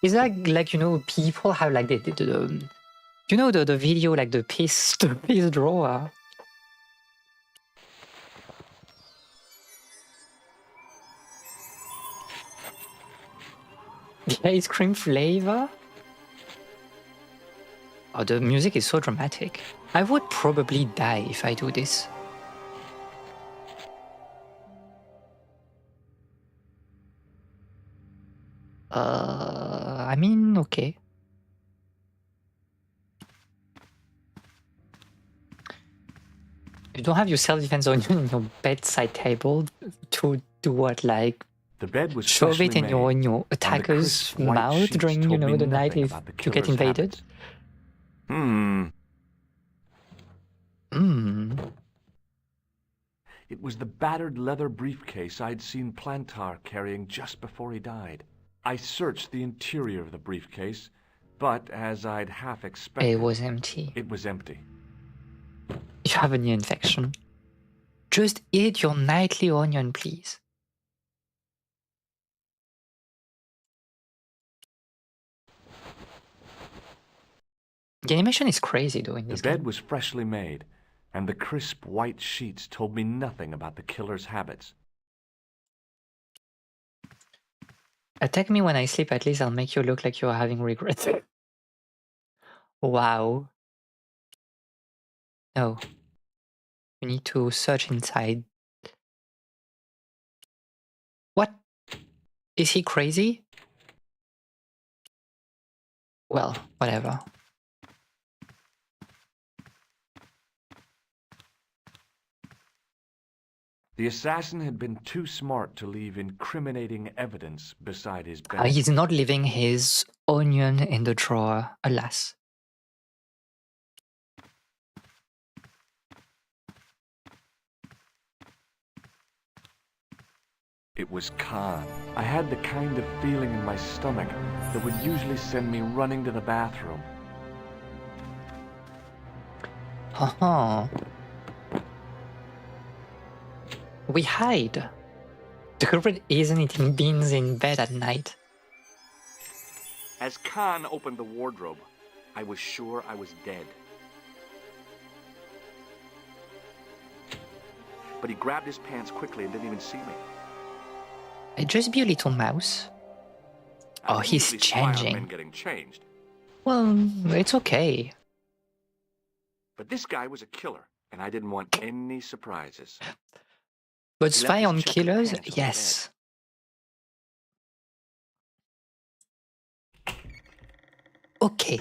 Speaker 1: Is that like you know people have like the you know the video like the piss drawer? The ice cream flavor? Oh, the music is so dramatic. I would probably die if I do this. I mean, okay. You don't have your self-defense onion in your bedside table to do what, like
Speaker 2: The bed was
Speaker 1: shove
Speaker 2: freshly
Speaker 1: it in your
Speaker 2: made,
Speaker 1: attacker's
Speaker 2: crisp white
Speaker 1: mouth
Speaker 2: sheets
Speaker 1: during
Speaker 2: told me
Speaker 1: the night
Speaker 2: nothing
Speaker 1: if
Speaker 2: about the
Speaker 1: you get
Speaker 2: killer's
Speaker 1: invaded?
Speaker 2: habits.
Speaker 1: Hmm.
Speaker 2: It was the battered leather briefcase I'd seen Plantar carrying just before he died. I searched the interior of the briefcase, but as I'd half expected,
Speaker 1: It was empty.
Speaker 2: it was empty.
Speaker 1: You have an ear infection. Just eat your nightly onion, please. The animation is crazy doing
Speaker 2: The
Speaker 1: this
Speaker 2: bed
Speaker 1: game.
Speaker 2: was freshly made, and the crisp white sheets told me nothing about the killer's habits.
Speaker 1: Attack me when I sleep, at least I'll make you look like you're having regrets. Wow. No. You need to search inside. What? Is he crazy? Well, whatever.
Speaker 2: The assassin had been too smart to leave incriminating evidence beside his bed.
Speaker 1: He's not leaving his onion in the drawer, alas.
Speaker 2: It was Khan. I had the kind of feeling in my stomach that would usually send me running to the bathroom.
Speaker 1: Uh-huh. We hide. The culprit isn't eating beans in bed at night.
Speaker 2: As Khan opened the wardrobe, I was sure I was dead. But he grabbed his pants quickly and didn't even see me.
Speaker 1: Just be a little mouse. Oh,
Speaker 2: I
Speaker 1: he's
Speaker 2: usually smile at men
Speaker 1: changing.
Speaker 2: getting changed.
Speaker 1: Well, it's okay.
Speaker 2: But this guy was a killer, and I didn't want any surprises.
Speaker 1: But
Speaker 2: He left
Speaker 1: spy
Speaker 2: his
Speaker 1: on
Speaker 2: checkered
Speaker 1: killers?
Speaker 2: pants on the
Speaker 1: Yes. Okay.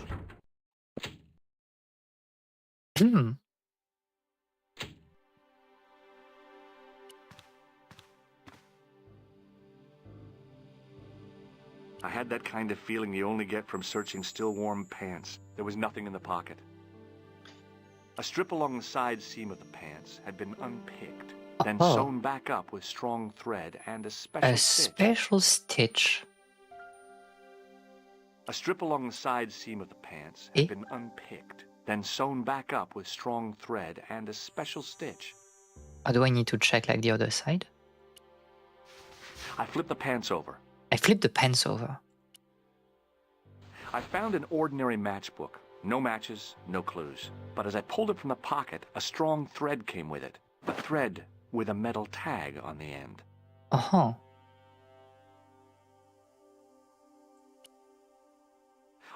Speaker 2: I had that kind of feeling you only get from searching still warm pants. There was nothing in the pocket. A strip along the side seam of the pants had been unpicked, then sewn back up with strong thread and a special stitch.
Speaker 1: Special stitch.
Speaker 2: A strip along the side seam of the pants had been unpicked, then sewn back up with strong thread and a special stitch.
Speaker 1: Do I need to check like the other side?
Speaker 2: I flipped the pants over.
Speaker 1: I flipped the pants over.
Speaker 2: I found an ordinary matchbook. No matches, no clues. But as I pulled it from the pocket, a strong thread came with it. A thread with a metal tag on the end.
Speaker 1: Uh-huh.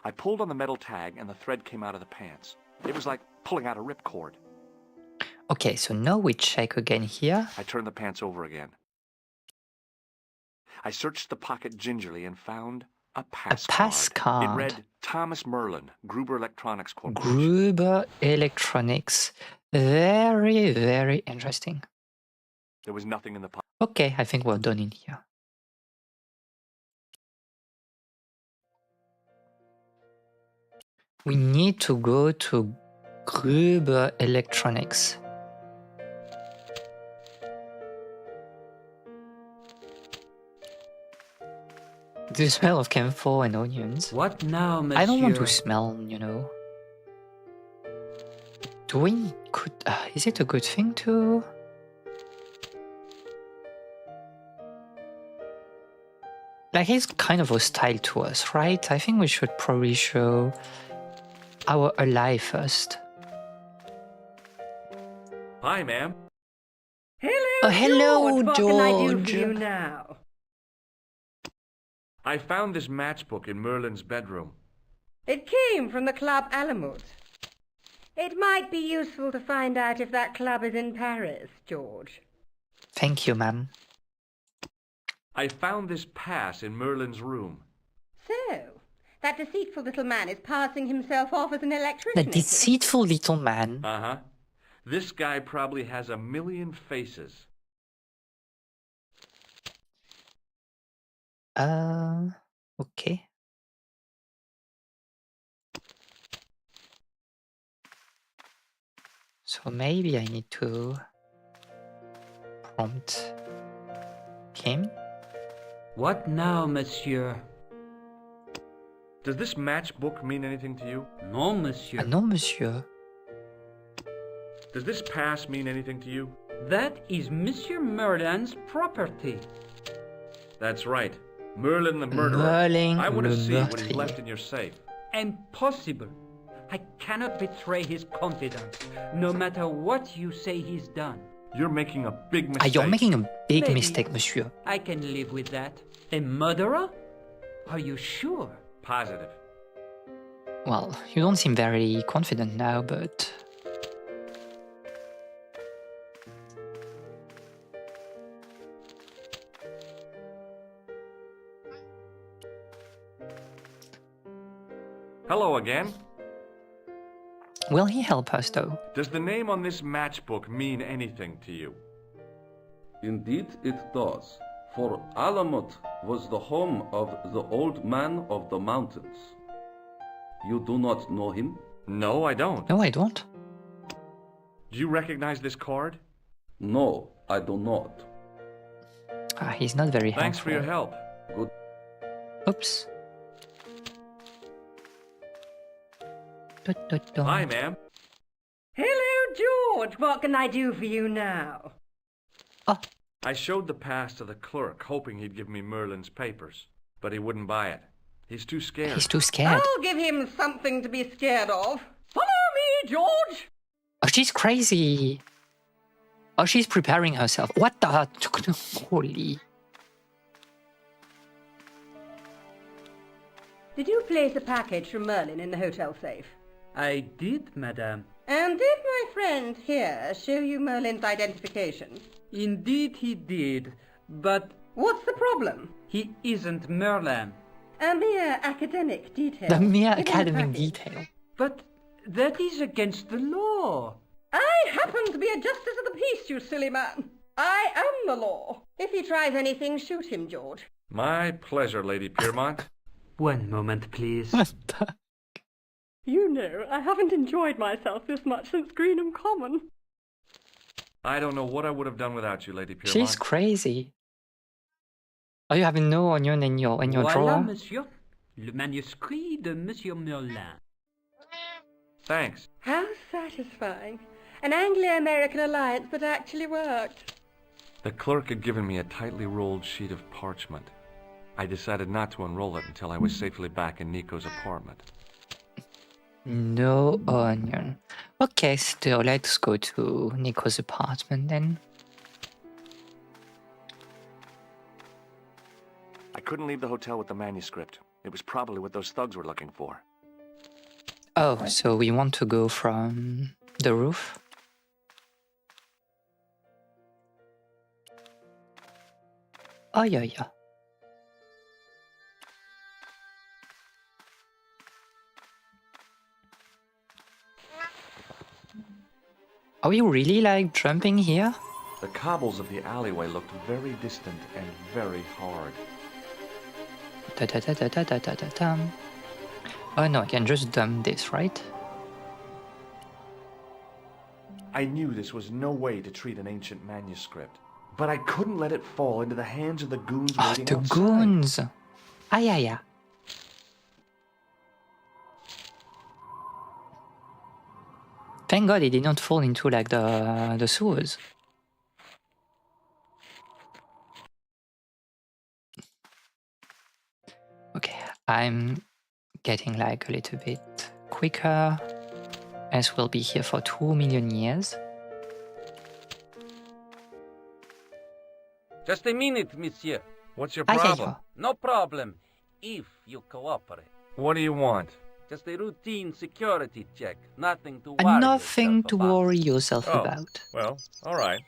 Speaker 2: I pulled on the metal tag and the thread came out of the pants. It was like pulling out a ripcord.
Speaker 1: Okay, so now we check again here.
Speaker 2: I turned the pants over again. I searched the pocket gingerly and found a pass
Speaker 1: card.
Speaker 2: It read Thomas Merlin, Gruber Electronics Corporation.
Speaker 1: Gruber Electronics. Very, very interesting.
Speaker 2: There was nothing in the pocket.
Speaker 1: Okay, I think we're done in here. We need to go to Gruber Electronics. The smell of camphor and onions.
Speaker 8: What now, monsieur?
Speaker 1: I don't want to smell, you know. Is it a good thing to... Like, he's kind of hostile to us, right? I think we should probably show our ally first.
Speaker 2: Hi, ma'am.
Speaker 9: Hello,
Speaker 1: Oh, hello,
Speaker 9: George. What can I do for
Speaker 1: George.
Speaker 9: you now?
Speaker 2: I found this matchbook in Merlin's bedroom.
Speaker 9: It came from the Club Alamut. It might be useful to find out if that club is in Paris, George.
Speaker 1: Thank you, ma'am.
Speaker 2: I found this pass in Merlin's room.
Speaker 9: So, that deceitful little man is passing himself off as an
Speaker 1: The
Speaker 9: electrician.
Speaker 1: deceitful little man.
Speaker 2: Uh-huh. This guy probably has 1,000,000 faces.
Speaker 1: Okay. So maybe I need to prompt him.
Speaker 8: What now, monsieur?
Speaker 2: Does this matchbook mean anything to you?
Speaker 8: No, monsieur.
Speaker 1: No, monsieur.
Speaker 2: Does this pass mean anything to you?
Speaker 8: That is Monsieur Merlin's property.
Speaker 2: That's right. Merlin the murderer.
Speaker 1: Merlin
Speaker 2: I want to
Speaker 1: le
Speaker 2: see what he's
Speaker 1: meurtrier.
Speaker 2: left in your safe.
Speaker 8: Impossible. I cannot betray his confidence, no matter what you say he's done.
Speaker 2: You're making a big mistake.
Speaker 1: You're making a big
Speaker 8: Maybe.
Speaker 1: mistake, monsieur.
Speaker 8: I can live with that. A murderer? Are you sure?
Speaker 2: Positive.
Speaker 1: Well, you don't seem very confident now, but...
Speaker 2: Hello again.
Speaker 1: Will he help us, though?
Speaker 2: Does the name on this matchbook mean anything to you?
Speaker 6: Indeed it does, for Alamut was the home of the old man of the mountains. You do not know him?
Speaker 2: No, I don't.
Speaker 1: No, I don't.
Speaker 2: Do you recognize this card?
Speaker 6: No, I do not.
Speaker 1: He's not very helpful.
Speaker 2: Thanks for your help.
Speaker 6: Good.
Speaker 1: Oops.
Speaker 2: Hi, ma'am.
Speaker 9: Hello, George. What can I do for you now?
Speaker 1: Oh,
Speaker 2: I showed the pass to the clerk, hoping he'd give me Merlin's papers, but he wouldn't buy it. He's too scared.
Speaker 1: he's too scared.
Speaker 9: I'll give him something to be scared of. Follow me, George.
Speaker 1: Oh, she's crazy. Oh, she's preparing herself. What the... Holy...
Speaker 9: Did you place a package from Merlin in the hotel safe?
Speaker 8: I did, madame.
Speaker 9: And did my friend here show you Merlin's identification?
Speaker 8: Indeed he did, but
Speaker 9: What's the problem?
Speaker 8: he isn't Merlin.
Speaker 9: A mere academic detail.
Speaker 1: The mere
Speaker 9: in the
Speaker 1: academic
Speaker 9: package.
Speaker 1: detail.
Speaker 8: But that is against the law.
Speaker 9: I happen to be a justice of the peace, you silly man. I am the law. If he tries anything, shoot him, George.
Speaker 2: My pleasure, Lady Piermont.
Speaker 8: One moment, please.
Speaker 1: What the?
Speaker 9: You know, I haven't enjoyed myself this much since Greenham Common.
Speaker 2: I don't know what I would have done without you, Lady Piermont.
Speaker 1: She's crazy. Oh, you have no onion in your
Speaker 8: Voilà,
Speaker 1: drawer?
Speaker 8: monsieur. Le manuscrit de Monsieur Merlin.
Speaker 2: Thanks.
Speaker 9: How satisfying. An Anglo-American alliance that actually worked.
Speaker 2: The clerk had given me a tightly rolled sheet of parchment. I decided not to unroll it until I was safely back in Nico's apartment.
Speaker 1: No onion. Okay, so let's go to Nico's apartment then.
Speaker 2: I couldn't leave the hotel with the manuscript. It was probably what those thugs were looking for.
Speaker 1: Oh, so we want to go from the roof? Oh, yeah, yeah. Are we really like jumping here?
Speaker 2: The cobbles of the alleyway looked very distant and very hard.
Speaker 1: Da da da da da da da da dum. Oh no, I can just dump this, right?
Speaker 2: I knew this was no way to treat an ancient manuscript, but I couldn't let it fall into the hands of the goons
Speaker 1: Ah,
Speaker 2: waiting
Speaker 1: the
Speaker 2: outside.
Speaker 1: goons! Ah, yeah, yeah. Thank God it did not fall into like the sewers. Okay, I'm getting like a little bit quicker, as we'll be here for 2 million years.
Speaker 6: Just a minute, monsieur.
Speaker 2: What's your
Speaker 1: Ah, yeah,
Speaker 2: problem?
Speaker 1: yeah.
Speaker 6: No problem, if you cooperate.
Speaker 2: What do you want?
Speaker 6: Just a routine security check. Nothing to worry
Speaker 1: Nothing
Speaker 6: yourself
Speaker 1: to
Speaker 6: about.
Speaker 1: worry yourself
Speaker 2: Oh.
Speaker 1: about.
Speaker 2: Well, all right.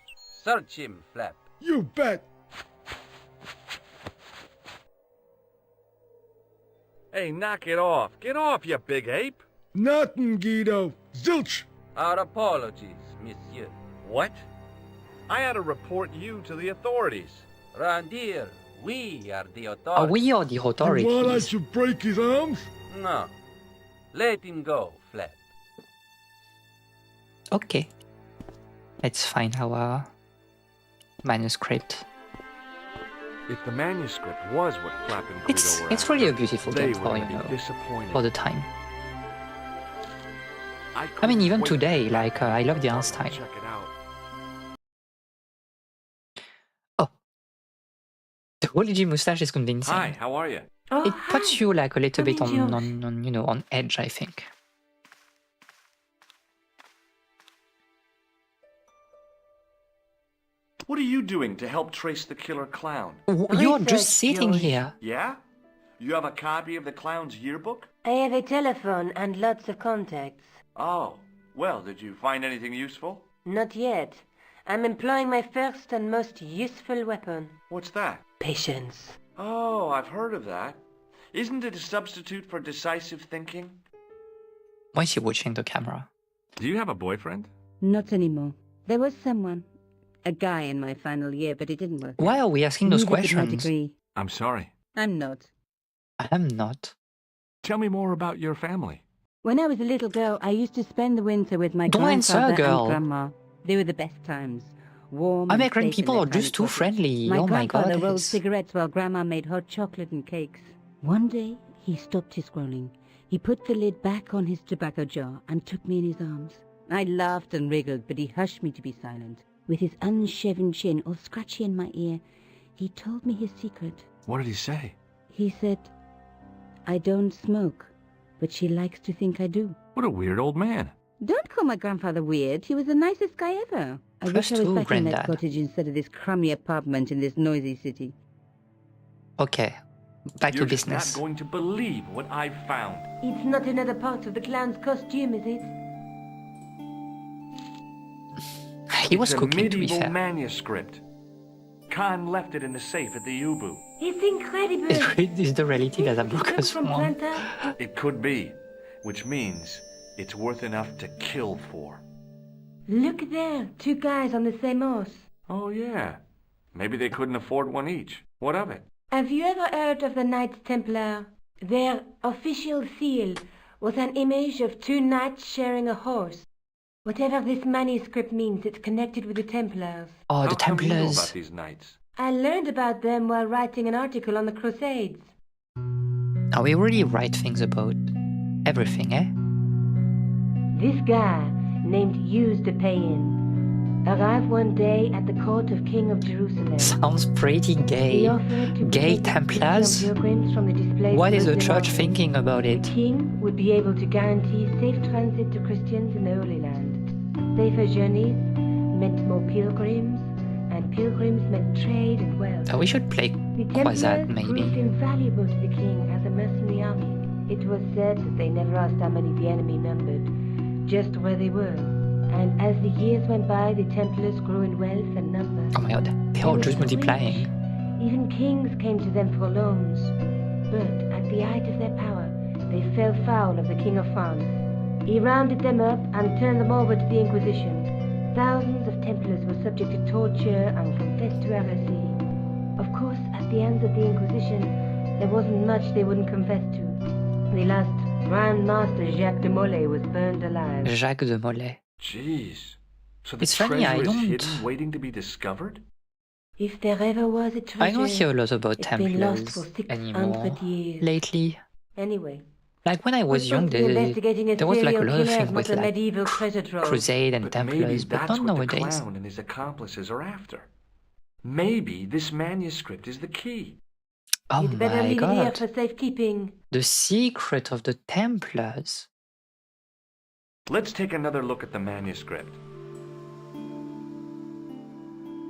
Speaker 6: Search him, Flap.
Speaker 7: You bet.
Speaker 2: Hey, knock it off. Get off, you big ape.
Speaker 7: Nothing, Guido. Zilch.
Speaker 6: Our apologies, monsieur.
Speaker 2: What? I had to report you to the authorities.
Speaker 6: Round here, we are the
Speaker 1: Are
Speaker 6: authorities.
Speaker 1: we or the
Speaker 7: You want I
Speaker 1: authorities?
Speaker 7: should break his arms?
Speaker 6: No. Let him go, Flap.
Speaker 1: Okay. Let's find our manuscript.
Speaker 2: If the manuscript was what Flap and Guido were
Speaker 1: It's really a
Speaker 2: after,
Speaker 1: beautiful
Speaker 2: they
Speaker 1: game
Speaker 2: were
Speaker 1: for, you
Speaker 2: gonna be
Speaker 1: know,
Speaker 2: disappointed.
Speaker 1: for the time.
Speaker 2: I
Speaker 1: I mean,
Speaker 2: couldn't
Speaker 1: even
Speaker 2: wait
Speaker 1: today,
Speaker 2: to
Speaker 1: like, I love the art style.
Speaker 2: check it out.
Speaker 1: Oh. The Holy moustache is convincing.
Speaker 2: Hi, how are you?
Speaker 9: Oh,
Speaker 1: It puts
Speaker 9: hi.
Speaker 1: you like a little bit
Speaker 9: Morning,
Speaker 1: on, you know, on edge, I think.
Speaker 2: What are you doing to help trace the killer clown?
Speaker 1: You're
Speaker 9: Research,
Speaker 1: just sitting
Speaker 9: George.
Speaker 1: here.
Speaker 2: Yeah? You have a copy of the clown's yearbook?
Speaker 9: I have a telephone and lots of contacts.
Speaker 2: Oh, well, did you find anything useful?
Speaker 9: Not yet. I'm employing my first and most useful weapon.
Speaker 2: What's that?
Speaker 9: Patience.
Speaker 2: Oh, I've heard of that. Isn't it a substitute for decisive thinking?
Speaker 1: Why is he watching the camera?
Speaker 2: Do you have a boyfriend?
Speaker 10: Not anymore. There was someone. A guy in my final year, but it didn't work.
Speaker 1: Why are we asking those
Speaker 10: Neither did my
Speaker 1: questions?
Speaker 10: degree.
Speaker 2: I'm sorry.
Speaker 10: I'm not.
Speaker 1: I'm not.
Speaker 2: Tell me more about your family.
Speaker 10: When I was a little girl, I used to spend the winter with my
Speaker 1: Don't answer,
Speaker 10: grandfather
Speaker 1: girl.
Speaker 10: and grandma. They were the best times. Warm.
Speaker 1: American
Speaker 10: and safe in
Speaker 1: people
Speaker 10: their
Speaker 1: are
Speaker 10: tiny
Speaker 1: just too
Speaker 10: cottage.
Speaker 1: friendly.
Speaker 10: My
Speaker 1: Oh my
Speaker 10: grandfather
Speaker 1: god.
Speaker 10: rolled
Speaker 1: it's-
Speaker 10: cigarettes while grandma made hot chocolate and cakes. One day, he stopped his scrolling. He put the lid back on his tobacco jar and took me in his arms. I laughed and wriggled, but he hushed me to be silent. With his unshaven chin all scratchy in my ear, he told me his secret.
Speaker 2: What did he say?
Speaker 10: He said, I don't smoke, but she likes to think I do.
Speaker 2: What a weird old man.
Speaker 10: Don't call my grandfather weird. He was the nicest guy ever. I
Speaker 1: Plus
Speaker 10: wish I was
Speaker 1: two,
Speaker 10: back in that
Speaker 1: Granddad.
Speaker 10: cottage instead of this crummy apartment in this noisy city.
Speaker 1: Okay. back
Speaker 2: You're
Speaker 1: to
Speaker 2: just
Speaker 1: business.
Speaker 2: not going to believe what I've found.
Speaker 9: It's not another part of the clown's costume, is it?
Speaker 1: He was
Speaker 2: It's a
Speaker 1: cooking, to be
Speaker 2: medieval
Speaker 1: fair.
Speaker 2: manuscript. Khan left it in the safe at the U-boot.
Speaker 9: It's incredible.
Speaker 1: Is the reality that I broke
Speaker 9: Look
Speaker 1: a
Speaker 9: from
Speaker 1: swan?
Speaker 9: Planta.
Speaker 2: It could be, which means it's worth enough to kill for.
Speaker 9: Look there, 2 guys on the same horse.
Speaker 2: Oh, yeah. Maybe they couldn't afford one each. What of it?
Speaker 9: Have you ever heard of the Knights Templar? Their official seal was an image of 2 knights sharing a horse. Whatever this manuscript means, it's connected with the Templars.
Speaker 1: Oh,
Speaker 2: How
Speaker 1: the
Speaker 2: come you know
Speaker 1: Templars.
Speaker 2: about these knights?
Speaker 9: I learned about them while writing an article on the Crusades.
Speaker 1: Oh, we really write things about everything, eh?
Speaker 9: This guy, named Hughes de Payen, arrived one day at the court of King of Jerusalem.
Speaker 1: Sounds pretty
Speaker 9: He
Speaker 1: gay.
Speaker 9: offered to
Speaker 1: Gay
Speaker 9: protect the
Speaker 1: Templars?
Speaker 9: city of pilgrims from the displaced
Speaker 1: What is the
Speaker 9: Muslim
Speaker 1: church
Speaker 9: armies.
Speaker 1: thinking about
Speaker 9: The
Speaker 1: it?
Speaker 9: king would be able to guarantee safe transit to Christians in the Holy Land. Safer journeys meant more pilgrims, and pilgrims meant trade and wealth.
Speaker 1: Oh, we should play
Speaker 9: The
Speaker 1: Quasad,
Speaker 9: Templars
Speaker 1: maybe.
Speaker 9: proved invaluable to the king as a mercenary army. It was said that they never asked how many the enemy numbered, just where they were. And as the years went by, the Templars grew in wealth and number.
Speaker 1: Oh my god, they're all
Speaker 9: They were
Speaker 1: just
Speaker 9: so
Speaker 1: multiplying.
Speaker 9: rich, even kings came to them for loans. But at the height of their power, they fell foul of the King of France. He rounded them up and turned them over to the Inquisition. Thousands of Templars were subject to torture and confessed to heresy. Of course, at the hands of the Inquisition, there wasn't much they wouldn't confess to. The last Grand Master Jacques de Molay was burned alive.
Speaker 1: Jacques de Molay.
Speaker 2: Jeez. So the
Speaker 1: It's funny, I
Speaker 2: treasure is
Speaker 1: don't-
Speaker 2: hidden, waiting to be discovered?
Speaker 9: If there ever was a treasure,
Speaker 1: I don't hear a lot about
Speaker 9: it's been lost
Speaker 1: Templars
Speaker 9: for 600
Speaker 1: anymore
Speaker 9: years.
Speaker 1: lately.
Speaker 9: Anyway,
Speaker 1: Like when I was
Speaker 9: we're
Speaker 1: young,
Speaker 9: supposed to be investigating a
Speaker 1: there was like a
Speaker 9: serial
Speaker 1: lot of
Speaker 9: killer,
Speaker 1: things
Speaker 9: not
Speaker 1: with
Speaker 9: a
Speaker 1: like
Speaker 9: medieval treasure trove.
Speaker 1: Crusade and
Speaker 2: But maybe
Speaker 1: Templars, but
Speaker 2: that's
Speaker 1: not
Speaker 2: what the
Speaker 1: nowadays.
Speaker 2: clown and his accomplices are after. Maybe this manuscript is the key.
Speaker 1: Oh
Speaker 9: You'd better
Speaker 1: my
Speaker 9: leave it here
Speaker 1: god.
Speaker 9: for safekeeping.
Speaker 1: The secret of the Templars.
Speaker 2: Let's take another look at the manuscript.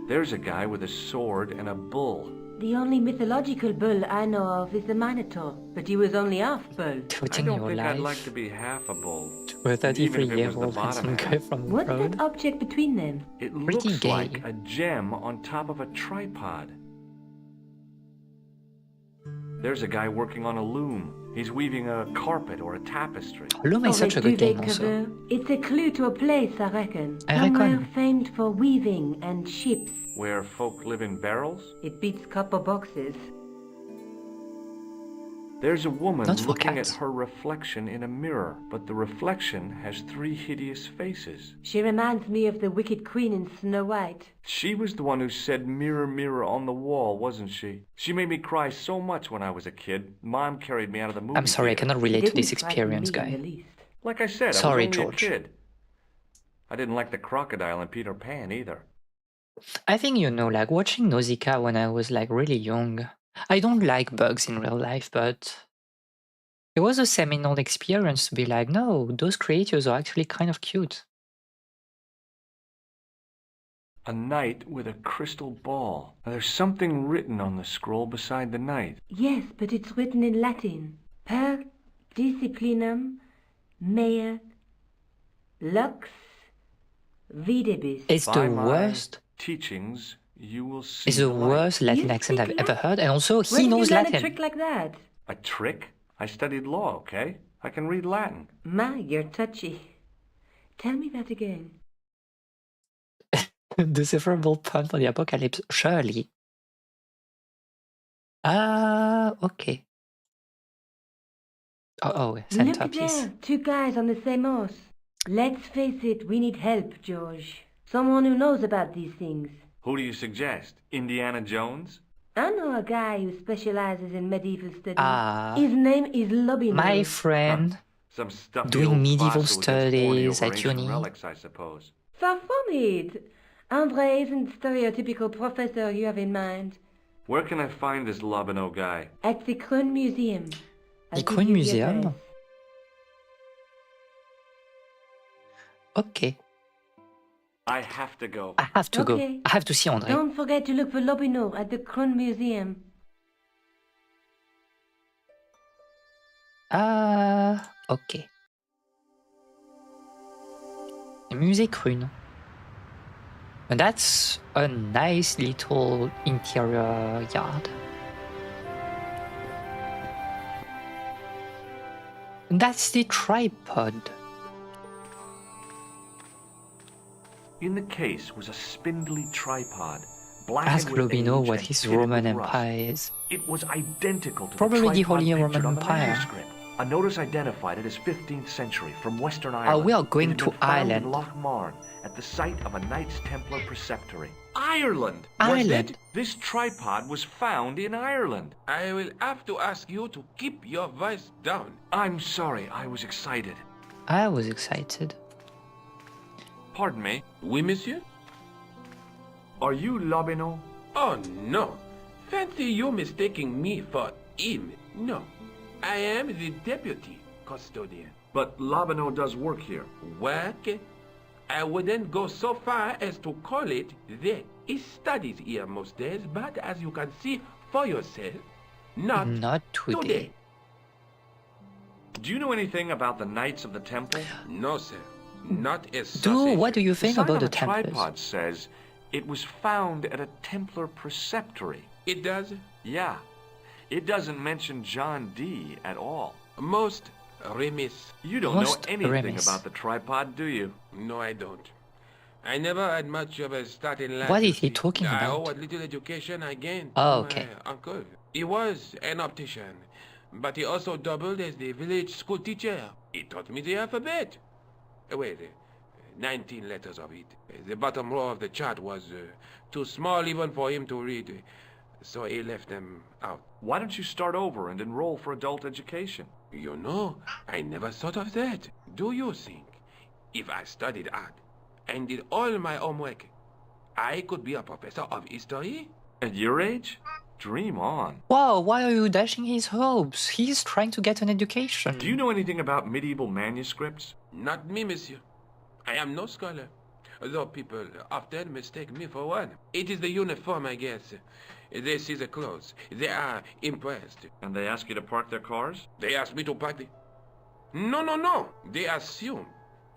Speaker 2: There's a guy with a sword and a bull.
Speaker 9: The only mythological bull I know of is the Minotaur, but he was only half bull.
Speaker 2: I
Speaker 1: Devoting
Speaker 2: don't
Speaker 1: your
Speaker 2: think I'd
Speaker 1: life
Speaker 2: like to be half a bull.
Speaker 1: to a
Speaker 2: even if it was
Speaker 1: 33-year-old
Speaker 2: the
Speaker 1: handsome
Speaker 2: bottom
Speaker 1: guy
Speaker 2: half.
Speaker 1: from the
Speaker 9: What's
Speaker 1: road.
Speaker 9: that object between them?
Speaker 2: It
Speaker 1: Pretty
Speaker 2: looks
Speaker 1: gay.
Speaker 2: like a gem on top of a tripod. There's a guy working on a loom. He's weaving a carpet or a tapestry.
Speaker 1: Loom is such a good game also.
Speaker 9: cover. It's a clue to a place, I reckon.
Speaker 1: I
Speaker 9: Somewhere
Speaker 1: reckon.
Speaker 9: famed for weaving and ships.
Speaker 2: Where folk live in barrels?
Speaker 9: It beats copper boxes.
Speaker 2: There's a woman
Speaker 1: Not for
Speaker 2: looking
Speaker 1: cats.
Speaker 2: at her reflection in a mirror, but the reflection has 3 hideous faces.
Speaker 9: She reminds me of the wicked queen in Snow White.
Speaker 2: She was the one who said, "Mirror, mirror on the wall," wasn't she? She made me cry so much when I was a kid. Mom carried me out of the movie
Speaker 1: I'm sorry, I
Speaker 2: theater.
Speaker 1: cannot relate to
Speaker 9: Didn't
Speaker 1: this
Speaker 9: frighten
Speaker 1: experience,
Speaker 9: me in
Speaker 1: guy.
Speaker 9: the least.
Speaker 2: Like I said,
Speaker 1: Sorry,
Speaker 2: I was only
Speaker 1: George.
Speaker 2: a kid. I didn't like the crocodile in Peter Pan either.
Speaker 1: I think, you know, like watching Nausicaa when I was like really young. I don't like bugs in real life, but it was a seminal experience to be like, no, those creatures are actually kind of cute.
Speaker 2: A knight with a crystal ball. Now, there's something written on the scroll beside the knight.
Speaker 9: Yes, but it's written in Latin. Per disciplinum mea lux videbis.
Speaker 1: It's
Speaker 2: By
Speaker 1: the
Speaker 2: my
Speaker 1: worst.
Speaker 2: teachings, you will see
Speaker 1: It's the
Speaker 2: light.
Speaker 1: worst Latin
Speaker 9: You
Speaker 1: accent I've
Speaker 9: speak
Speaker 1: ever
Speaker 9: Latin?
Speaker 1: heard, and also
Speaker 9: Where
Speaker 1: he
Speaker 9: did you
Speaker 1: knows
Speaker 9: learn a
Speaker 1: Latin.
Speaker 9: trick like that?
Speaker 2: A trick? I studied law, okay? I can read Latin.
Speaker 9: My, you're touchy. Tell me that again.
Speaker 1: Decipherable pun for the apocalypse, surely. Okay. Oh,
Speaker 9: Look
Speaker 1: centerpiece.
Speaker 9: there, 2 guys on the same horse. Let's face it, we need help, George. Someone who knows about these things.
Speaker 2: Who do you suggest? Indiana Jones?
Speaker 9: I know a guy who specializes in medieval studies.
Speaker 1: Ah.
Speaker 9: His name is Lobino.
Speaker 1: My friend.
Speaker 2: Some stuffy
Speaker 1: Doing
Speaker 2: old
Speaker 1: medieval
Speaker 2: fossil who gets horny
Speaker 1: studies
Speaker 2: over
Speaker 1: at
Speaker 2: ancient
Speaker 1: uni.
Speaker 2: relics, I suppose.
Speaker 9: Far from it. Andre isn't the stereotypical professor you have in mind.
Speaker 2: Where can I find this Lobino guy?
Speaker 9: At the Krone Museum. I'll
Speaker 1: The
Speaker 9: give
Speaker 1: Krone
Speaker 9: you the
Speaker 1: Museum?
Speaker 9: address.
Speaker 1: Okay.
Speaker 2: I have to go.
Speaker 1: I have to
Speaker 9: Okay.
Speaker 1: go. I have to see Andre.
Speaker 9: Don't forget to look for Lobino at the Krone Museum.
Speaker 1: Ok. Music rune. And that's a nice little interior yard. And that's the tripod.
Speaker 2: In the case was a spindly tripod, blackened
Speaker 1: Ask
Speaker 2: with
Speaker 1: Lobino
Speaker 2: age
Speaker 1: what
Speaker 2: and
Speaker 1: his
Speaker 2: pitted
Speaker 1: Roman
Speaker 2: with rust.
Speaker 1: Empire is.
Speaker 2: It was identical to
Speaker 1: Probably the
Speaker 2: the tripod
Speaker 1: Holy
Speaker 2: pictured
Speaker 1: Roman
Speaker 2: on the
Speaker 1: Empire.
Speaker 2: manuscript. A notice identified it as 15th century from Western Ireland.
Speaker 1: Oh, we are going
Speaker 2: It had
Speaker 1: to
Speaker 2: been found
Speaker 1: Ireland.
Speaker 2: in Loch Marn, at the site of a Knights Templar preceptory. Ireland!
Speaker 1: Ireland.
Speaker 2: This tripod was found in Ireland.
Speaker 11: I will have to ask you to keep your voice down.
Speaker 2: I'm sorry, I was excited.
Speaker 1: I was excited.
Speaker 2: Pardon me,
Speaker 11: Oui, monsieur?
Speaker 2: are you Lobino?
Speaker 11: Oh, no. Fancy you mistaking me for him. No. I am the deputy custodian.
Speaker 2: But Lobino does work here.
Speaker 11: Work? I wouldn't go so far as to call it that. He studies here most days, but as you can see for yourself, not
Speaker 1: today.
Speaker 2: Do you know anything about the Knights of the Temple?
Speaker 11: No, sir. Not as
Speaker 1: What do you think
Speaker 2: sign
Speaker 1: about
Speaker 2: on
Speaker 1: the
Speaker 2: the
Speaker 1: Templars?
Speaker 2: tripod says it was found at a Templar preceptory.
Speaker 11: It does?
Speaker 2: Yeah. It doesn't mention John Dee at all.
Speaker 11: Most remiss.
Speaker 2: You don't
Speaker 1: Most
Speaker 2: know anything
Speaker 1: remiss.
Speaker 2: about the tripod, do you?
Speaker 11: No, I don't. I never had much of a start in life.
Speaker 1: What
Speaker 11: you
Speaker 1: is he
Speaker 11: see.
Speaker 1: talking
Speaker 11: I
Speaker 1: about?
Speaker 11: owe what little education I gained
Speaker 1: Oh,
Speaker 11: from
Speaker 1: okay.
Speaker 11: my uncle. He was an optician, but he also doubled as the village school teacher. He taught me the alphabet. Wait, 19 letters of it. The bottom row of the chart was too small even for him to read, so he left them out.
Speaker 2: Why don't you start over and enroll for adult education?
Speaker 11: You know, I never thought of that. Do you think if I studied art and did all my homework, I could be a professor of history?
Speaker 2: At your age? Dream on.
Speaker 1: Wow, why are you dashing his hopes? He's trying to get an education.
Speaker 2: Do you know anything about medieval manuscripts?
Speaker 11: Not me, monsieur. I am no scholar, though people often mistake me for one. It is the uniform, I guess. They see the clothes. They are impressed.
Speaker 2: And they ask you to park their cars?
Speaker 11: They ask me to park the... No. They assume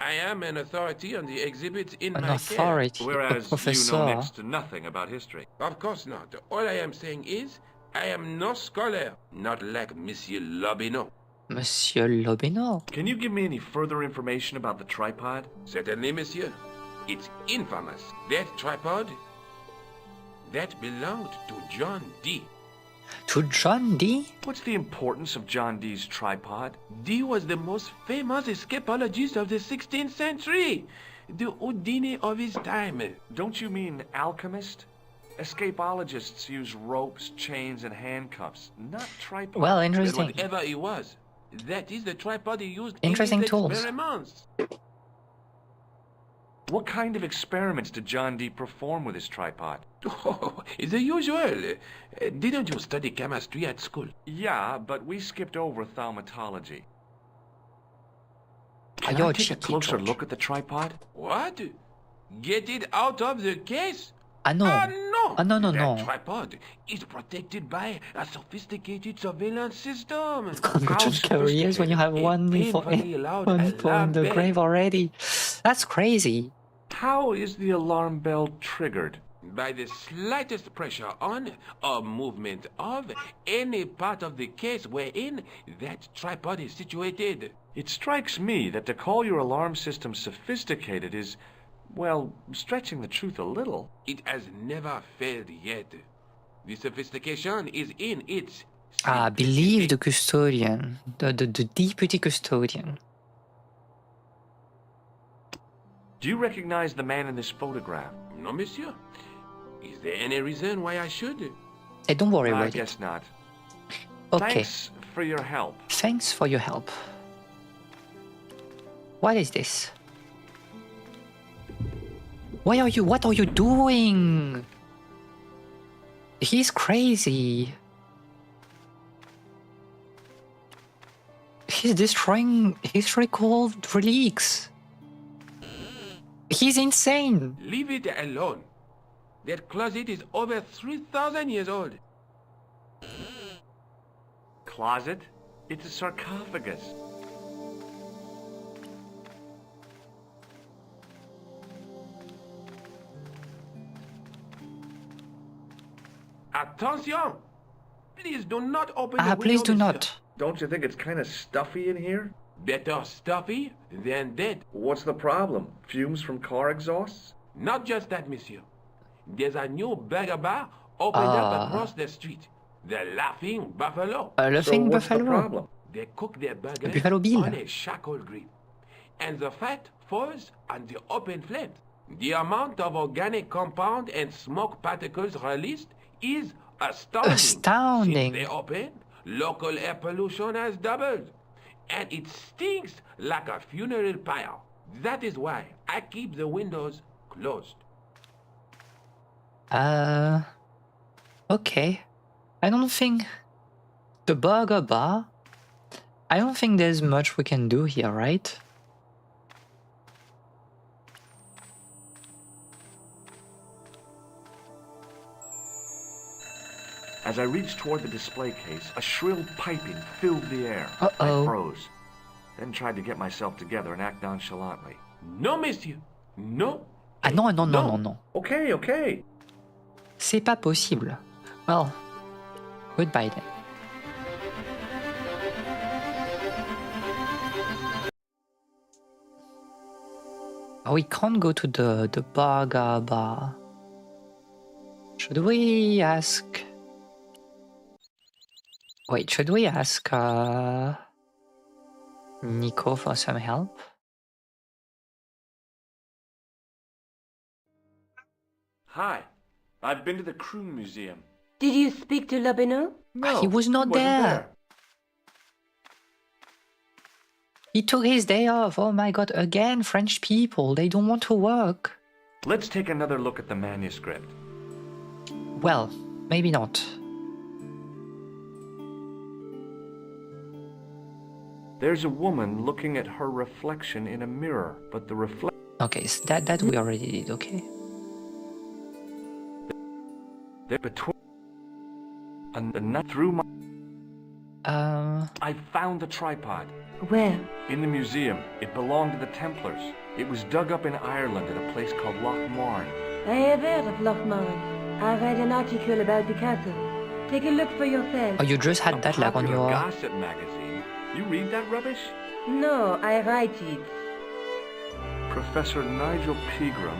Speaker 11: I am an authority on the exhibits in
Speaker 1: An
Speaker 11: my
Speaker 1: authority, a
Speaker 2: Whereas you
Speaker 1: professor.
Speaker 2: know next to nothing about history.
Speaker 11: care. Of course not. All I am saying is, I am no scholar, not like Monsieur Lobino.
Speaker 1: Monsieur Lobino.
Speaker 2: Can you give me any further information about the tripod?
Speaker 11: Certainly, monsieur. It's infamous. That tripod, that belonged to John Dee.
Speaker 1: To John Dee?
Speaker 2: What's the importance of John Dee's tripod?
Speaker 11: Dee was the most famous escapologist of the 16th century. The Houdini of his time.
Speaker 2: Don't you mean alchemist? Escapologists use ropes, chains, and handcuffs, not tripods.
Speaker 1: Well, interesting.
Speaker 11: Whatever he was, that is the tripod he used
Speaker 1: Interesting
Speaker 11: in his
Speaker 1: tools.
Speaker 11: experiments.
Speaker 2: What kind of experiments did John Dee perform with his tripod?
Speaker 11: Oh, the usual. Didn't you study chemistry at school?
Speaker 2: Yeah, but we skipped over thaumatology. Can
Speaker 1: You're
Speaker 2: I take a
Speaker 1: cheeky,
Speaker 2: closer
Speaker 1: George.
Speaker 2: look at the tripod?
Speaker 11: What? Get it out of the case?
Speaker 1: No.
Speaker 11: No!
Speaker 1: No.
Speaker 11: That tripod is protected by a sophisticated surveillance system.
Speaker 1: Good careers when you have one for
Speaker 11: painfully loud
Speaker 1: one for in
Speaker 11: alarm
Speaker 1: the
Speaker 11: bell.
Speaker 1: grave already. That's crazy.
Speaker 2: How is the alarm bell triggered?
Speaker 11: By the slightest pressure on or movement of any part of the case wherein that tripod is situated.
Speaker 2: It strikes me that to call your alarm system sophisticated is, well, stretching the truth a little.
Speaker 11: It has never failed yet. The sophistication is in its...
Speaker 1: I believe the custodian, the deputy custodian.
Speaker 2: Do you recognize the man in this photograph?
Speaker 11: No, monsieur. Is there any reason why I should?
Speaker 1: Hey, don't worry
Speaker 2: I
Speaker 1: about it.
Speaker 2: guess not.
Speaker 1: Okay.
Speaker 2: Thanks for your help.
Speaker 1: Thanks for your help. What is this? What are you doing? He's crazy. He's destroying historical relics. He's insane.
Speaker 11: Leave it alone. That closet is over 3,000 years old.
Speaker 2: Closet? It's a sarcophagus.
Speaker 11: Attention! Please do not open the window,
Speaker 1: Please do
Speaker 11: monsieur.
Speaker 1: not.
Speaker 2: Don't you think it's kind of stuffy in here?
Speaker 11: Better stuffy than dead.
Speaker 2: What's the problem? Fumes from car exhausts?
Speaker 11: Not just that, monsieur. There's a new burger bar opened up across the street. The Laughing Buffalo.
Speaker 1: Laughing
Speaker 2: what's the
Speaker 1: Buffalo.
Speaker 2: problem?
Speaker 11: They cook their burgers
Speaker 1: Buffalo Bill.
Speaker 11: on a charcoal grill. And the fat falls on the open flames. The amount of organic compound and smoke particles released is astounding.
Speaker 1: Astounding.
Speaker 11: Since they opened, local air pollution has doubled. And it stinks like a funeral pyre. That is why I keep the windows closed.
Speaker 1: Okay. I don't think the burger bar. I don't think there's much we can do here, right?
Speaker 2: As I reached toward the display case, a shrill piping filled the air.
Speaker 1: Uh-oh.
Speaker 2: I froze, then tried to get myself together and act nonchalantly.
Speaker 11: No, monsieur. No.
Speaker 1: Ah non, non, non, non, non.
Speaker 2: Okay, okay.
Speaker 1: C'est pas possible. Well, goodbye then. Oh, we can't go to the burger bar. Should we ask... Wait, should we ask Nico for some help?
Speaker 2: Hi, I've been to the Kroon Museum.
Speaker 9: Did you speak to Lobineau?
Speaker 2: No,
Speaker 1: he was not
Speaker 2: wasn't
Speaker 1: there. He took his day off. Oh my god, again, French people, they don't want to work.
Speaker 2: Let's take another look at the manuscript.
Speaker 1: Well, maybe not.
Speaker 2: There's a woman looking at her reflection in a mirror, but the reflection...
Speaker 1: Okay, so that we already did, okay.
Speaker 2: Between... And the nut through my... I found the tripod.
Speaker 9: Where?
Speaker 2: In the museum. It belonged to the Templars. It was dug up in Ireland at a place called Loch Marn.
Speaker 9: I have heard of Loch Marn. I read an article about the castle. Take a look for yourself.
Speaker 1: Oh, you just had that like on
Speaker 2: Popular
Speaker 1: your...
Speaker 2: gossip magazine. You read that rubbish?
Speaker 9: No, I write it.
Speaker 2: Professor Nigel Pegram,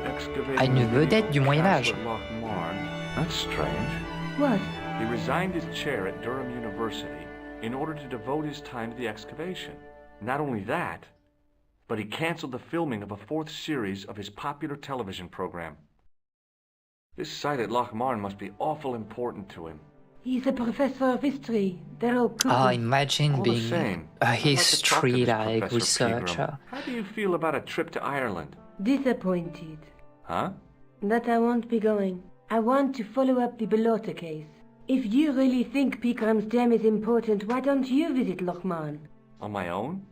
Speaker 2: excavating
Speaker 1: Une
Speaker 2: the
Speaker 1: vedette du
Speaker 2: medieval
Speaker 1: Moyen-Âge.
Speaker 2: castle at Loch Marn. That's strange.
Speaker 9: What?
Speaker 2: He resigned his chair at Durham University in order to devote his time to the excavation. Not only that, but he canceled the filming of a 4th series of his popular television program. This site at Loch Marn must be awful important to him.
Speaker 9: He's a professor of history. They're all cuckoo.
Speaker 1: Oh, imagine
Speaker 2: All the
Speaker 1: being
Speaker 2: same,
Speaker 1: a
Speaker 2: I'd like to talk to
Speaker 1: history
Speaker 2: this
Speaker 1: like
Speaker 2: Professor
Speaker 1: researcher.
Speaker 2: Pegram. How do you feel about a trip to Ireland?
Speaker 9: Disappointed.
Speaker 2: Huh?
Speaker 9: That I won't be going. I want to follow up the Bellotta case. If you really think Pegram's dam is important, why don't you visit Loch Marn?
Speaker 2: On my own?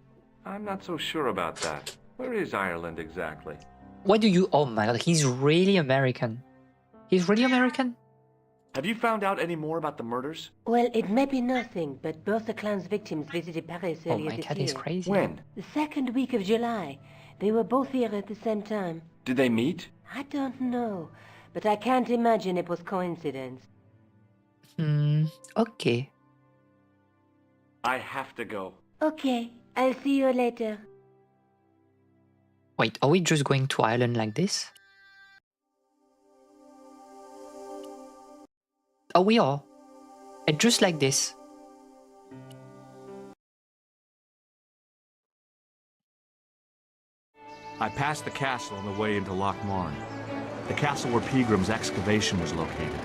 Speaker 2: I'm not so sure about that. Where is Ireland exactly?
Speaker 1: What do you... Oh my god, he's really American. He's really American?
Speaker 2: Have you found out any more about the murders?
Speaker 9: Well, it may be nothing, but both the clan's victims visited Paris
Speaker 1: Oh
Speaker 9: earlier
Speaker 1: my
Speaker 9: this
Speaker 1: god,
Speaker 9: year.
Speaker 1: he's crazy.
Speaker 2: When?
Speaker 9: The second week of July. They were both here at the same time.
Speaker 2: Did they meet?
Speaker 9: I don't know, but I can't imagine it was coincidence.
Speaker 1: Okay.
Speaker 2: I have to go.
Speaker 9: Okay, I'll see you later.
Speaker 1: Wait, are we just going to Ireland like this? Oh, we are. And just like this.
Speaker 12: I passed the castle on the way into Loch Marn. The castle where Pegram's excavation was located.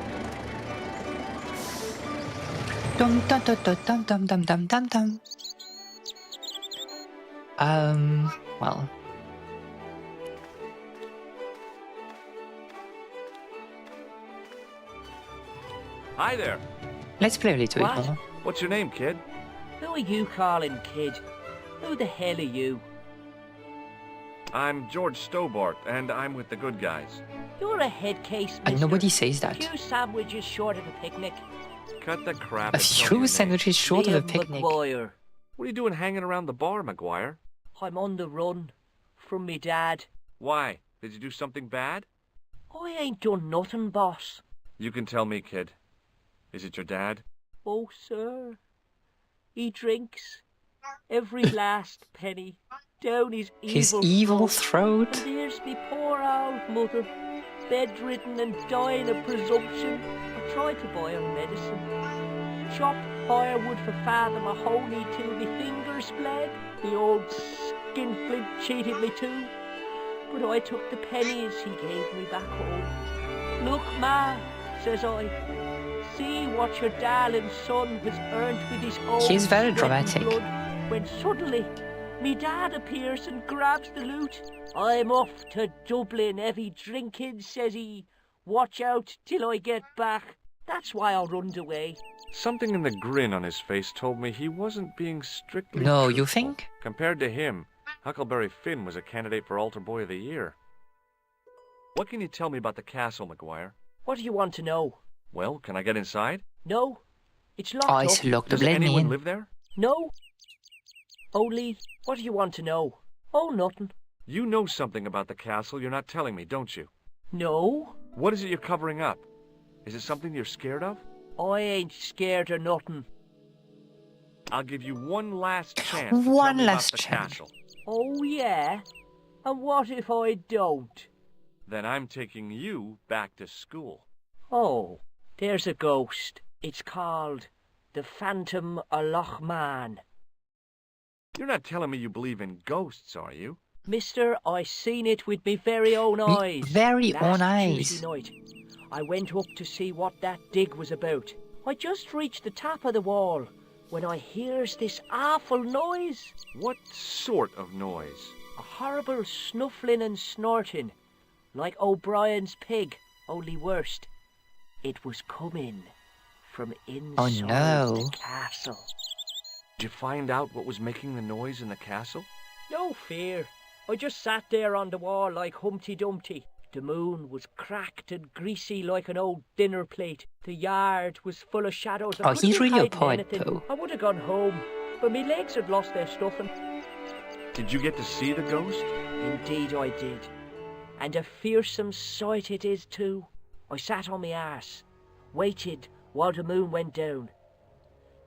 Speaker 1: Dum dum dum dum dum dum dum dum dum. Well.
Speaker 2: Hi there.
Speaker 1: Let's play a little
Speaker 5: What?
Speaker 1: bit more.
Speaker 2: What's your name, kid?
Speaker 5: Who are you calling kid? Who the hell are you?
Speaker 2: I'm George Stobart, and I'm with the good guys.
Speaker 5: You're a head case,
Speaker 1: And
Speaker 5: mister.
Speaker 1: nobody says
Speaker 5: A
Speaker 1: that.
Speaker 5: few sandwiches short of a picnic.
Speaker 2: Cut the crap.
Speaker 1: A few sandwiches short of a
Speaker 5: Liam
Speaker 1: picnic.
Speaker 5: McGuire.
Speaker 2: What are you doing hanging around the bar, McGuire?
Speaker 5: I'm on the run from me dad.
Speaker 2: Why? Did you do something bad?
Speaker 5: I ain't done nothing, boss.
Speaker 2: You can tell me, kid. Is it your dad?
Speaker 5: Oh, sir. He drinks every last penny down his
Speaker 1: evil throat.
Speaker 5: And here's me poor old mother, bedridden and dying of presumption. I tried to buy her medicine. Chopped firewood for Father Mahoney till me fingers bled. The old skinflint cheated me too. But I took the pennies he gave me back home. Look, Ma, says I, see what your darling son has earned with his own
Speaker 1: He's very
Speaker 5: sweat and
Speaker 1: dramatic.
Speaker 5: blood. When suddenly, me dad appears and grabs the loot. I'm off to Dublin, heavy drinking, says he. Watch out till I get back. That's why I runned away.
Speaker 2: Something in the grin on his face told me he wasn't being strictly
Speaker 1: No,
Speaker 2: truthful.
Speaker 1: you think?
Speaker 2: Compared to him, Huckleberry Finn was a candidate for Altar Boy of the Year. What can you tell me about the castle, McGuire?
Speaker 5: What do you want to know?
Speaker 2: Well, can I get inside?
Speaker 5: No, it's locked
Speaker 1: Oh,
Speaker 5: up.
Speaker 1: it's locked up.
Speaker 2: Does
Speaker 1: Let me
Speaker 2: anyone
Speaker 1: in.
Speaker 2: live there?
Speaker 5: No. Only, what do you want to know? Oh, nothing.
Speaker 2: You know something about the castle you're not telling me, don't you?
Speaker 5: No,
Speaker 2: What is it you're covering up? Is it something you're scared of?
Speaker 5: I ain't scared of nothing.
Speaker 2: I'll give you one last chance to tell
Speaker 1: One
Speaker 2: me
Speaker 1: last
Speaker 2: about the
Speaker 1: chance.
Speaker 2: castle.
Speaker 5: Oh, yeah? And what if I don't?
Speaker 2: Then I'm taking you back to school.
Speaker 5: Oh, there's a ghost. It's called the Phantom of Loch Man.
Speaker 2: You're not telling me you believe in ghosts, are you?
Speaker 5: Mister, I seen it with me very own eyes.
Speaker 1: Very
Speaker 5: last
Speaker 1: own eyes.
Speaker 5: Tuesday night. I went up to see what that dig was about. I just reached the top of the wall when I hears this awful noise.
Speaker 2: What sort of noise?
Speaker 5: A horrible snuffling and snorting, like O'Brien's pig, only worst. It was coming from inside
Speaker 1: no.
Speaker 5: the castle.
Speaker 2: Did you find out what was making the noise in the castle?
Speaker 5: No fear. I just sat there on the wall like Humpty Dumpty. The moon was cracked and greasy like an old dinner plate. The yard was full of shadows. I
Speaker 1: Oh, he's
Speaker 5: couldn't
Speaker 1: really a
Speaker 5: hide
Speaker 1: poet,
Speaker 5: anything.
Speaker 1: though.
Speaker 5: I would have gone home, but my legs had lost their stuffing.
Speaker 2: Did you get to see the ghost?
Speaker 5: Indeed I did. And a fearsome sight it is too. I sat on my arse, waited while the moon went down.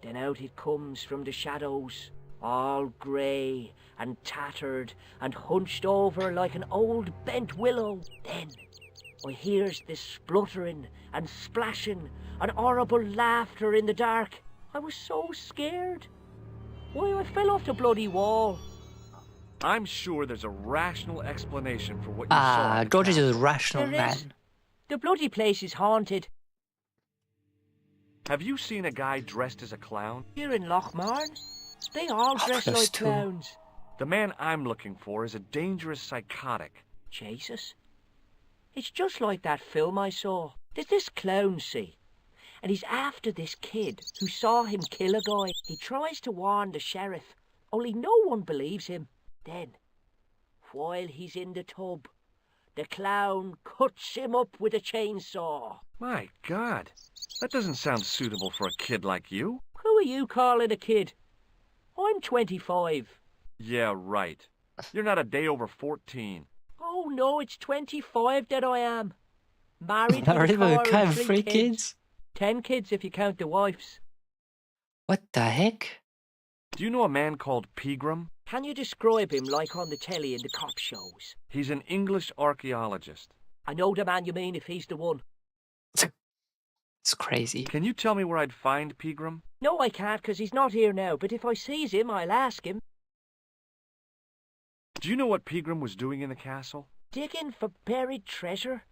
Speaker 5: Then out it comes from the shadows, all grey and tattered and hunched over like an old bent willow. Then I hears this spluttering and splashing and horrible laughter in the dark. I was so scared. Why, I fell off the bloody wall.
Speaker 2: I'm sure there's a rational explanation for what you saw. in the
Speaker 1: George is
Speaker 2: castle.
Speaker 1: a rational
Speaker 5: There is.
Speaker 1: man.
Speaker 5: The bloody place is haunted.
Speaker 2: Have you seen a guy dressed as a clown?
Speaker 5: Here in Lochmarn, they all dress
Speaker 1: those
Speaker 5: like
Speaker 1: two.
Speaker 5: clowns.
Speaker 2: The man I'm looking for is a dangerous psychotic.
Speaker 5: Jesus. It's just like that film I saw. There's this clown, see? And he's after this kid who saw him kill a guy. He tries to warn the sheriff, only no one believes him. Then, while he's in the tub, the clown cuts him up with a chainsaw.
Speaker 2: My God, that doesn't sound suitable for a kid like you.
Speaker 5: Who are you calling a kid? I'm 25.
Speaker 2: Yeah, right. You're not a day over 14.
Speaker 5: Oh no, it's 25 that I am. Married with
Speaker 1: Married
Speaker 5: a
Speaker 1: with
Speaker 5: car
Speaker 1: a car
Speaker 5: and
Speaker 1: and 3 kids?
Speaker 5: 10 kids if you count the wives.
Speaker 1: What the heck?
Speaker 2: Do you know a man called Pegram?
Speaker 5: Can you describe him like on the telly in the cop shows?
Speaker 2: He's an English archaeologist.
Speaker 5: I know the man you mean if he's the one.
Speaker 1: It's crazy.
Speaker 2: Can you tell me where I'd find Pegram?
Speaker 5: No, I can't, 'cause he's not here now, but if I sees him, I'll ask him.
Speaker 2: Do you know what Pegram was doing in the castle?
Speaker 5: Digging for buried treasure?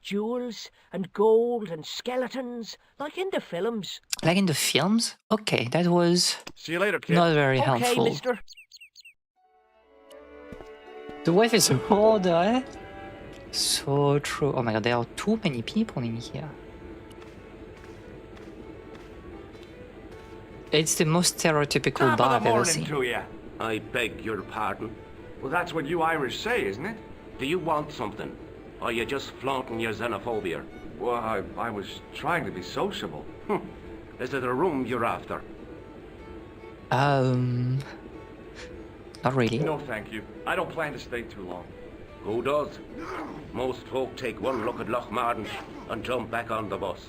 Speaker 5: Jewels and gold and skeletons, like in the films.
Speaker 1: Like in the films? Okay, that was
Speaker 2: See you later, kid.
Speaker 1: not very
Speaker 5: Okay,
Speaker 1: helpful.
Speaker 5: mister.
Speaker 1: The wife is a hoarder, eh? So true. Oh my god, there are too many people in here. It's the most stereotypical bar I've ever seen.
Speaker 2: to you.
Speaker 11: I beg your pardon.
Speaker 2: Well, that's what you Irish say, isn't it?
Speaker 11: Do you want something? Or are you just flaunting your xenophobia?
Speaker 2: Well, I was trying to be sociable.
Speaker 13: Is it a room you're after?
Speaker 1: Not really.
Speaker 2: No, thank you. I don't plan to stay too long.
Speaker 13: Who does? Most folk take one look at Lochmarden and jump back on the bus.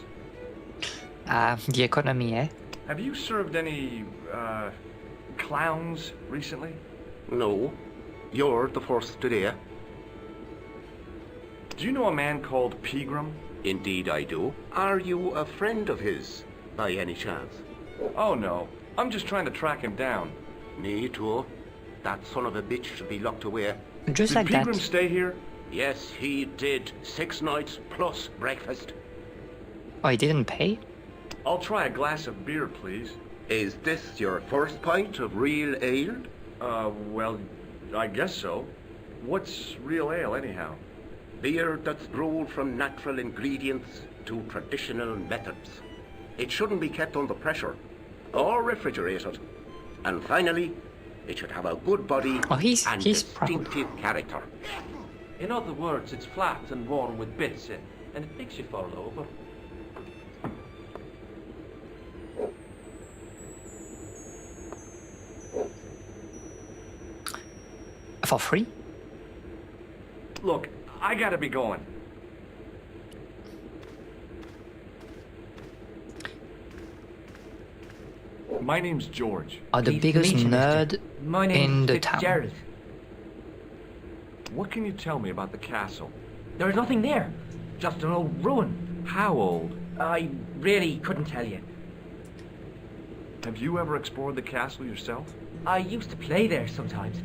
Speaker 1: The economy, eh?
Speaker 2: Have you served any, clowns recently?
Speaker 13: No. You're the first today.
Speaker 2: Do you know a man called Pegram?
Speaker 13: Indeed I do. Are you a friend of his, by any chance?
Speaker 2: Oh, no. I'm just trying to track him down.
Speaker 13: Me too. That son of a bitch should be locked away.
Speaker 1: Just
Speaker 2: Did
Speaker 1: like
Speaker 2: Pegram
Speaker 1: that.
Speaker 2: stay here?
Speaker 13: Yes, he did. 6 nights plus breakfast.
Speaker 1: Oh, he didn't pay?
Speaker 2: I'll try a glass of beer, please.
Speaker 13: Is this your first pint of real ale?
Speaker 2: Well, I guess so. What's real ale, anyhow?
Speaker 13: Beer that's brewed from natural ingredients to traditional methods. It shouldn't be kept under pressure or refrigerated. And finally, it should have a good body and distinctive character.
Speaker 14: In other words, it's flat and warm with bits in, and it makes you fall over.
Speaker 1: For free?
Speaker 2: Look, I gotta be going. My name's George.
Speaker 1: The biggest nerd
Speaker 5: My
Speaker 1: in
Speaker 5: name's
Speaker 1: the town.
Speaker 5: Fitzgerald.
Speaker 2: What can you tell me about the castle?
Speaker 5: There's nothing there. Just an old ruin.
Speaker 2: How old?
Speaker 5: I really couldn't tell you.
Speaker 2: Have you ever explored the castle yourself?
Speaker 5: I used to play there sometimes,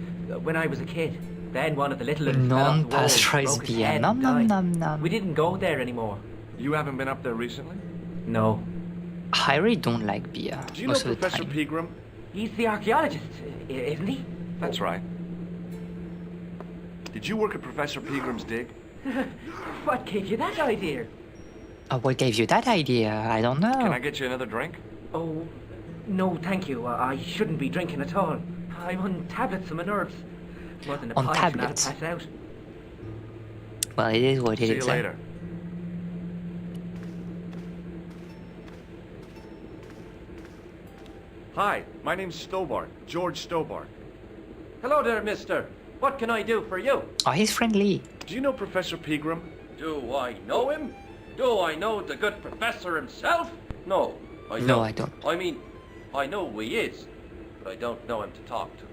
Speaker 5: when I was a kid. Then one of the little ones fell off the wall,
Speaker 1: Non-pasteurized
Speaker 5: broke his
Speaker 1: beer.
Speaker 5: head
Speaker 1: Nom
Speaker 5: and
Speaker 1: nom
Speaker 5: died.
Speaker 1: nom nom.
Speaker 5: We didn't go there anymore.
Speaker 2: You haven't been up there recently?
Speaker 5: No.
Speaker 1: I really don't like beer
Speaker 2: Do you know
Speaker 1: most of the
Speaker 2: Professor
Speaker 1: time.
Speaker 2: Pegram?
Speaker 5: He's the archaeologist, isn't he?
Speaker 2: That's right. Did you work at Professor Pegram's dig?
Speaker 5: What gave you that idea?
Speaker 1: What gave you that idea? I don't know.
Speaker 2: Can I get you another drink?
Speaker 5: Oh, no, thank you. I shouldn't be drinking at all. I'm on tablets for my nerves. More than a
Speaker 1: On
Speaker 5: pint and I'll
Speaker 1: tablets?
Speaker 5: pass out.
Speaker 1: Well, it is what it
Speaker 2: See
Speaker 1: is.
Speaker 2: you
Speaker 1: eh?
Speaker 2: later. Hi, my name's Stobart, George Stobart.
Speaker 14: Hello there, mister. What can I do for you?
Speaker 1: Oh, he's friendly.
Speaker 2: Do you know Professor Pegram?
Speaker 14: Do I know him? Do I know the good professor himself? No, I don't.
Speaker 1: No, I don't.
Speaker 14: I mean, I know who he is, but I don't know him to talk to.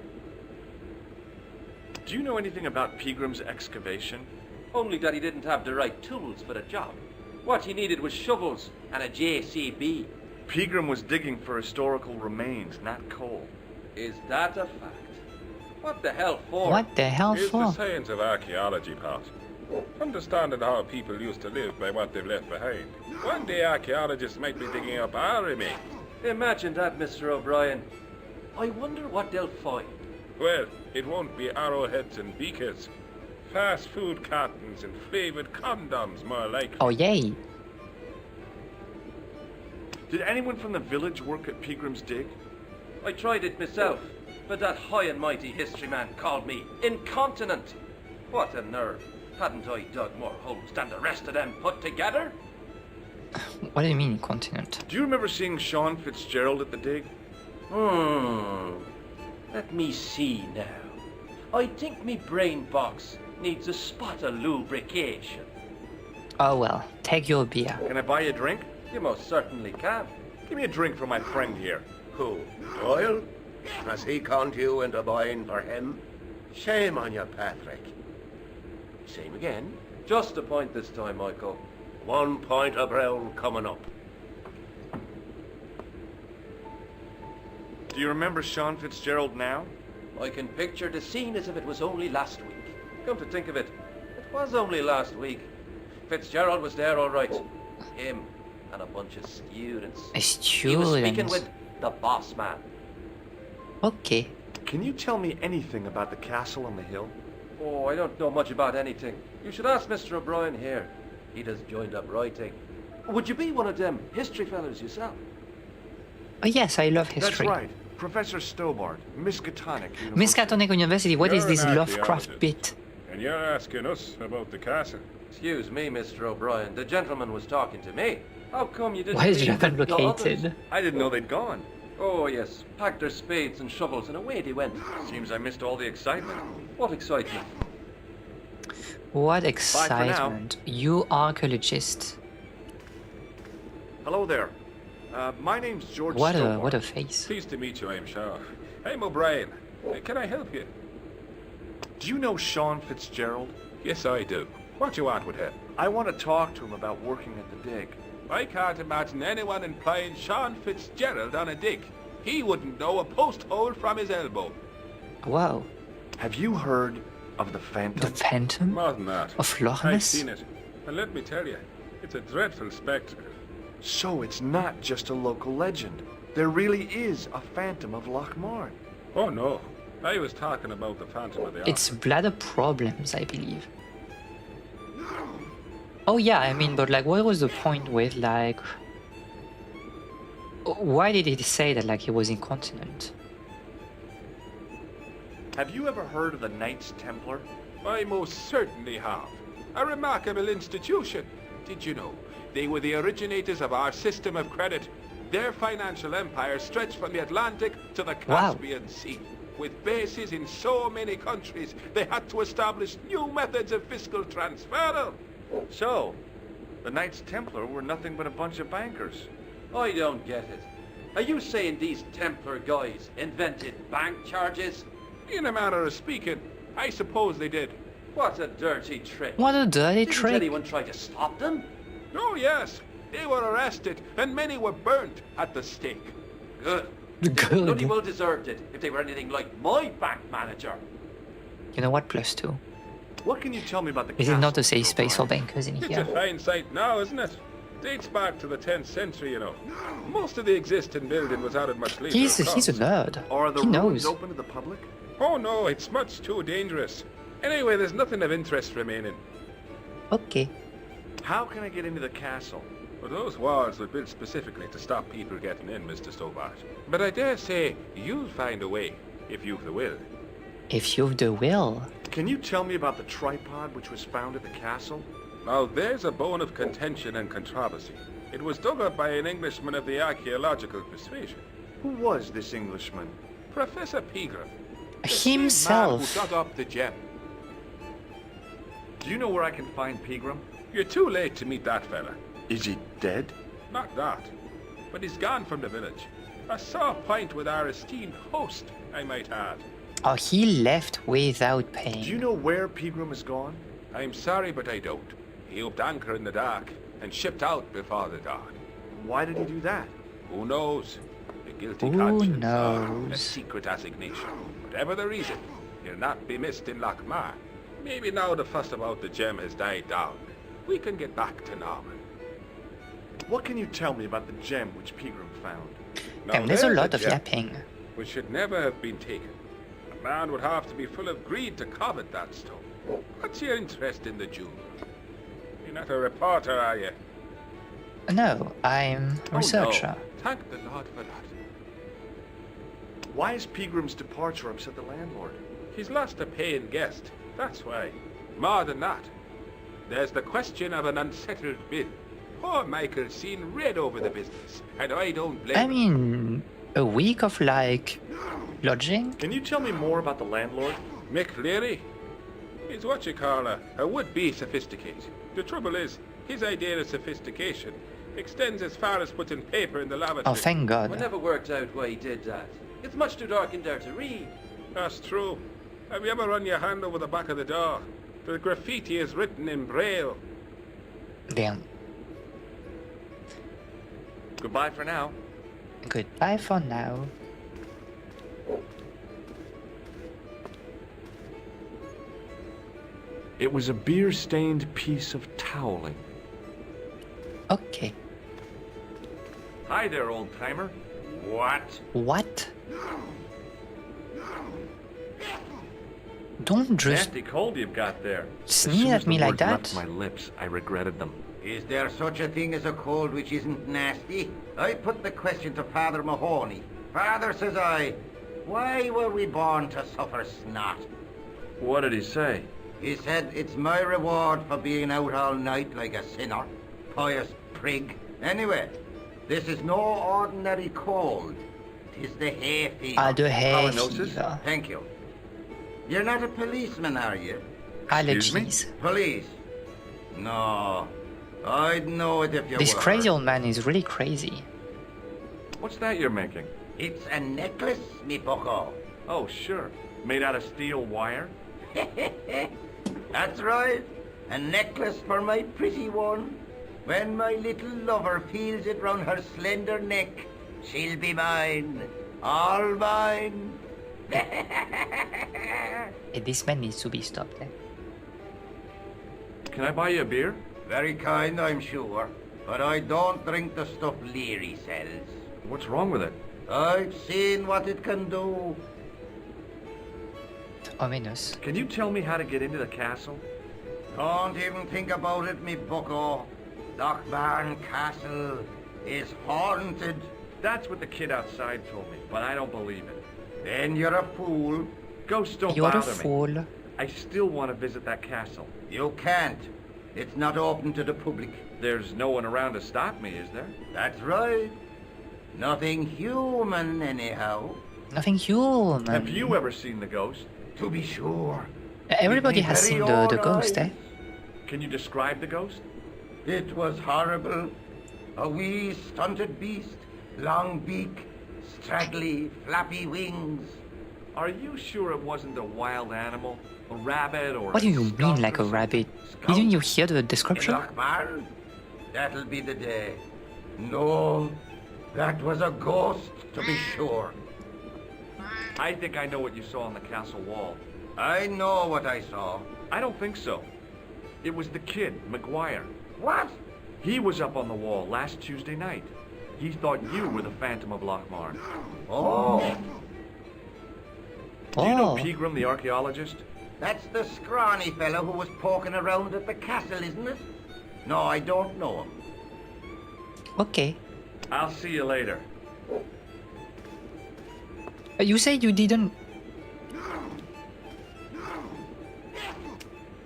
Speaker 2: Do you know anything about Pegram's excavation?
Speaker 14: Only that he didn't have the right tools for the job. What he needed was shovels and a JCB.
Speaker 2: Pegram was digging for historical remains, not coal.
Speaker 14: Is that a fact? What the hell for?
Speaker 1: What the hell
Speaker 15: It's
Speaker 1: for?
Speaker 15: the science of archaeology, Pat. Understanding how people used to live by what they've left behind. One day archaeologists might be digging up our remains.
Speaker 14: Imagine that, Mr. O'Brien. I wonder what they'll find.
Speaker 15: Well, it won't be arrowheads and beakers. Fast food cartons and flavoured condoms, more likely.
Speaker 1: Oh, yay.
Speaker 2: Did anyone from the village work at Pegram's dig?
Speaker 14: I tried it myself, but that high and mighty history man called me incontinent. What a nerve. Hadn't I dug more holes than the rest of them put together?
Speaker 1: What do you mean, continent?
Speaker 2: Do you remember seeing Sean Fitzgerald at the dig?
Speaker 14: Let me see now. I think me brain box needs a spot of lubrication.
Speaker 1: Oh, well. Take your beer.
Speaker 2: Can I buy you a drink?
Speaker 14: You most certainly can.
Speaker 2: Give me a drink for my friend here.
Speaker 13: Who? Doyle? Has he conned you into buying for him? Shame on you, Patrick. Same again.
Speaker 14: Just a point this time, Michael.
Speaker 13: 1 point of brown coming up.
Speaker 2: Do you remember Sean Fitzgerald now?
Speaker 14: I can picture the scene as if it was only last week. Come to think of it, it was only last week. Fitzgerald was there all right. Him and a bunch of students. He was speaking with the boss man.
Speaker 1: Okay.
Speaker 2: Can you tell me anything about the castle on the hill?
Speaker 14: Oh, I don't know much about anything. You should ask Mr. O'Brien here. He does joined up writing. Would you be one of them history fellas yourself?
Speaker 1: Oh, yes, I love history.
Speaker 2: That's right. Professor Stobart, Miskatonic
Speaker 1: Miskatonic University, what is
Speaker 15: You're
Speaker 1: this
Speaker 15: an
Speaker 1: Lovecraft
Speaker 15: archaeologist,
Speaker 1: bit?
Speaker 15: And you're asking us about the castle.
Speaker 14: Excuse me, Mr. O'Brien. The gentleman was talking to me. How come you didn't
Speaker 1: Where is
Speaker 14: leave
Speaker 1: Japan
Speaker 14: with the
Speaker 1: located?
Speaker 14: others?
Speaker 2: I didn't know they'd gone.
Speaker 14: Oh, yes. Packed their spades and shovels and away they went.
Speaker 2: Seems I missed all the excitement.
Speaker 14: What excitement?
Speaker 1: What
Speaker 2: now.
Speaker 1: excitement. You archaeologist.
Speaker 2: Hello there. My name's George
Speaker 1: What
Speaker 2: Stillmore.
Speaker 1: a face.
Speaker 15: Pleased to meet you, I'm sure. I'm O'Brien. Can I help you?
Speaker 2: Do you know Sean Fitzgerald?
Speaker 15: Yes, I do. What you want with him?
Speaker 2: I want to talk to him about working at the dig.
Speaker 15: I can't imagine anyone employing Sean Fitzgerald on a dig. He wouldn't know a post hole from his elbow.
Speaker 1: Wow.
Speaker 2: Have you heard of the Phantom?
Speaker 1: The Phantom?
Speaker 15: More than that.
Speaker 1: Of Loch
Speaker 15: I've
Speaker 1: Ness?
Speaker 15: seen it. And let me tell you, it's a dreadful spectacle.
Speaker 2: So it's not just a local legend. There really is a Phantom of Loch Marn.
Speaker 15: Oh, no. I was talking about the Phantom of the
Speaker 1: It's bladder problems, I believe. Oh yeah, I mean, but like, what was the point with like... Why did he say that like he was incontinent?
Speaker 2: Have you ever heard of the Knights Templar?
Speaker 15: I most certainly have. A remarkable institution. Did you know? They were the originators of our system of credit. Their financial empire stretched from the Atlantic to the Caspian Sea. With bases in so many countries, they had to establish new methods of fiscal transfer.
Speaker 2: So, the Knights Templar were nothing but a bunch of bankers.
Speaker 14: I don't get it. Are you saying these Templar guys invented bank charges?
Speaker 15: In a manner of speaking, I suppose they did.
Speaker 14: What a dirty trick.
Speaker 1: What a dirty
Speaker 14: Didn't
Speaker 1: trick.
Speaker 14: anyone try to stop them?
Speaker 15: Oh, yes. They were arrested, and many were burnt at the stake.
Speaker 14: Good.
Speaker 1: Good.
Speaker 14: Bloody well deserved it if they were anything like my bank manager.
Speaker 1: You know what? +2.
Speaker 2: What can you tell me about the
Speaker 1: Is it
Speaker 2: castle,
Speaker 1: not a safe
Speaker 2: Mr.
Speaker 1: space for
Speaker 2: O'Brien?
Speaker 1: bankers in
Speaker 15: It's
Speaker 1: here?
Speaker 15: a fine site now, isn't it? Dates back to the 10th century, you know. Most of the existing building was added much later.
Speaker 1: He's a
Speaker 15: of course.
Speaker 1: nerd.
Speaker 2: Are the
Speaker 1: He
Speaker 2: ruins
Speaker 1: knows.
Speaker 2: open to the public?
Speaker 15: Oh no, it's much too dangerous. Anyway, there's nothing of interest remaining.
Speaker 1: Okay.
Speaker 2: How can I get into the castle?
Speaker 15: Well, those walls were built specifically to stop people getting in, Mr. Stobart. But I dare say you'll find a way, if you've the will.
Speaker 1: If you've the will.
Speaker 2: Can you tell me about the tripod which was found at the castle?
Speaker 15: Now, there's a bone of contention and controversy. It was dug up by an Englishman of the archaeological persuasion.
Speaker 2: Who was this Englishman?
Speaker 15: Professor Pegram.
Speaker 1: Himself.
Speaker 15: The man who dug up the gem.
Speaker 2: Do you know where I can find Pegram?
Speaker 15: You're too late to meet that fella.
Speaker 2: Is he dead?
Speaker 15: Not that. But he's gone from the village. A sore point with our esteemed host, I might add.
Speaker 1: Oh, he left without paying.
Speaker 2: Do you know where Pegram has gone?
Speaker 15: I'm sorry, but I don't. He upped anchor in the dark and shipped out before the dawn.
Speaker 2: Why did he do that?
Speaker 15: Who knows? A guilty
Speaker 1: Who
Speaker 15: conscience or a
Speaker 1: knows?
Speaker 15: secret assignation. Whatever the reason, he'll not be missed in Loch Marn. Maybe now the fuss about the gem has died down, we can get back to normal.
Speaker 2: What can you tell me about the gem which Pegram found?
Speaker 15: Now,
Speaker 1: Damn, there's a lot of
Speaker 15: gem
Speaker 1: yapping.
Speaker 15: which should never have been taken. A man would have to be full of greed to covet that stone. What's your interest in the jewel? You're not a reporter, are you?
Speaker 1: No, I'm a researcher.
Speaker 15: Oh, no. Thank the Lord for that.
Speaker 2: Why has Pegram's departure upset the landlord?
Speaker 15: He's lost a paying guest, that's why. More than that, there's the question of an unsettled bill. Poor Michael's seen red over the business, and I don't blame
Speaker 1: I
Speaker 15: him.
Speaker 1: mean, a week of like lodging?
Speaker 2: Can you tell me more about the landlord?
Speaker 15: Mick Leary? He's what you call a would-be sophisticated. The trouble is, his idea of sophistication extends as far as putting paper in the lavatory.
Speaker 1: Oh, thank God.
Speaker 14: I never worked out why he did that. It's much too dark in there to read.
Speaker 15: That's true. Have you ever run your hand over the back of the door? The graffiti is written in Braille.
Speaker 1: Damn.
Speaker 2: Goodbye for now.
Speaker 1: Goodbye for now.
Speaker 2: It was a beer-stained piece of toweling.
Speaker 1: Okay.
Speaker 2: Hi there, old-timer. What?
Speaker 1: What? Don't just
Speaker 2: Nasty cold you've got there.
Speaker 1: sneer
Speaker 2: As soon
Speaker 1: at
Speaker 2: as the
Speaker 1: me like
Speaker 2: words
Speaker 1: that.
Speaker 2: left my lips, I regretted them.
Speaker 13: Is there such a thing as a cold which isn't nasty? I put the question to Father Mahoney. Father, says I, why were we born to suffer snot?
Speaker 2: What did he say?
Speaker 13: He said it's my reward for being out all night like a sinner. Pious prig. Anyway, this is no ordinary cold. 'Tis the hay fever.
Speaker 1: The hay
Speaker 13: Halitosis?
Speaker 1: fever.
Speaker 13: Thank you. You're not a policeman, are you?
Speaker 1: Allergies.
Speaker 13: Police? No. I'd know it if you
Speaker 1: This
Speaker 13: were.
Speaker 1: crazy old man is really crazy.
Speaker 2: What's that you're making?
Speaker 13: It's a necklace, me bucko.
Speaker 2: Oh, sure. Made out of steel wire?
Speaker 13: That's right. A necklace for my pretty one. When my little lover feels it round her slender neck, she'll be mine. All mine.
Speaker 1: This man needs to be stopped.
Speaker 2: Can I buy you a beer?
Speaker 13: Very kind, I'm sure. But I don't drink the stuff Leary sells.
Speaker 2: What's wrong with it?
Speaker 13: I've seen what it can do.
Speaker 1: Ominous.
Speaker 2: Can you tell me how to get into the castle?
Speaker 13: Don't even think about it, me bucko. Lochbarn Castle is haunted.
Speaker 2: That's what the kid outside told me, but I don't believe it.
Speaker 13: Then you're a fool.
Speaker 2: Ghosts don't
Speaker 1: You're a
Speaker 2: bother
Speaker 1: fool.
Speaker 2: me. I still want to visit that castle.
Speaker 13: You can't. It's not open to the public.
Speaker 2: There's no one around to stop me, is there?
Speaker 13: That's right. Nothing human, anyhow.
Speaker 1: Nothing human.
Speaker 2: Have you ever seen the ghost?
Speaker 13: To be sure.
Speaker 1: Everybody
Speaker 13: With me
Speaker 1: has
Speaker 13: very
Speaker 1: seen
Speaker 13: own
Speaker 1: the ghost,
Speaker 13: eyes.
Speaker 2: Can you describe the ghost?
Speaker 13: It was horrible. A wee stunted beast, long beak, straggly, flappy wings.
Speaker 2: Are you sure it wasn't a wild animal? A rabbit or
Speaker 1: What do you
Speaker 2: skunk
Speaker 1: mean, like
Speaker 2: or
Speaker 1: a
Speaker 2: something?
Speaker 1: rabbit? Didn't you hear the description?
Speaker 13: Lochbarn? That'll be the day. No, that was a ghost, to be sure.
Speaker 2: I think I know what you saw on the castle wall.
Speaker 13: I know what I saw.
Speaker 2: I don't think so. It was the kid, McGuire.
Speaker 13: What?
Speaker 2: He was up on the wall last Tuesday night. He thought you were the Phantom of Lochmarn.
Speaker 13: Oh,
Speaker 2: Do you know Pegram, the archaeologist?
Speaker 13: that's the scrawny fellow who was poking around at the castle, isn't it? No, I don't know him.
Speaker 1: Okay.
Speaker 2: I'll see you later.
Speaker 1: You said you didn't.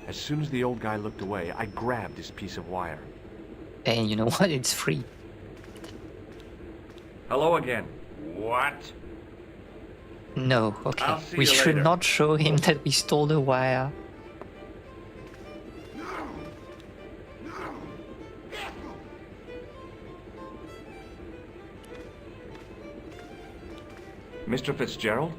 Speaker 2: As soon as the old guy looked away, I grabbed this piece of wire.
Speaker 1: And you know what? It's free.
Speaker 2: Hello again.
Speaker 13: What?
Speaker 1: No, okay.
Speaker 2: I'll see
Speaker 1: We
Speaker 2: you
Speaker 1: should
Speaker 2: later.
Speaker 1: not show him that we stole the wire.
Speaker 2: Mr. Fitzgerald?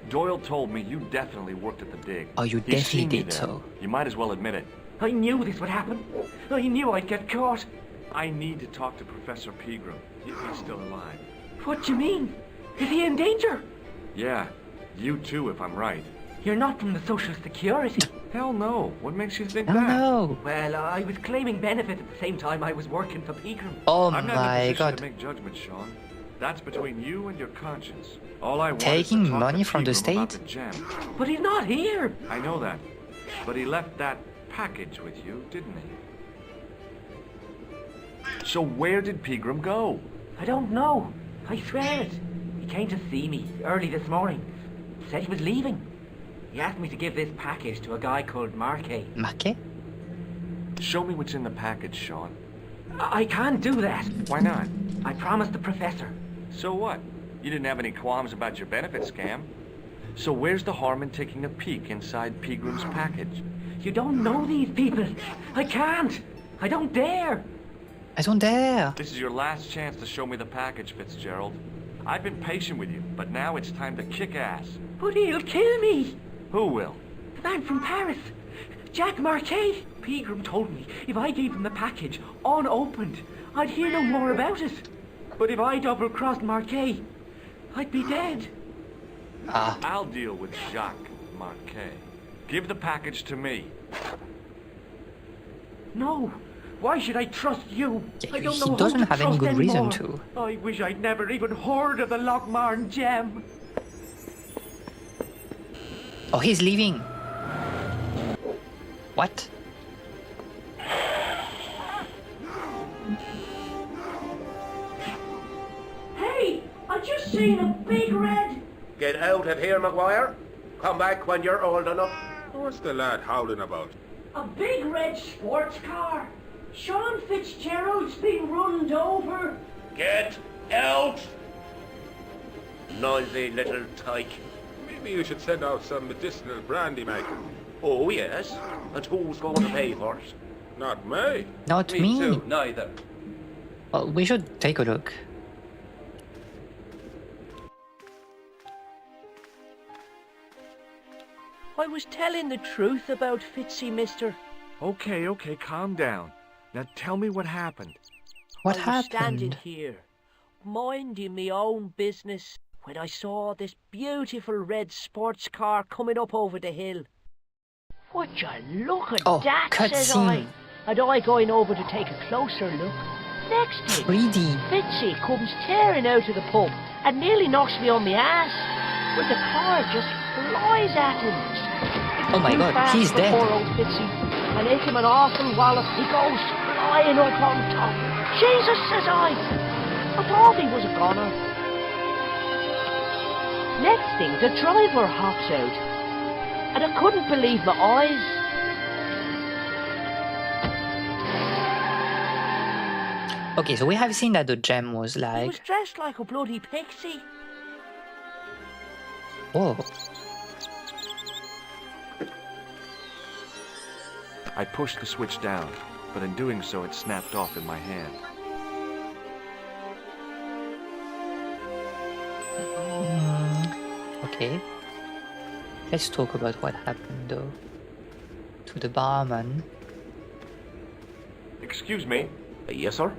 Speaker 2: Doyle told me you definitely worked at the dig.
Speaker 1: Oh, you
Speaker 2: He's
Speaker 1: definitely
Speaker 2: seen you
Speaker 1: did
Speaker 2: there.
Speaker 1: so.
Speaker 2: You might as well admit it.
Speaker 5: I knew this would happen. I knew I'd get caught.
Speaker 2: I need to talk to Professor Pegram, if he's still alive.
Speaker 5: What do you mean? Is he in danger?
Speaker 2: Yeah, you too, if I'm right.
Speaker 5: You're not from the Social Security.
Speaker 2: Hell no. What makes you think
Speaker 1: Oh
Speaker 2: that?
Speaker 1: no!
Speaker 5: Well, I was claiming benefits at the same time I was working for Pegram.
Speaker 1: Oh
Speaker 2: I'm not in a
Speaker 1: my
Speaker 2: position
Speaker 1: god.
Speaker 2: to make judgments, Sean. That's between you and your conscience. All I want
Speaker 1: Taking
Speaker 2: is to talk
Speaker 1: money
Speaker 2: to
Speaker 1: from the
Speaker 2: Pegram about
Speaker 1: state?
Speaker 2: the gem.
Speaker 5: But he's not here.
Speaker 2: I know that. But he left that package with you, didn't he? So where did Pegram go?
Speaker 5: I don't know. I swear it. He came to see me early this morning. Said he was leaving. He asked me to give this package to a guy called Marquet.
Speaker 1: Marquet?
Speaker 2: Show me what's in the package, Sean.
Speaker 5: I can't do that.
Speaker 2: Why not?
Speaker 5: I promised the professor.
Speaker 2: So what? You didn't have any qualms about your benefit scam. So where's the harm in taking a peek inside Pegram's package?
Speaker 5: You don't know these people. I can't. I don't dare.
Speaker 1: I don't dare.
Speaker 2: This is your last chance to show me the package, Fitzgerald. I've been patient with you, but now it's time to kick ass.
Speaker 5: But he'll kill me.
Speaker 2: Who will?
Speaker 5: The man from Paris. Jack Marquet. Pegram told me if I gave him the package unopened, I'd hear no more about it. But if I double-crossed Marquet, I'd be dead.
Speaker 2: I'll deal with Jacques Marquet. Give the package to me.
Speaker 5: No. Why should I trust you? I don't know
Speaker 1: He
Speaker 5: who
Speaker 1: doesn't
Speaker 5: to
Speaker 1: have any
Speaker 5: trust
Speaker 1: good reason
Speaker 5: anymore.
Speaker 1: to.
Speaker 5: I wish I'd never even heard of the Lochmarn gem.
Speaker 1: Oh, he's leaving. What?
Speaker 5: Hey, I just seen a big red.
Speaker 13: Get out of here, McGuire. Come back when you're old enough.
Speaker 15: What's the lad howling about?
Speaker 5: A big red sports car. Sean Fitzgerald's been runned over.
Speaker 13: Get out! Noisy little tyke.
Speaker 15: Maybe you should send out some medicinal brandy, Michael.
Speaker 13: Oh, yes. And who's going to pay for it?
Speaker 15: Not me.
Speaker 1: Not me.
Speaker 14: Too, neither.
Speaker 1: Well, we should take a look.
Speaker 5: I was telling the truth about Fitzy, mister.
Speaker 2: Okay, calm down. Now tell me what happened.
Speaker 1: What
Speaker 5: I was standing
Speaker 1: happened?
Speaker 5: here, minding me own business, when I saw this beautiful red sports car coming up over the hill. Would you look at that, says I. And I going over to take a closer look. Next thing,
Speaker 1: 3D.
Speaker 5: Fitzy comes tearing out of the pub and nearly knocks me on my ass. But the car just flies at him.
Speaker 1: Oh my god, he's dead.
Speaker 5: Poor old Fitzy. And hit him an awful wallop. He goes flying up on top. Jesus, says I thought he was a goner. Next thing, the driver hops out. And I couldn't believe my eyes.
Speaker 1: Okay, so we have seen that the gem was
Speaker 5: He
Speaker 1: like...
Speaker 5: was dressed like a bloody pixie.
Speaker 1: Oh.
Speaker 2: I pushed the switch down, but in doing so it snapped off in my hand.
Speaker 1: Okay. Let's talk about what happened though. To the barman.
Speaker 2: Excuse me.
Speaker 13: Yes, sir?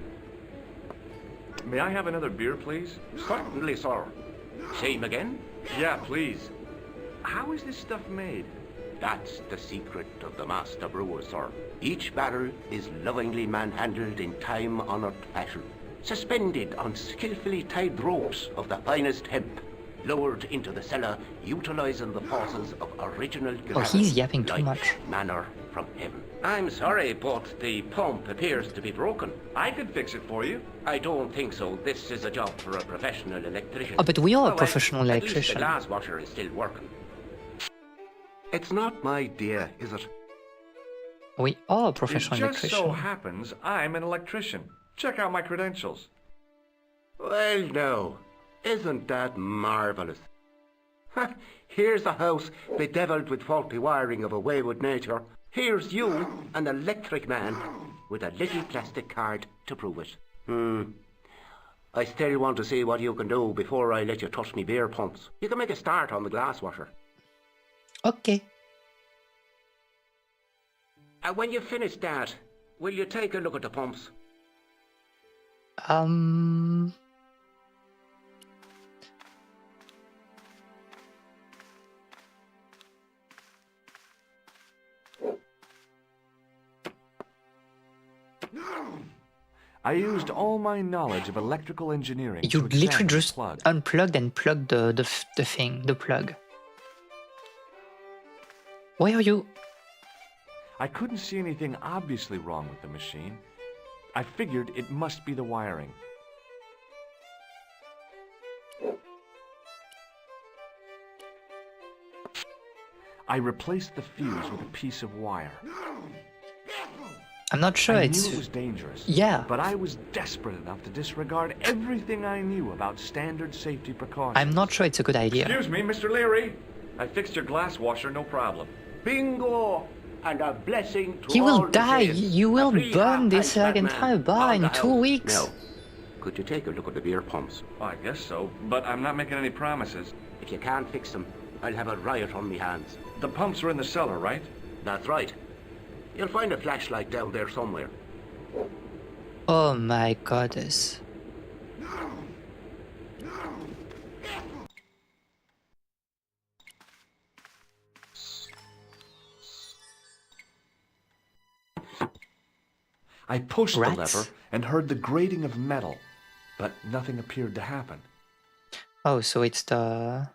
Speaker 2: May I have another beer, please?
Speaker 13: Certainly, sir. Same again?
Speaker 2: Yeah, please. How is this stuff made?
Speaker 13: That's the secret of the master brewer, sir. Each barrel is lovingly manhandled in time-honored fashion, suspended on skillfully tied ropes of the finest hemp, lowered into the cellar, utilizing the forces of original gravity.
Speaker 1: Oh, he's yapping too much.
Speaker 13: Manner from heaven. I'm sorry, but the pump appears to be broken.
Speaker 2: I could fix it for you.
Speaker 13: I don't think so. This is a job for a professional electrician.
Speaker 1: Oh, but we are a
Speaker 13: Well,
Speaker 1: professional
Speaker 13: at least
Speaker 1: electrician.
Speaker 13: the glass washer is still working. It's not my idea, is it?
Speaker 1: We are a professional
Speaker 2: It just
Speaker 1: electrician.
Speaker 2: so happens I'm an electrician. Check out my credentials.
Speaker 13: Well, no. Isn't that marvellous? Here's a house bedeviled with faulty wiring of a wayward nature. Here's you, an electric man, with a little plastic card to prove it. I still want to see what you can do before I let you touch me beer pumps. You can make a start on the glass washer.
Speaker 1: Okay.
Speaker 13: When you finish that, will you take a look at the pumps?
Speaker 2: I used all my knowledge of electrical engineering
Speaker 1: You
Speaker 2: to
Speaker 1: literally
Speaker 2: examine the
Speaker 1: just
Speaker 2: plug.
Speaker 1: unplugged and plugged the thing, the plug. Why are you...
Speaker 2: I couldn't see anything obviously wrong with the machine. I figured it must be the wiring. I replaced the fuse with a piece of wire.
Speaker 1: I'm not sure
Speaker 2: I
Speaker 1: it's...
Speaker 2: knew it was dangerous.
Speaker 1: Yeah.
Speaker 2: But I was desperate enough to disregard everything I knew about standard safety precautions.
Speaker 1: I'm not sure it's a good idea.
Speaker 2: Excuse me, Mr. Leary. I fixed your glass washer, no problem.
Speaker 13: Bingo! And a blessing to
Speaker 1: He
Speaker 13: all
Speaker 1: will
Speaker 13: the
Speaker 1: die.
Speaker 13: saints.
Speaker 1: You will
Speaker 13: A free
Speaker 1: burn
Speaker 13: half-pint
Speaker 1: this like
Speaker 13: fat man
Speaker 1: entire bar
Speaker 13: on
Speaker 1: in
Speaker 13: the
Speaker 1: 2
Speaker 13: house.
Speaker 1: weeks.
Speaker 13: Now, could you take a look at the beer pumps?
Speaker 2: I guess so, but I'm not making any promises.
Speaker 13: If you can't fix them, I'll have a riot on me hands.
Speaker 2: The pumps are in the cellar, right?
Speaker 13: That's right. You'll find a flashlight down there somewhere.
Speaker 1: Oh my goddess.
Speaker 2: I pushed
Speaker 1: Rats?
Speaker 2: the lever and heard the grating of metal, but nothing appeared to happen.
Speaker 1: Oh, so it's the...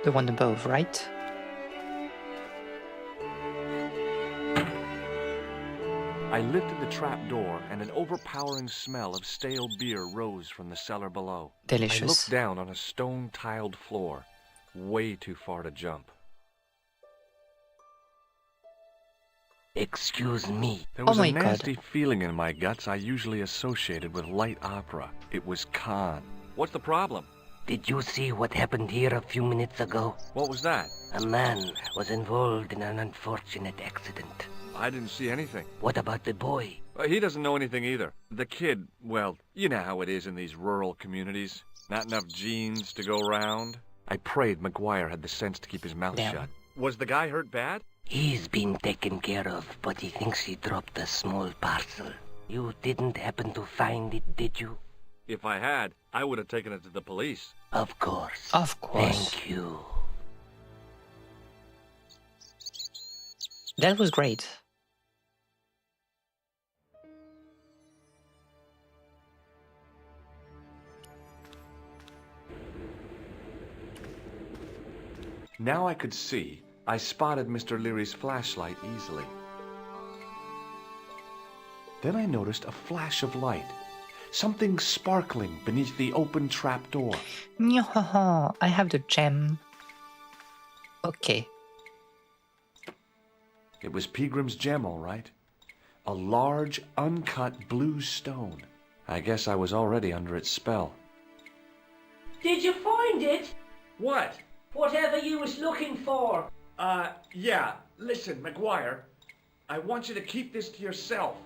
Speaker 1: The one above, right?
Speaker 2: I lifted the trap door, and an overpowering smell of stale beer rose from the cellar below.
Speaker 1: Delicious.
Speaker 2: I looked down on a stone-tiled floor, way too far to jump.
Speaker 13: Excuse me.
Speaker 2: There was
Speaker 1: Oh
Speaker 2: a
Speaker 1: my God.
Speaker 2: nasty feeling in my guts I usually associated with light opera. It was Khan. What's the problem?
Speaker 13: Did you see what happened here a few minutes ago?
Speaker 2: What was that?
Speaker 13: A man was involved in an unfortunate accident.
Speaker 2: I didn't see anything.
Speaker 13: What about the boy?
Speaker 2: He doesn't know anything either. The kid, well, you know how it is in these rural communities. Not enough genes to go round. I prayed McGuire had the sense to keep his mouth shut. Was the guy hurt bad?
Speaker 13: He's been taken care of, but he thinks he dropped a small parcel. You didn't happen to find it, did you?
Speaker 2: If I had, I would have taken it to the police.
Speaker 13: Of course.
Speaker 1: Of course.
Speaker 13: Thank you.
Speaker 1: That was great.
Speaker 2: Now I could see. I spotted Mr. Leary's flashlight easily. Then I noticed a flash of light. Something sparkling beneath the open trap door.
Speaker 1: I have the gem. Okay.
Speaker 2: It was Peagram's gem, all right. A large, uncut blue stone. I guess I was already under its spell.
Speaker 5: Did you find it?
Speaker 2: What?
Speaker 5: Whatever you was looking for.
Speaker 2: Yeah. Listen, McGuire. I want you to keep this to yourself.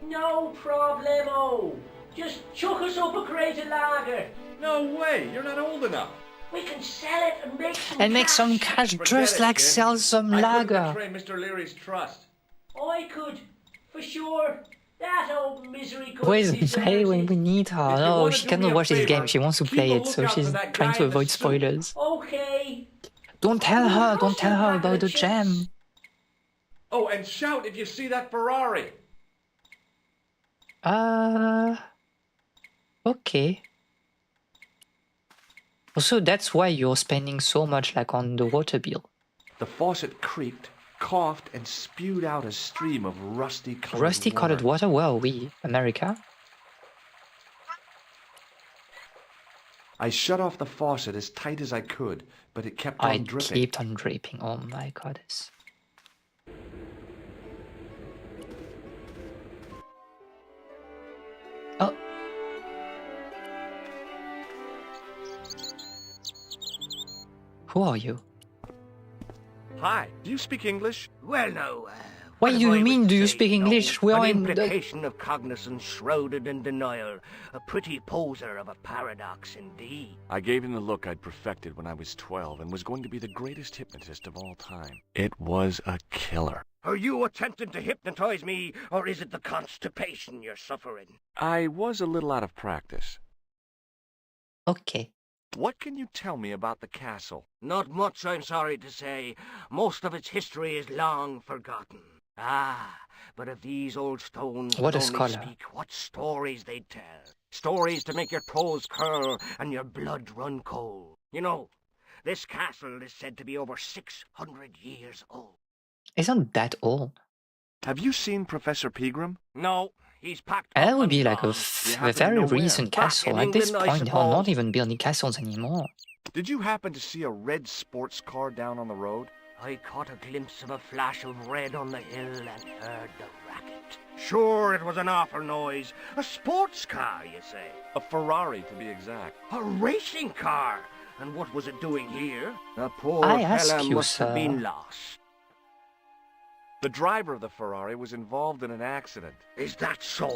Speaker 5: No problemo. Just chuck us up a crate of lager.
Speaker 2: No way. You're not old enough.
Speaker 5: We can sell it and make some
Speaker 1: And make
Speaker 5: cash.
Speaker 1: some cash
Speaker 2: Forget
Speaker 1: just
Speaker 2: it,
Speaker 1: like
Speaker 2: kid.
Speaker 1: sell some
Speaker 2: I
Speaker 1: lager.
Speaker 2: couldn't betray Mr. Leary's trust.
Speaker 5: I could, for sure. That old misery could.
Speaker 1: Where's Faye when we need her?
Speaker 2: If you
Speaker 1: No,
Speaker 2: wanna
Speaker 1: she
Speaker 2: do
Speaker 1: cannot
Speaker 2: me a
Speaker 1: watch this
Speaker 2: favor,
Speaker 1: game. She wants to
Speaker 2: keep
Speaker 1: play
Speaker 2: a
Speaker 1: it, so
Speaker 2: lookout
Speaker 1: she's
Speaker 2: for that
Speaker 1: trying
Speaker 2: guy
Speaker 1: to
Speaker 2: in the
Speaker 1: avoid
Speaker 2: suit.
Speaker 1: spoilers.
Speaker 5: Okay.
Speaker 1: Don't tell her.
Speaker 5: Of
Speaker 1: Don't
Speaker 5: course
Speaker 1: tell
Speaker 5: you're
Speaker 1: her
Speaker 5: not
Speaker 1: about
Speaker 5: gonna
Speaker 1: the
Speaker 5: chase.
Speaker 1: gem.
Speaker 2: Oh, and shout if you see that Ferrari.
Speaker 1: Okay. Also, that's why you're spending so much like on the water bill.
Speaker 2: The faucet creaked, coughed, and spewed out a stream of rusty-colored
Speaker 1: Rusty-colored water? Where are we? America?
Speaker 2: I shut off the faucet as tight as I could, but it kept on
Speaker 1: I
Speaker 2: dripping.
Speaker 1: kept on dripping. Oh my goddess. Oh. Who are you?
Speaker 2: Hi, do you speak English?
Speaker 13: Well, no.
Speaker 1: What do you mean, do you speak English? We are
Speaker 13: An
Speaker 1: in the...
Speaker 13: implication of cognizance shrouded in denial. A pretty poser of a paradox indeed.
Speaker 2: I gave him the look I'd perfected when I was 12 and was going to be the greatest hypnotist of all time. It was a killer.
Speaker 13: Are you attempting to hypnotize me, or is it the constipation you're suffering?
Speaker 2: I was a little out of practice.
Speaker 1: Okay.
Speaker 2: What can you tell me about the castle?
Speaker 13: Not much, I'm sorry to say. Most of its history is long forgotten. Ah, but if these old stones
Speaker 1: What
Speaker 13: would
Speaker 1: a
Speaker 13: only
Speaker 1: scholar.
Speaker 13: speak, what stories they'd tell. Stories to make your toes curl and your blood run cold. You know, this castle is said to be over 600 years old.
Speaker 1: Isn't that all?
Speaker 2: Have you seen Professor Pegram?
Speaker 13: No, he's packed
Speaker 1: And
Speaker 13: up
Speaker 1: that would
Speaker 13: and
Speaker 1: be like
Speaker 13: gone.
Speaker 2: You
Speaker 1: a
Speaker 2: happen to
Speaker 1: very
Speaker 2: know where?
Speaker 1: recent
Speaker 13: Back
Speaker 1: castle.
Speaker 13: in
Speaker 1: At this
Speaker 13: England, I
Speaker 1: point, they are not
Speaker 13: suppose.
Speaker 1: even building castles anymore.
Speaker 2: Did you happen to see a red sports car down on the road?
Speaker 13: I caught a glimpse of a flash of red on the hill and heard the racket. Sure, it was an awful noise. A sports car, you say?
Speaker 2: A Ferrari, to be exact.
Speaker 13: A racing car? And what was it doing here? The poor
Speaker 1: I ask
Speaker 13: fella
Speaker 1: you,
Speaker 13: must have
Speaker 1: sir.
Speaker 13: been lost.
Speaker 2: The driver of the Ferrari was involved in an accident.
Speaker 13: Is that so?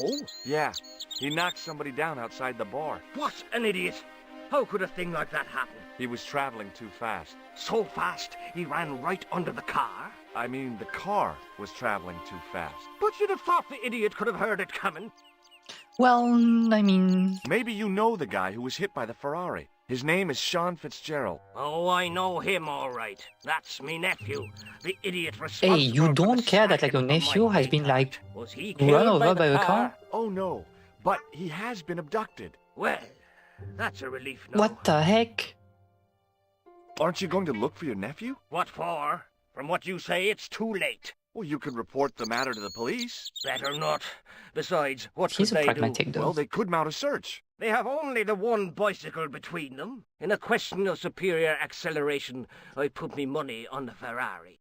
Speaker 2: Yeah, he knocked somebody down outside the bar.
Speaker 13: What an idiot! How could a thing like that happen?
Speaker 2: He was traveling too fast.
Speaker 13: So fast, he ran right under the car?
Speaker 2: I mean, the car was traveling too fast.
Speaker 13: But you'd have thought the idiot could have heard it coming.
Speaker 1: Well, I mean...
Speaker 2: Maybe you know the guy who was hit by the Ferrari. His name is Sean Fitzgerald.
Speaker 13: Oh, I know him all right. That's me nephew, the idiot responsible
Speaker 1: Hey, you
Speaker 13: for
Speaker 1: don't
Speaker 13: the
Speaker 1: care that like your
Speaker 13: stacking of
Speaker 1: nephew
Speaker 13: my
Speaker 1: has been like
Speaker 13: Was he
Speaker 1: run
Speaker 13: killed
Speaker 1: over
Speaker 13: by
Speaker 1: by
Speaker 13: the
Speaker 1: a car?
Speaker 2: Oh no, but he has been abducted.
Speaker 13: Well, that's a relief now.
Speaker 1: What the heck?
Speaker 2: Aren't you going to look for your nephew?
Speaker 13: What for? From what you say, it's too late.
Speaker 2: Well, you could report the matter to the police.
Speaker 5: Better not. Besides, what
Speaker 1: He's
Speaker 5: could
Speaker 1: a
Speaker 5: they
Speaker 1: pragmatic
Speaker 5: do?
Speaker 1: though.
Speaker 2: Well, they could mount a search.
Speaker 5: They have only the one bicycle between them. In a question of superior acceleration, I put me money on the Ferrari.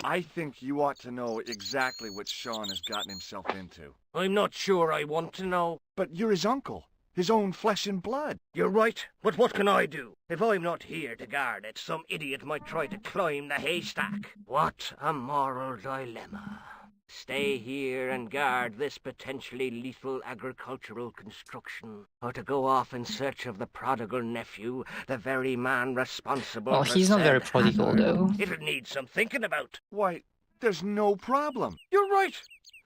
Speaker 2: I think you ought to know exactly what Sean has gotten himself into.
Speaker 5: I'm not sure I want to know.
Speaker 2: But you're his uncle. His own flesh and blood.
Speaker 5: You're right, but what can I do? If I'm not here to guard it, some idiot might try to climb the haystack. What a moral dilemma. Stay here and guard this potentially lethal agricultural construction, or to go off in search of the prodigal nephew, the very man responsible
Speaker 1: Well,
Speaker 5: for
Speaker 1: he's not very
Speaker 5: said
Speaker 1: prodigal
Speaker 5: hazard.
Speaker 1: though.
Speaker 5: It'll need some thinking about.
Speaker 2: Why, there's no problem.
Speaker 5: You're right.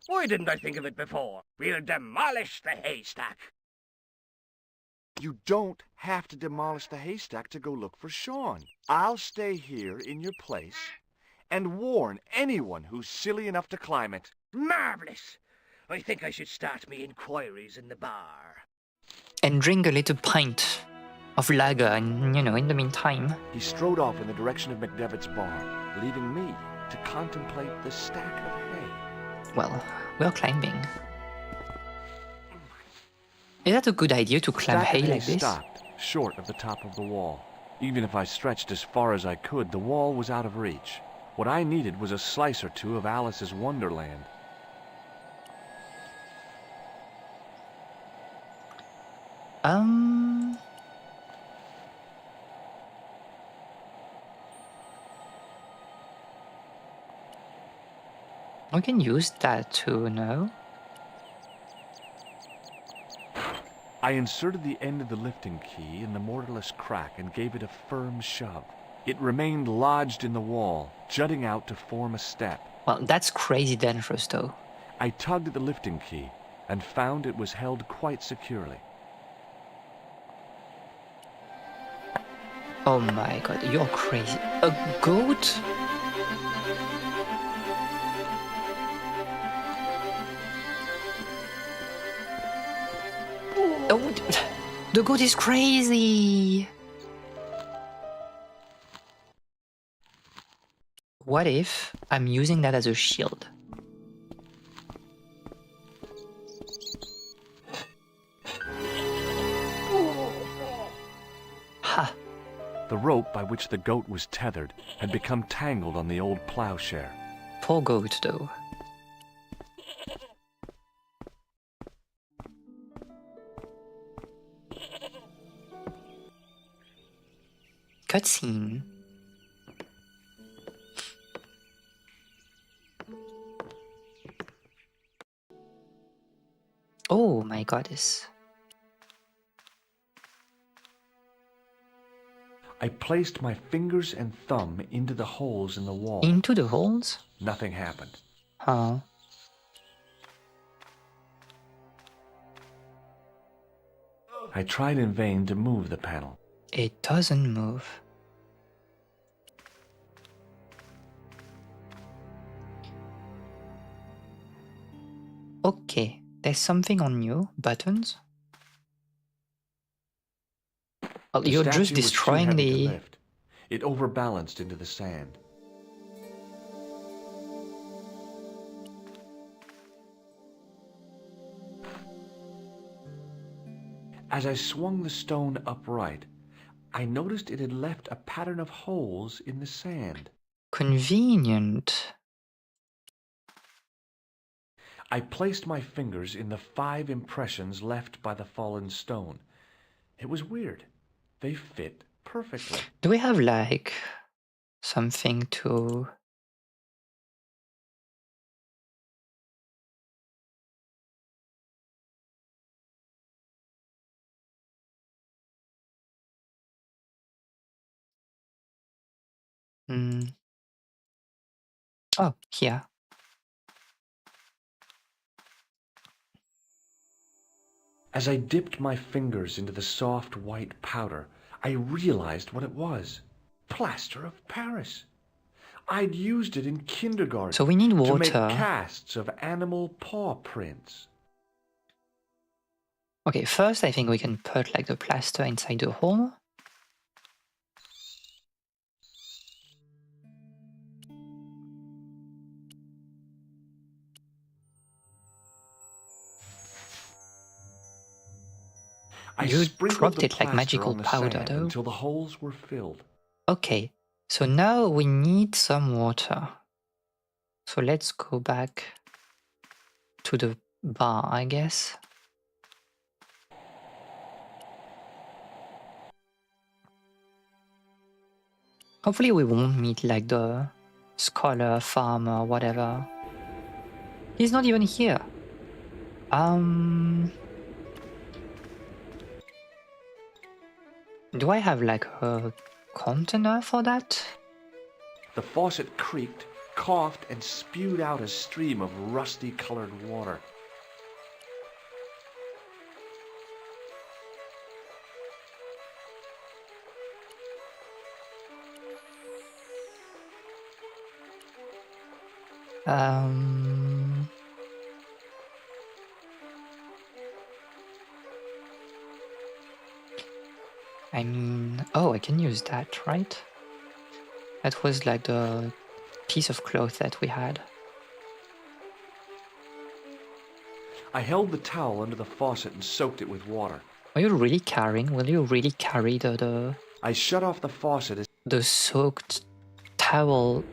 Speaker 5: Why didn't I think of it before? We'll demolish the haystack.
Speaker 2: You don't have to demolish the haystack to go look for Sean. I'll stay here in your place and warn anyone who's silly enough to climb it.
Speaker 5: Marvellous! I think I should start me inquiries in the bar.
Speaker 1: And drink a little pint of lager, and in the meantime.
Speaker 2: He strode off in the direction of McDevitt's bar, leaving me to contemplate the stack of hay.
Speaker 1: Well, we're climbing. Is that a good idea to climb hay like this?
Speaker 2: Stopped short of the top of the wall. Even if I stretched as far as I could, the wall was out of reach. What I needed was a slice or two of Alice's Wonderland.
Speaker 1: We can use that too, no?
Speaker 2: I inserted the end of the lifting key in the mortarless crack and gave it a firm shove. It remained lodged in the wall, jutting out to form a step.
Speaker 1: Well, that's crazy dangerous though.
Speaker 2: I tugged at the lifting key and found it was held quite securely.
Speaker 1: Oh my god, you're crazy. A goat? Oh, the goat is crazy! What if I'm using that as a shield? Ha!
Speaker 2: The rope by which the goat was tethered had become tangled on the old plowshare.
Speaker 1: Poor goat, though. Cutscene. Oh my goddess.
Speaker 2: I placed my fingers and thumb into the holes in the wall.
Speaker 1: Into the holes?
Speaker 2: Nothing happened.
Speaker 1: Huh.
Speaker 2: I tried in vain to move the panel.
Speaker 1: It doesn't move. Okay, there's something on you. Buttons? Well,
Speaker 2: The
Speaker 1: you're
Speaker 2: statue
Speaker 1: just
Speaker 2: was too
Speaker 1: destroying
Speaker 2: heavy to
Speaker 1: the...
Speaker 2: lift. It overbalanced into the sand. As I swung the stone upright, I noticed it had left a pattern of holes in the sand.
Speaker 1: Convenient.
Speaker 2: I placed my fingers in the 5 impressions left by the fallen stone. It was weird. They fit perfectly.
Speaker 1: Do we have, like, something to... Oh, here.
Speaker 2: As I dipped my fingers into the soft white powder, I realized what it was. Plaster of Paris. I'd used it in kindergarten.
Speaker 1: So we need water.
Speaker 2: To make casts of animal paw prints.
Speaker 1: Okay, first I think we can put like the plaster inside the hole. You
Speaker 2: sprinkled
Speaker 1: dropped
Speaker 2: the
Speaker 1: it like
Speaker 2: plaster
Speaker 1: magical
Speaker 2: on the
Speaker 1: powder,
Speaker 2: sand
Speaker 1: though.
Speaker 2: until the holes were filled.
Speaker 1: Okay, so now we need some water. So let's go back to the bar, I guess. Hopefully we won't meet like the scholar, farmer, whatever. He's not even here. Do I have like a container for that?
Speaker 2: The faucet creaked, coughed, and spewed out a stream of rusty-colored water.
Speaker 1: I mean, oh, I can use that, right? That was like the piece of cloth that we had.
Speaker 2: I held the towel under the faucet and soaked it with water.
Speaker 1: Are you really carrying? Will you really carry the...
Speaker 2: I shut off the faucet as
Speaker 1: the soaked towel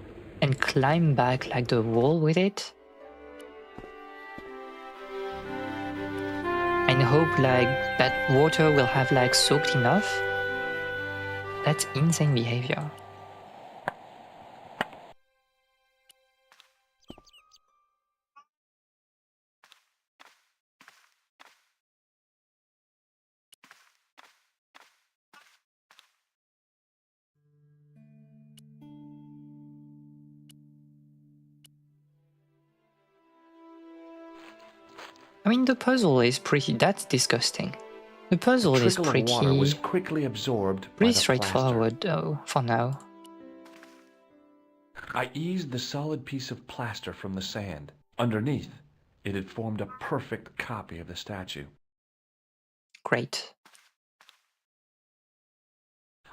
Speaker 1: and climb back like the wall with it? And hope like that water will have like soaked enough? That's insane behavior. I mean, the puzzle is pretty... That's disgusting. The puzzle is pretty...
Speaker 2: water was quickly absorbed
Speaker 1: pretty
Speaker 2: by the
Speaker 1: straightforward, though, for now.
Speaker 2: I eased the solid piece of plaster from the sand. Underneath, it had formed a perfect copy of the statue.
Speaker 1: Great.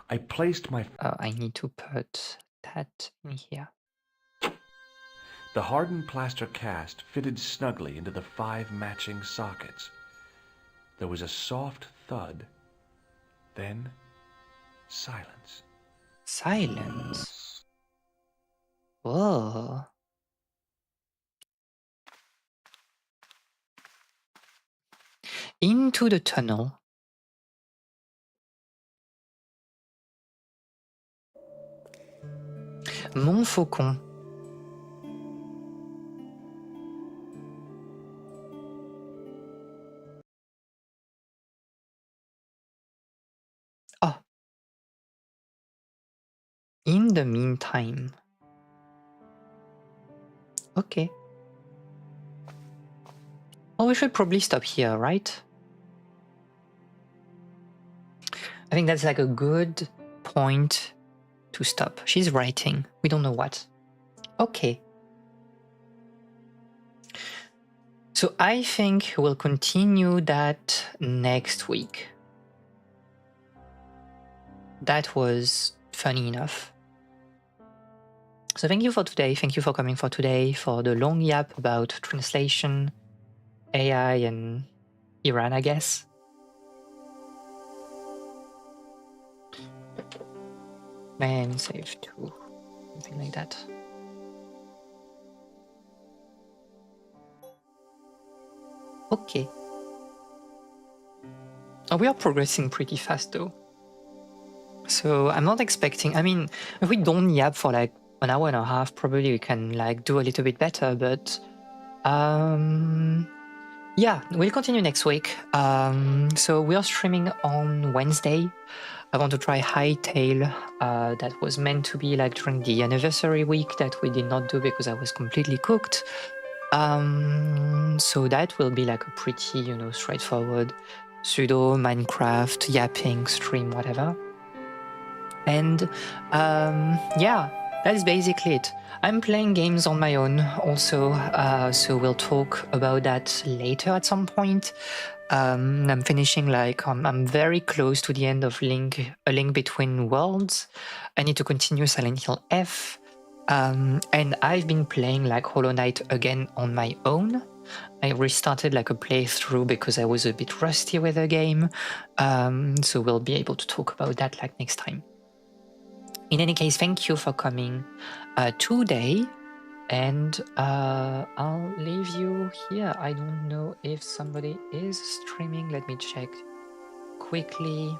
Speaker 2: I placed my...
Speaker 1: I need to put that in here.
Speaker 2: The hardened plaster cast fitted snugly into the 5 matching sockets. There was a soft thud, then silence.
Speaker 1: Silence? Whoa. Into the tunnel. Mon faucon. Oh. In the meantime. Okay. Oh, we should probably stop here, right? I think that's like a good point to stop. She's writing. We don't know what. Okay. So I think we'll continue that next week. That was funny enough. So thank you for today. Thank you for coming for today, for the long yap about translation, AI, and Iran, I guess. Man, save 2. Something like that. Okay. Oh, we are progressing pretty fast though. So I'm not expecting, I mean, if we don't yap for like an hour and a half, probably we can like do a little bit better, but yeah, we'll continue next week. So we are streaming on Wednesday. I want to try Hightail. That was meant to be like during the anniversary week that we did not do because I was completely cooked. So that will be like a pretty, you know, straightforward pseudo Minecraft yapping stream, whatever. And yeah, that is basically it. I'm playing games on my own also, so we'll talk about that later at some point. I'm finishing like, I'm very close to the end of A Link Between Worlds. I need to continue Silent Hill F. And I've been playing like Hollow Knight again on my own. I restarted like a playthrough because I was a bit rusty with the game. So we'll be able to talk about that like next time. In any case, thank you for coming today. And I'll leave you here. I don't know if somebody is streaming. Let me check quickly.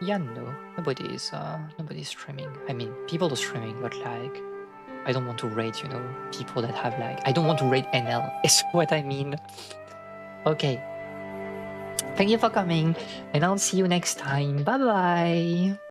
Speaker 1: Yeah, no, nobody's streaming. I mean, people are streaming, but like, I don't want to raid, you know, people that have like, I don't want to raid NL, is what I mean. Okay. Thank you for coming, and I'll see you next time. Bye bye.